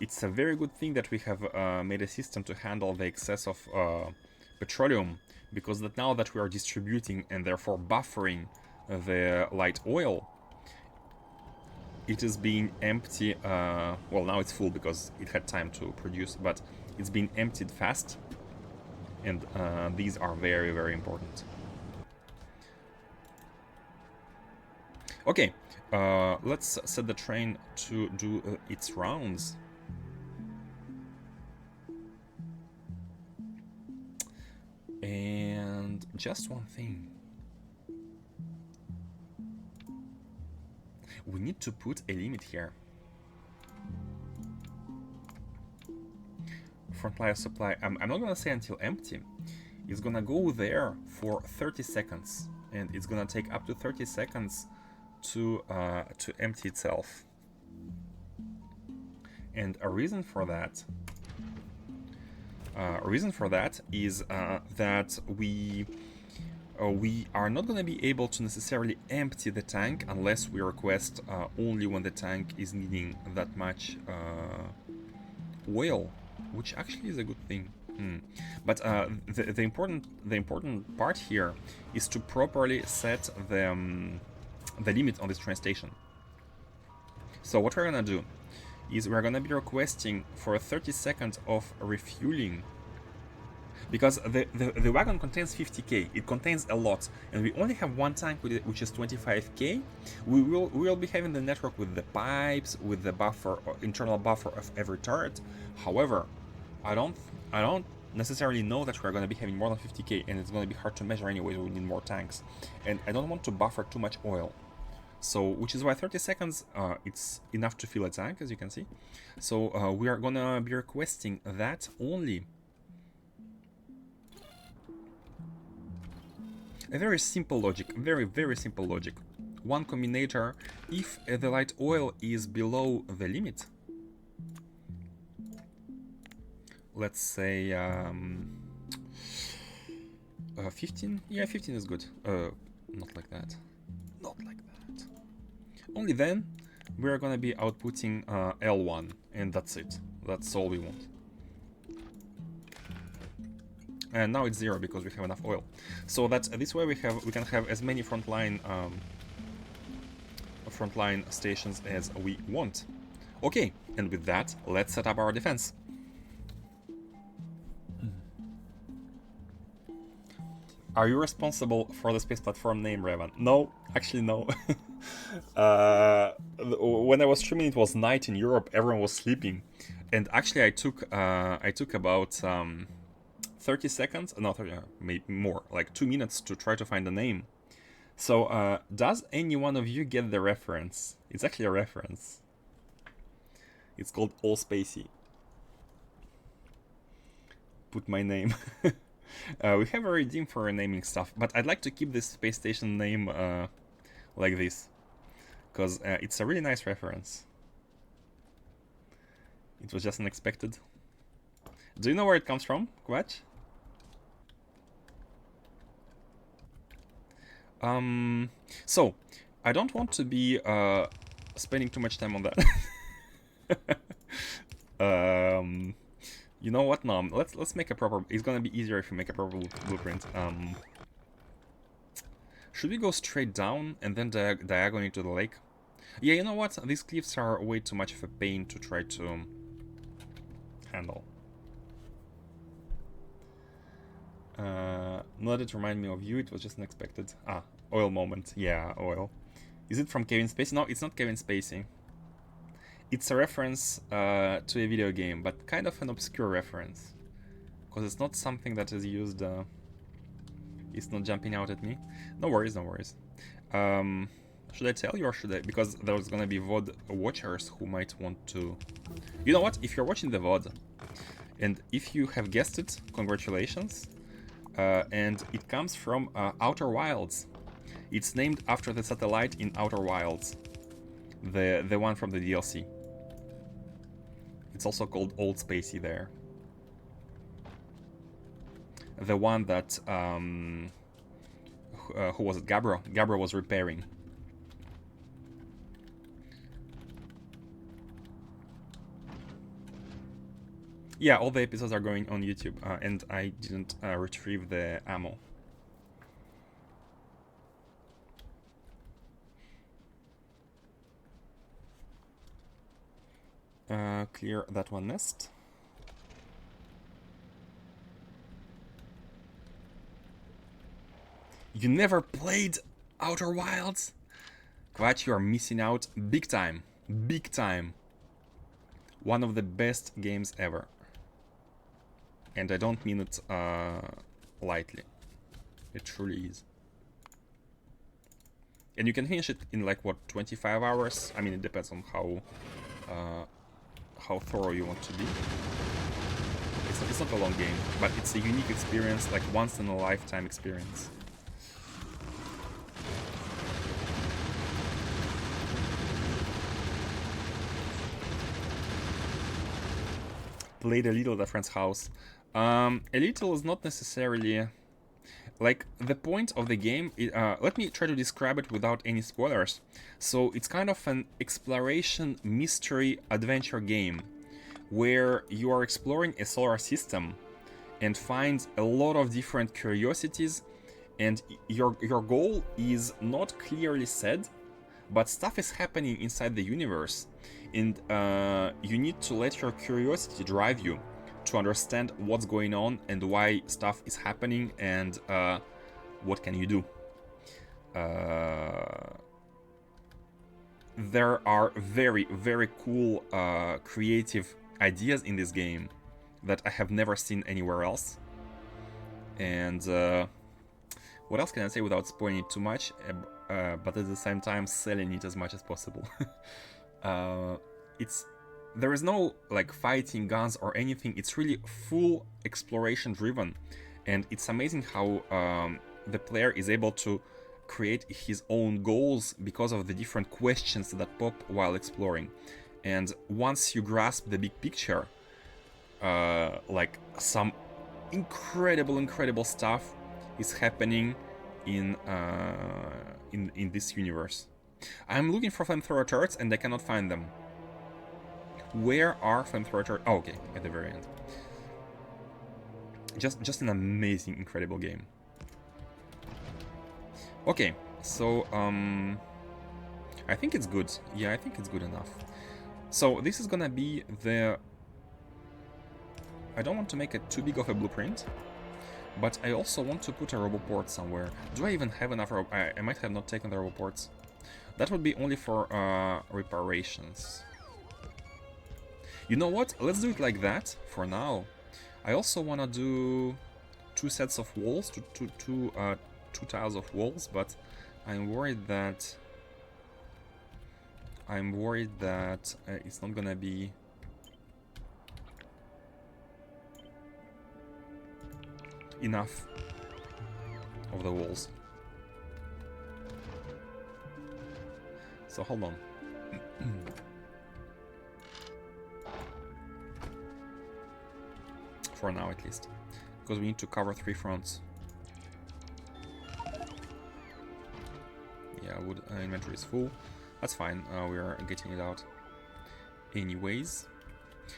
it's a very good thing that we have made a system to handle the excess of petroleum, because that now that we are distributing and therefore buffering the light oil, it is being empty. Well, now it's full because it had time to produce, but it's being emptied fast, and these are very, very important. Okay, let's set the train to do its rounds. And just one thing. We need to put a limit here. Frontline supply, I'm not gonna say until empty. It's gonna go there for 30 seconds. And it's gonna take up to 30 seconds to empty itself. And a reason for that is that we are not going to be able to necessarily empty the tank unless we request only when the tank is needing that much oil, which actually is a good thing. But the important part here is to properly set the limit on this train station. So what we're gonna do is we're gonna be requesting for 30 seconds of refueling, because the wagon contains 50k. It contains a lot, and we only have one tank with it, which is 25k. We will be having the network with the pipes, with the buffer, internal buffer of every turret. However, I don't necessarily know that we're going to be having more than 50k, and it's going to be hard to measure anyways. We need more tanks, and I don't want to buffer too much oil. So, which is why 30 seconds, it's enough to fill a tank, as you can see. So we are going to be requesting that only. A very simple logic, very simple logic. One combinator, if the light oil is below the limit, let's say 15. Yeah, 15 is good. Not like that. Not like that. Only then we are gonna be outputting L1, and that's it. That's all we want. And now it's 0 because we have enough oil. So that this way we can have as many frontline stations as we want. Okay, and with that, let's set up our defense. Are you responsible for the space platform name, Revan? No, actually no. When I was streaming, it was night in Europe. Everyone was sleeping, and actually I took about 30 seconds, no, 30, maybe more, like 2 minutes to try to find the name. So, does any one of you get the reference? It's actually a reference. It's called All Spacey. Put my name. We have a redeem for renaming stuff, but I'd like to keep this space station name like this, because it's a really nice reference. It was just unexpected. Do you know where it comes from, Quatch? So, I don't want to be spending too much time on that. You know what? No, let's make a proper. It's gonna be easier if we make a proper blueprint. Should we go straight down and then diagonally to the lake? Yeah, you know what? These cliffs are way too much of a pain to try to handle. Not that it reminded me of you. It was just unexpected. Ah, oil moment. Yeah, oil. Is it from Kevin Spacey? No, it's not Kevin Spacey. It's a reference to a video game, but kind of an obscure reference, because it's not something that is used. It's not jumping out at me. No worries, no worries. Should I tell you or should I? Because there's gonna be VOD watchers who might want to. You know what? If you're watching the VOD, and if you have guessed it, congratulations. And it comes from Outer Wilds. It's named after the satellite in Outer Wilds. The one from the DLC. It's also called Old Spacey there. The one that who was it? Gabriel was repairing. Yeah, all the episodes are going on YouTube, and I didn't retrieve the ammo. Clear that one nest. You never played Outer Wilds? Quite, you are missing out big time. Big time. One of the best games ever. And I don't mean it lightly. It truly is. And you can finish it in like, what, 25 hours? I mean, it depends on how thorough you want to be. It's not a long game, but it's a unique experience, like once in a lifetime experience. Played a little at a friend's house. A little is not necessarily... Like, the point of the game... let me try to describe it without any spoilers. So, it's kind of an exploration, mystery, adventure game, where you are exploring a solar system and find a lot of different curiosities, and your goal is not clearly said, but stuff is happening inside the universe, and you need to let your curiosity drive you to understand what's going on and why stuff is happening, and what can you do. There are very, very cool creative ideas in this game that I have never seen anywhere else. And what else can I say without spoiling it too much, but at the same time selling it as much as possible. There is no like fighting, guns or anything. It's really full exploration driven, and it's amazing how the player is able to create his own goals because of the different questions that pop while exploring. And once you grasp the big picture, like some incredible stuff is happening in this universe. I'm looking for flamethrower turrets and I cannot find them. Where are flamethrower turrets? Oh, okay, at the very end. Just an amazing, incredible game. Okay, so I think it's good. Yeah, I think it's good enough. So this is gonna be the... I don't want to make it too big of a blueprint, but I also want to put a roboport somewhere. Do I even have enough? I might have not taken the roboports. That would be only for reparations. You know what? Let's do it like that for now. I also want to do 2 sets of walls, two tiles of walls, but I'm worried that it's not gonna be enough of the walls. So hold on. For now at least, because we need to cover 3 fronts. Yeah, wood inventory is full. That's fine. We are getting it out anyways.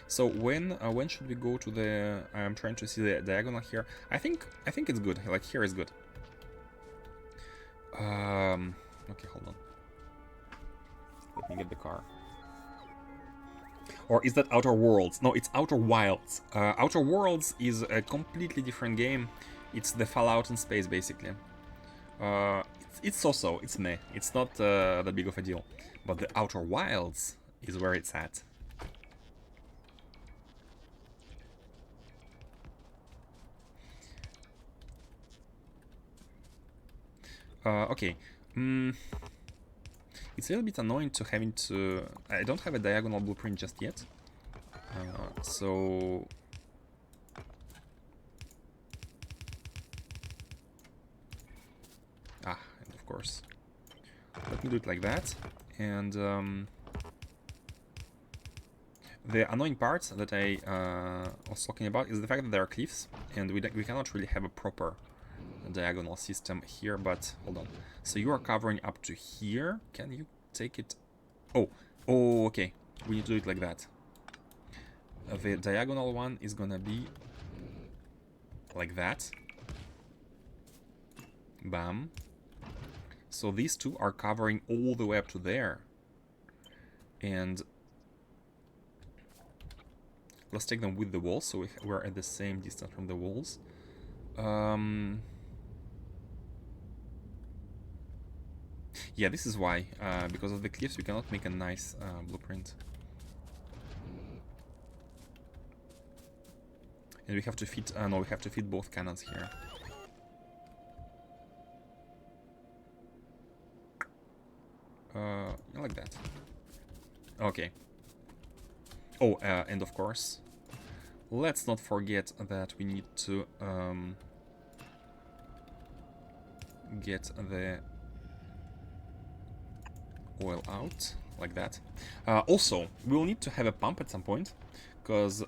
So when should we go to the... I'm trying to see the diagonal here. I think it's good. Like here is good. Okay, hold on. Let me get the car. Or is that Outer Worlds? No, it's Outer Wilds. Outer Worlds is a completely different game. It's the Fallout in space, basically. It's so-so. It's meh. It's not that big of a deal. But the Outer Wilds is where it's at. Okay. It's a little bit annoying to having to... I don't have a diagonal blueprint just yet. So... and of course. Let me do it like that. And The annoying part that I was talking about is the fact that there are cliffs, and we cannot really have a proper diagonal system here, but hold on. So you are covering up to here. Can you take it? Oh, okay. We need to do it like that. The diagonal one is gonna be like that. Bam. So these two are covering all the way up to there. And let's take them with the walls, so we're at the same distance from the walls. Yeah, this is why. Because of the cliffs, we cannot make a nice blueprint. And we have to fit... no, we have to fit both cannons here. Like that. Okay. Oh, and of course, let's not forget that we need to get the oil out, like that. Also, we'll need to have a pump at some point, because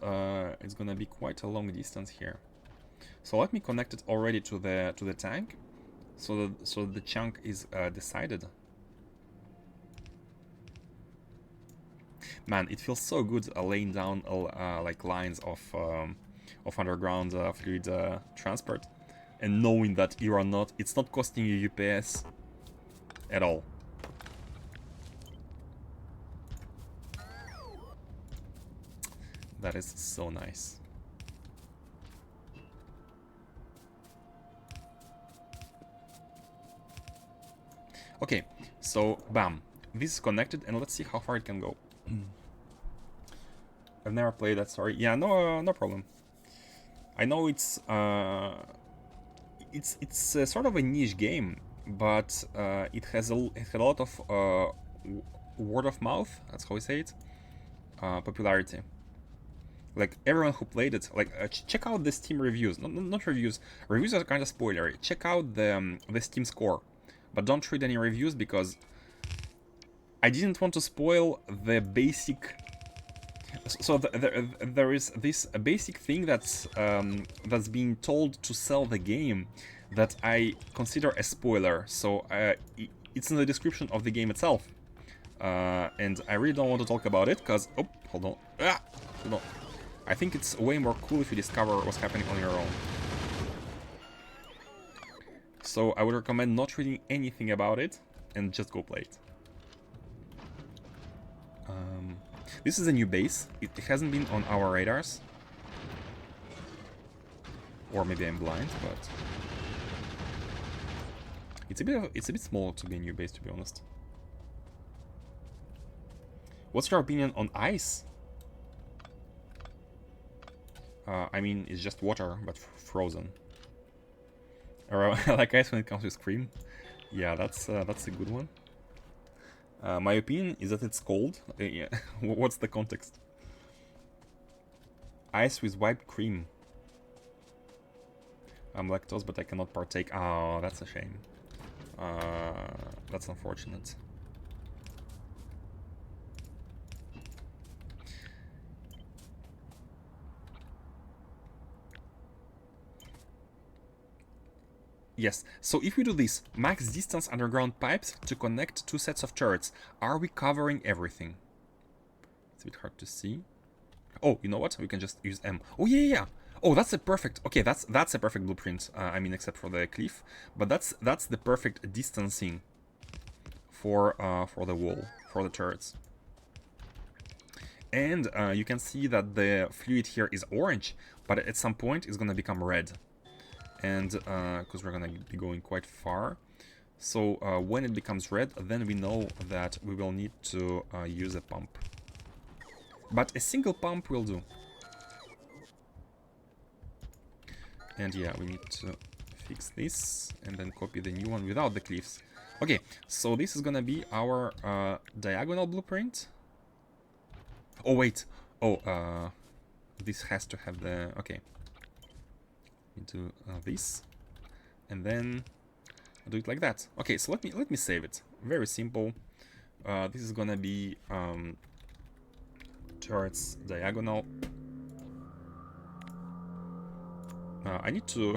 it's gonna be quite a long distance here. So let me connect it already to the tank, so the chunk is decided. Man, it feels so good laying down like lines of underground fluid transport, and knowing that it's not costing you UPS at all. That is so nice. Okay, so bam, this is connected, and let's see how far it can go. I've never played that, sorry. Yeah, no problem. I know it's sort of a niche game, but it had a lot of word of mouth. That's how we say it. Popularity. Like everyone who played it, like check out the Steam reviews. Not reviews. Reviews are kind of spoilery. Check out the Steam score, but don't read any reviews because I didn't want to spoil the basic. So there is this basic thing that's being told to sell the game that I consider a spoiler. So it's in the description of the game itself, and I really don't want to talk about it because hold on, hold on. I think it's way more cool if you discover what's happening on your own. So I would recommend not reading anything about it and just go play it. This is a new base. It hasn't been on our radars. Or maybe I'm blind, but it's a bit small to be a new base, to be honest. What's your opinion on ice? I mean, it's just water, but frozen. Or I like ice when it comes with cream. Yeah, that's a good one. My opinion is that it's cold. Yeah. What's the context? Ice with whipped cream. I'm lactose, but I cannot partake. Oh, that's a shame. That's unfortunate. Yes, so if we do this, max distance underground pipes to connect two sets of turrets, are we covering everything? It's a bit hard to see. Oh, you know what? We can just use M. Oh, yeah. Oh, that's a perfect... Okay, that's a perfect blueprint. I mean, except for the cliff. But that's the perfect distancing for the wall, for the turrets. And you can see that the fluid here is orange, but at some point it's going to become red. And because we're gonna be going quite far, so when it becomes red, then we know that we will need to use a pump. But a single pump will do. And yeah, we need to fix this and then copy the new one without the cliffs. Okay, so this is gonna be our diagonal blueprint. Oh wait, this has to have the... Okay. Into this, and then do it like that. Okay, so let me save it. Very simple. This is gonna be turrets diagonal. I need to...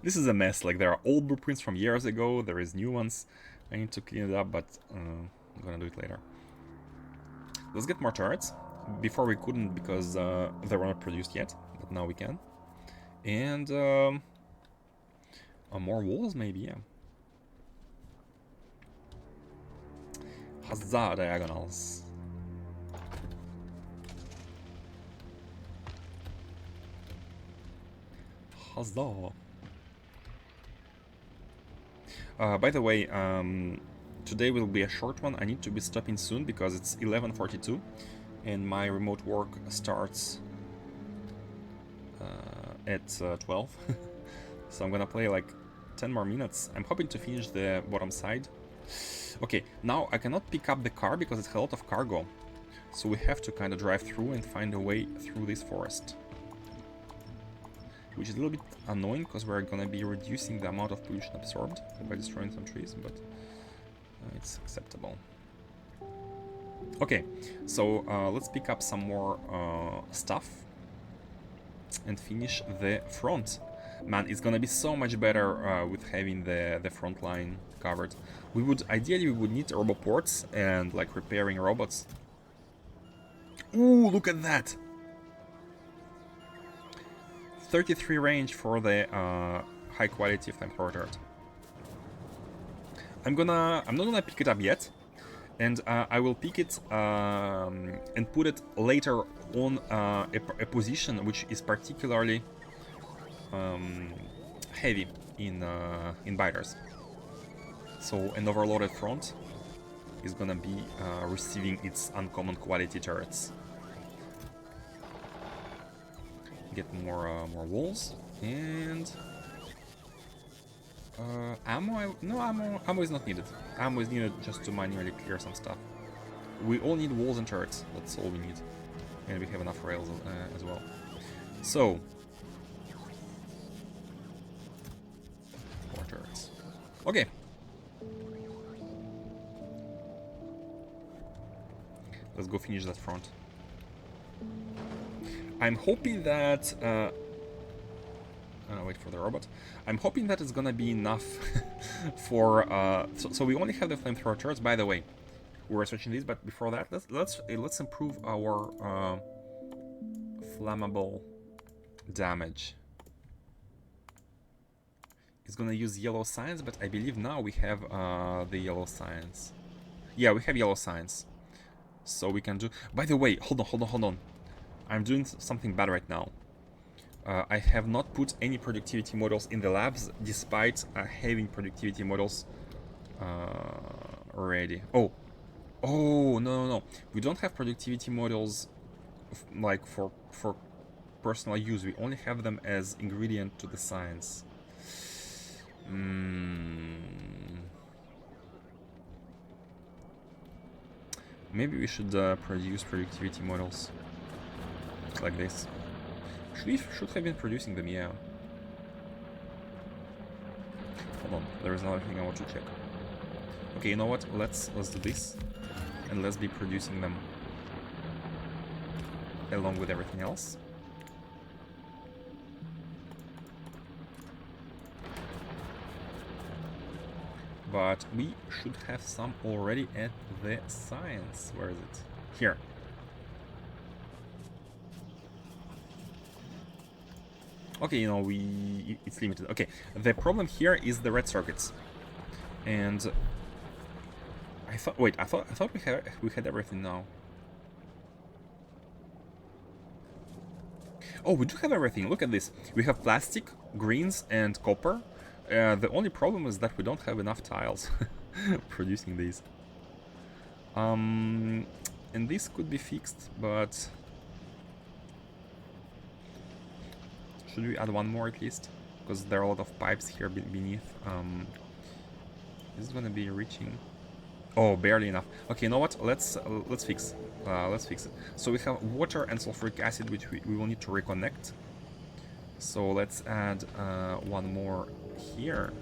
This is a mess, like there are old blueprints from years ago, there is new ones. I need to clean it up, but I'm gonna do it later. Let's get more turrets. Before we couldn't because they were not produced yet, but now we can. And more walls maybe, yeah. Huzzah, diagonals. Huzzah. By the way, today will be a short one. I need to be stopping soon because it's 11:42 and my remote work starts at 12. So I'm gonna play like 10 more minutes. I'm hoping to finish the bottom side. Okay, now I cannot pick up the car because it's a lot of cargo. So we have to kind of drive through and find a way through this forest. Which is a little bit annoying because we're gonna be reducing the amount of pollution absorbed by destroying some trees, but it's acceptable. Okay, so let's pick up some more stuff and finish the front. Man, it's gonna be so much better with having the front line covered. Ideally we would need roboports and like repairing robots. Ooh, look at that! 33 range for the high quality flamethrower turret. I'm not gonna pick it up yet, and I will pick it and put it later on a position which is particularly heavy in biters. So an overloaded front is gonna be receiving its uncommon quality turrets. Get more walls and ammo. No ammo. Ammo is not needed. Ammo is needed just to manually clear some stuff. We all need walls and turrets. That's all we need, and we have enough rails as well. So more turrets. Okay. Let's go finish that front. I'm hoping that... wait for the robot. I'm hoping that it's gonna be enough for... So we only have the flamethrower turrets. By the way, we're researching these, but before that, let's improve our flammable damage. It's gonna use yellow signs, but I believe now we have the yellow signs. Yeah, we have yellow signs. So we can do... By the way, hold on. I'm doing something bad right now. I have not put any productivity models in the labs, despite having productivity models already. Oh, no. We don't have productivity models like for personal use. We only have them as ingredient to the science. Maybe we should produce productivity models like this. Should have been producing them, yeah. Hold on, there is another thing I want to check. Okay, you know what? Let's do this, and let's be producing them along with everything else. But we should have some already at the science. Where is it? Here. Okay, you know, it's limited. Okay, the problem here is the red circuits, and I thought we had everything now. Oh, we do have everything. Look at this. We have plastic, greens, and copper. The only problem is that we don't have enough tiles producing these. And this could be fixed, but should we add one more at least? Because there are a lot of pipes here beneath. Is it gonna be reaching? Oh, barely enough. Okay, you know what? Let's fix. Let's fix it. So we have water and sulfuric acid, which we will need to reconnect. So let's add one more here,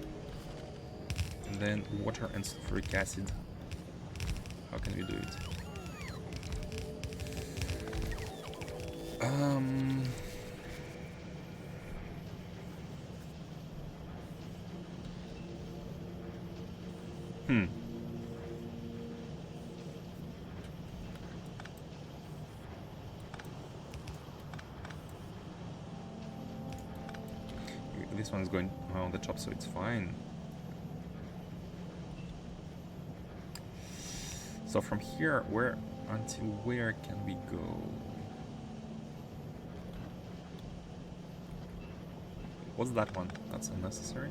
and then water and sulfuric acid. How can we do it? Um... Hmm. This one is going on the top, so it's fine. So from here, where until where can we go? What's that one? That's unnecessary.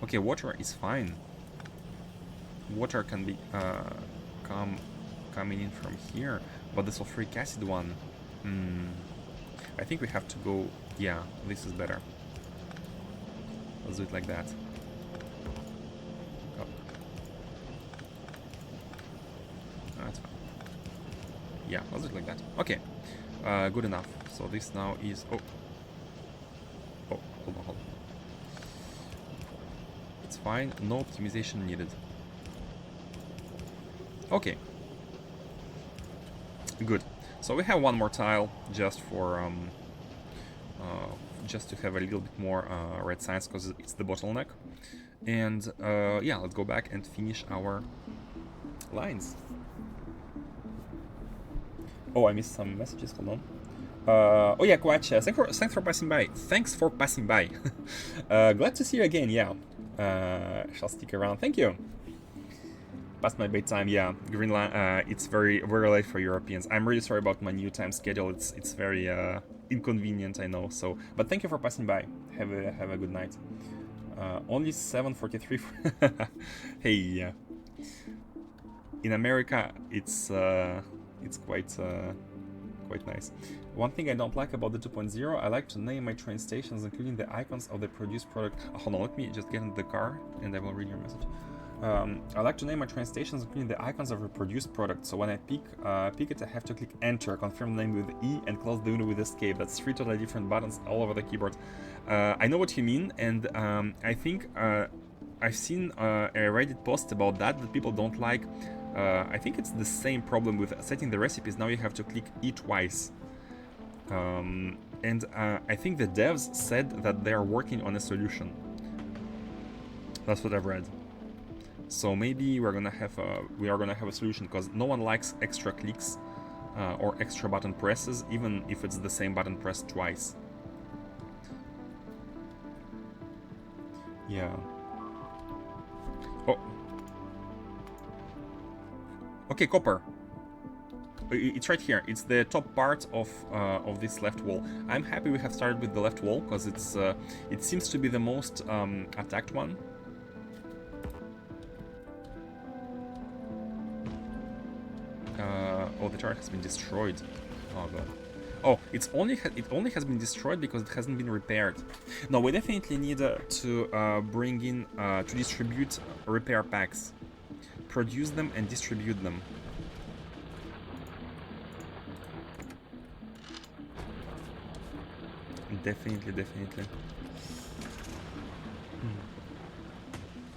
Okay, water is fine. Water can be coming in from here, but the sulfuric acid one. I think we have to go. Yeah, this is better. Let's do it like that. Oh. That's fine. Yeah, let's do it like that. Okay, good enough. So this now is. Oh, hold on. It's fine. No optimization needed. Okay. Good. So we have one more tile just for just to have a little bit more red signs because it's the bottleneck. And yeah, let's go back and finish our lines. Oh, I missed some messages. Hold on. Oh yeah, Quatch. Thanks for passing by. Thanks for passing by. Glad to see you again. Yeah. Shall stick around. Thank you. Past my bedtime, yeah. Greenland, it's very late for Europeans. I'm really sorry about my new time schedule. It's very inconvenient, I know. So, but thank you for passing by. Have a good night. Only 7:43. Hey, yeah. In America, it's quite nice. One thing I don't like about the 2.0, I like to name my train stations including the icons of the produced product. Hold on, let me just get in the car and I will read your message. I like to name my train stations including the icons of a produced product. So when I pick it, I have to click Enter, confirm the name with E, and close the window with Escape. That's 3 totally different buttons all over the keyboard. I know what you mean, and I think I've seen a Reddit post about that people don't like. I think it's the same problem with setting the recipes. Now you have to click E twice. And I think the devs said that they are working on a solution. That's what I've read. So maybe we are gonna have a solution because no one likes extra clicks or extra button presses, even if it's the same button pressed twice. Yeah. Oh. Okay, copper. It's right here. It's the top part of this left wall. I'm happy we have started with the left wall because it seems to be the most attacked one. Oh, the turret has been destroyed. Oh god. Oh, it only has been destroyed because it hasn't been repaired. No, we definitely need to bring in to distribute repair packs, produce them and distribute them. Definitely.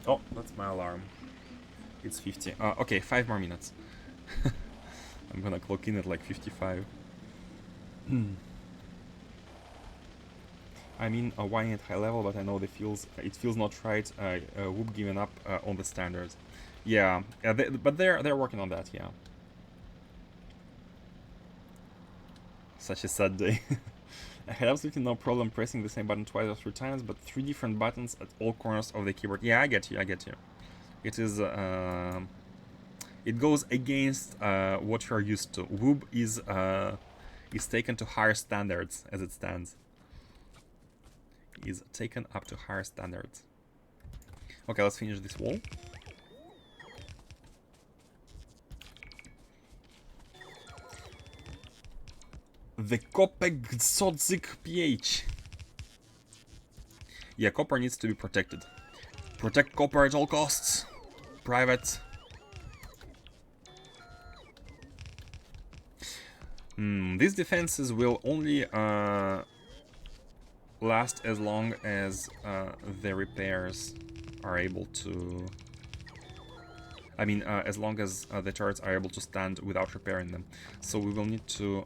Oh, that's my alarm. It's 50. Okay, 5 more minutes. I'm gonna clock in at like 55. I mean, whining at high level, but I know it feels not right. Whoop giving up on the standards. Yeah, but they're working on that. Yeah. Such a sad day. I had absolutely no problem pressing the same button twice or 3 times, but 3 different buttons at all corners of the keyboard. Yeah, I get you. It is. It goes against what you're used to. Whoop is taken to higher standards as it stands. Is taken up to higher standards. Okay, let's finish this wall. The Kopegsodzic pH. Yeah, copper needs to be protected. Protect copper at all costs. Private. These defenses will only last as long as the repairs are able to... I mean, as long as the turrets are able to stand without repairing them. So we will need to...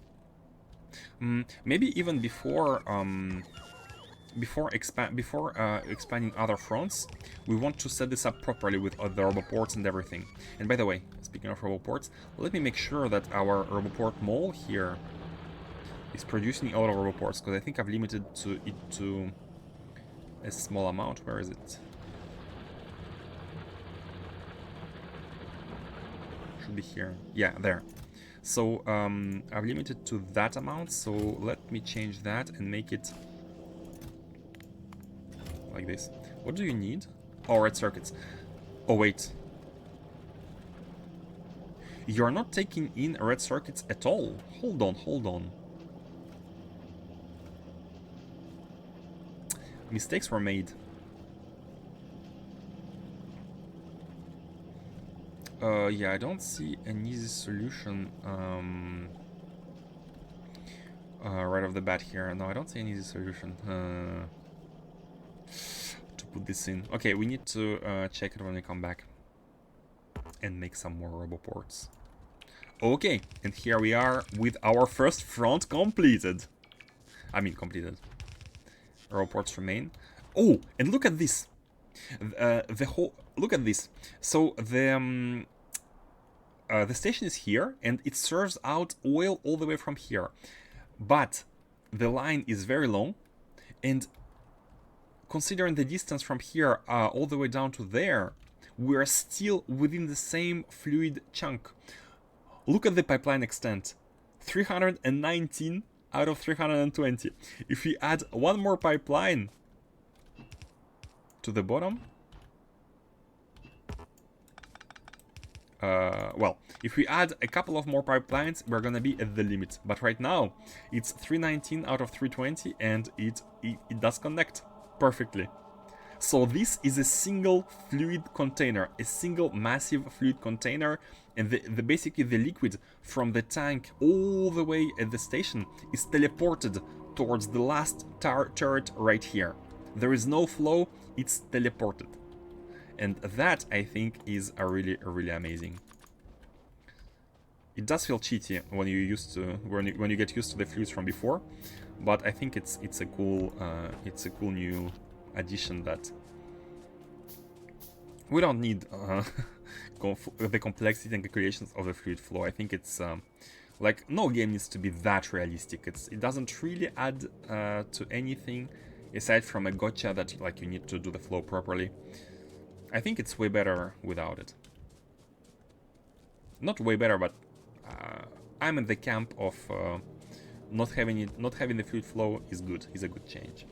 maybe even before expanding other fronts, we want to set this up properly with the roboports and everything. And by the way, speaking of roboports, let me make sure that our roboport mall here is producing a lot of roboports, because I think I've limited it to a small amount. Where is it? Should be here. Yeah, there. So I've limited to that amount, so let me change that and make it like this. What do you need? Oh, red circuits. Oh, wait. You're not taking in red circuits at all. Hold on, hold on. Mistakes were made. Yeah, I don't see an easy solution right off the bat here. No, I don't see an easy solution to put this in. Okay, we need to check it when we come back and make some more roboports. Okay, and here we are with our first front completed. I mean, completed. Roboports remain. Oh, and look at this. The whole... Look at this. So the station is here, and it serves out oil all the way from here. But the line is very long, and considering the distance from here all the way down to there, we're still within the same fluid chunk. Look at the pipeline extent. 319 out of 320. If we add one more pipeline to the bottom... well, if we add a couple of more pipelines, we're gonna be at the limit. But right now, it's 319 out of 320, and it does connect perfectly. So this is a single fluid container, a single massive fluid container, and basically the liquid from the tank all the way at the station is teleported towards the last turret right here. There is no flow, it's teleported. And that, I think, is really amazing. It does feel cheaty when you get used to the fluids from before, but I think it's a cool new addition that we don't need the complexity and calculations of the fluid flow. I think it's like, no game needs to be that realistic. It doesn't really add to anything aside from a gotcha that like you need to do the flow properly. I think it's way better without it. Not way better, but I'm in the camp of not having the fluid flow is good. Is a good change.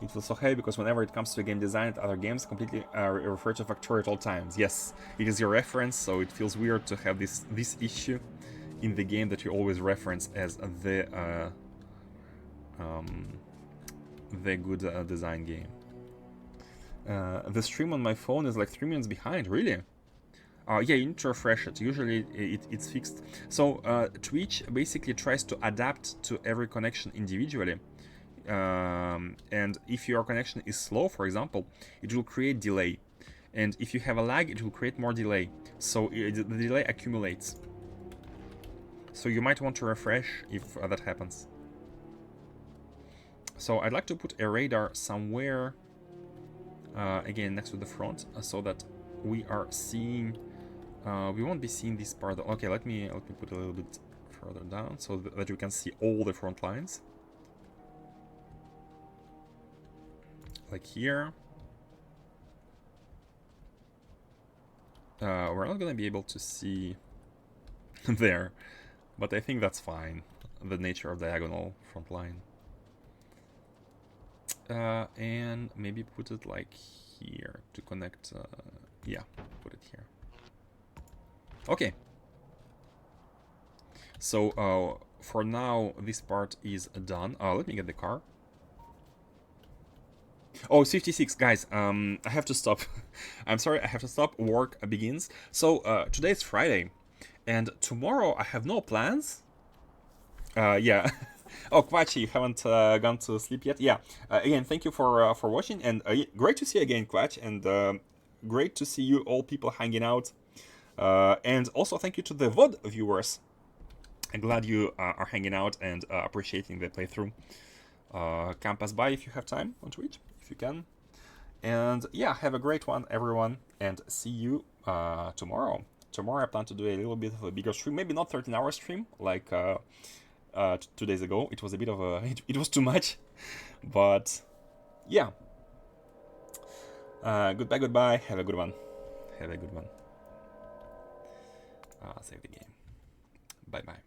It feels so heavy because whenever it comes to game design at other games, completely refer to Factorio at all times. Yes, it is your reference, so it feels weird to have this issue in the game that you always reference as the good design game. The stream on my phone is like 3 minutes behind. Really? Yeah, you need to refresh it. Usually it's fixed. So Twitch basically tries to adapt to every connection individually. And if your connection is slow, for example, it will create delay. And if you have a lag, it will create more delay. So the delay accumulates. So you might want to refresh if that happens. So I'd like to put a radar somewhere, again, next to the front, so that we are seeing, we won't be seeing this part. Okay, let me put a little bit further down so that you can see all the front lines. Like here. We're not gonna be able to see there, but I think that's fine. The nature of diagonal front line. And maybe put it like here to connect. Yeah, put it here. Okay. So for now, this part is done. Let me get the car. Oh, it's 56, guys. I have to stop. I'm sorry, I have to stop. Work begins. So today's Friday, and tomorrow I have no plans. Yeah. Oh, Quachi, you haven't gone to sleep yet? Yeah. Again, thank you for watching, and great to see you again, Quach, and great to see you all people hanging out. And also thank you to the VOD viewers. I'm glad you are hanging out and appreciating the playthrough. Come pass by if you have time on Twitch, if you can. And yeah, have a great one, everyone, and see you tomorrow. Tomorrow I plan to do a little bit of a bigger stream, maybe not 13-hour stream like 2 days ago. It was a bit of a, it was too much, but yeah. Goodbye, goodbye. Have a good one. Have a good one. Save the game. Bye bye.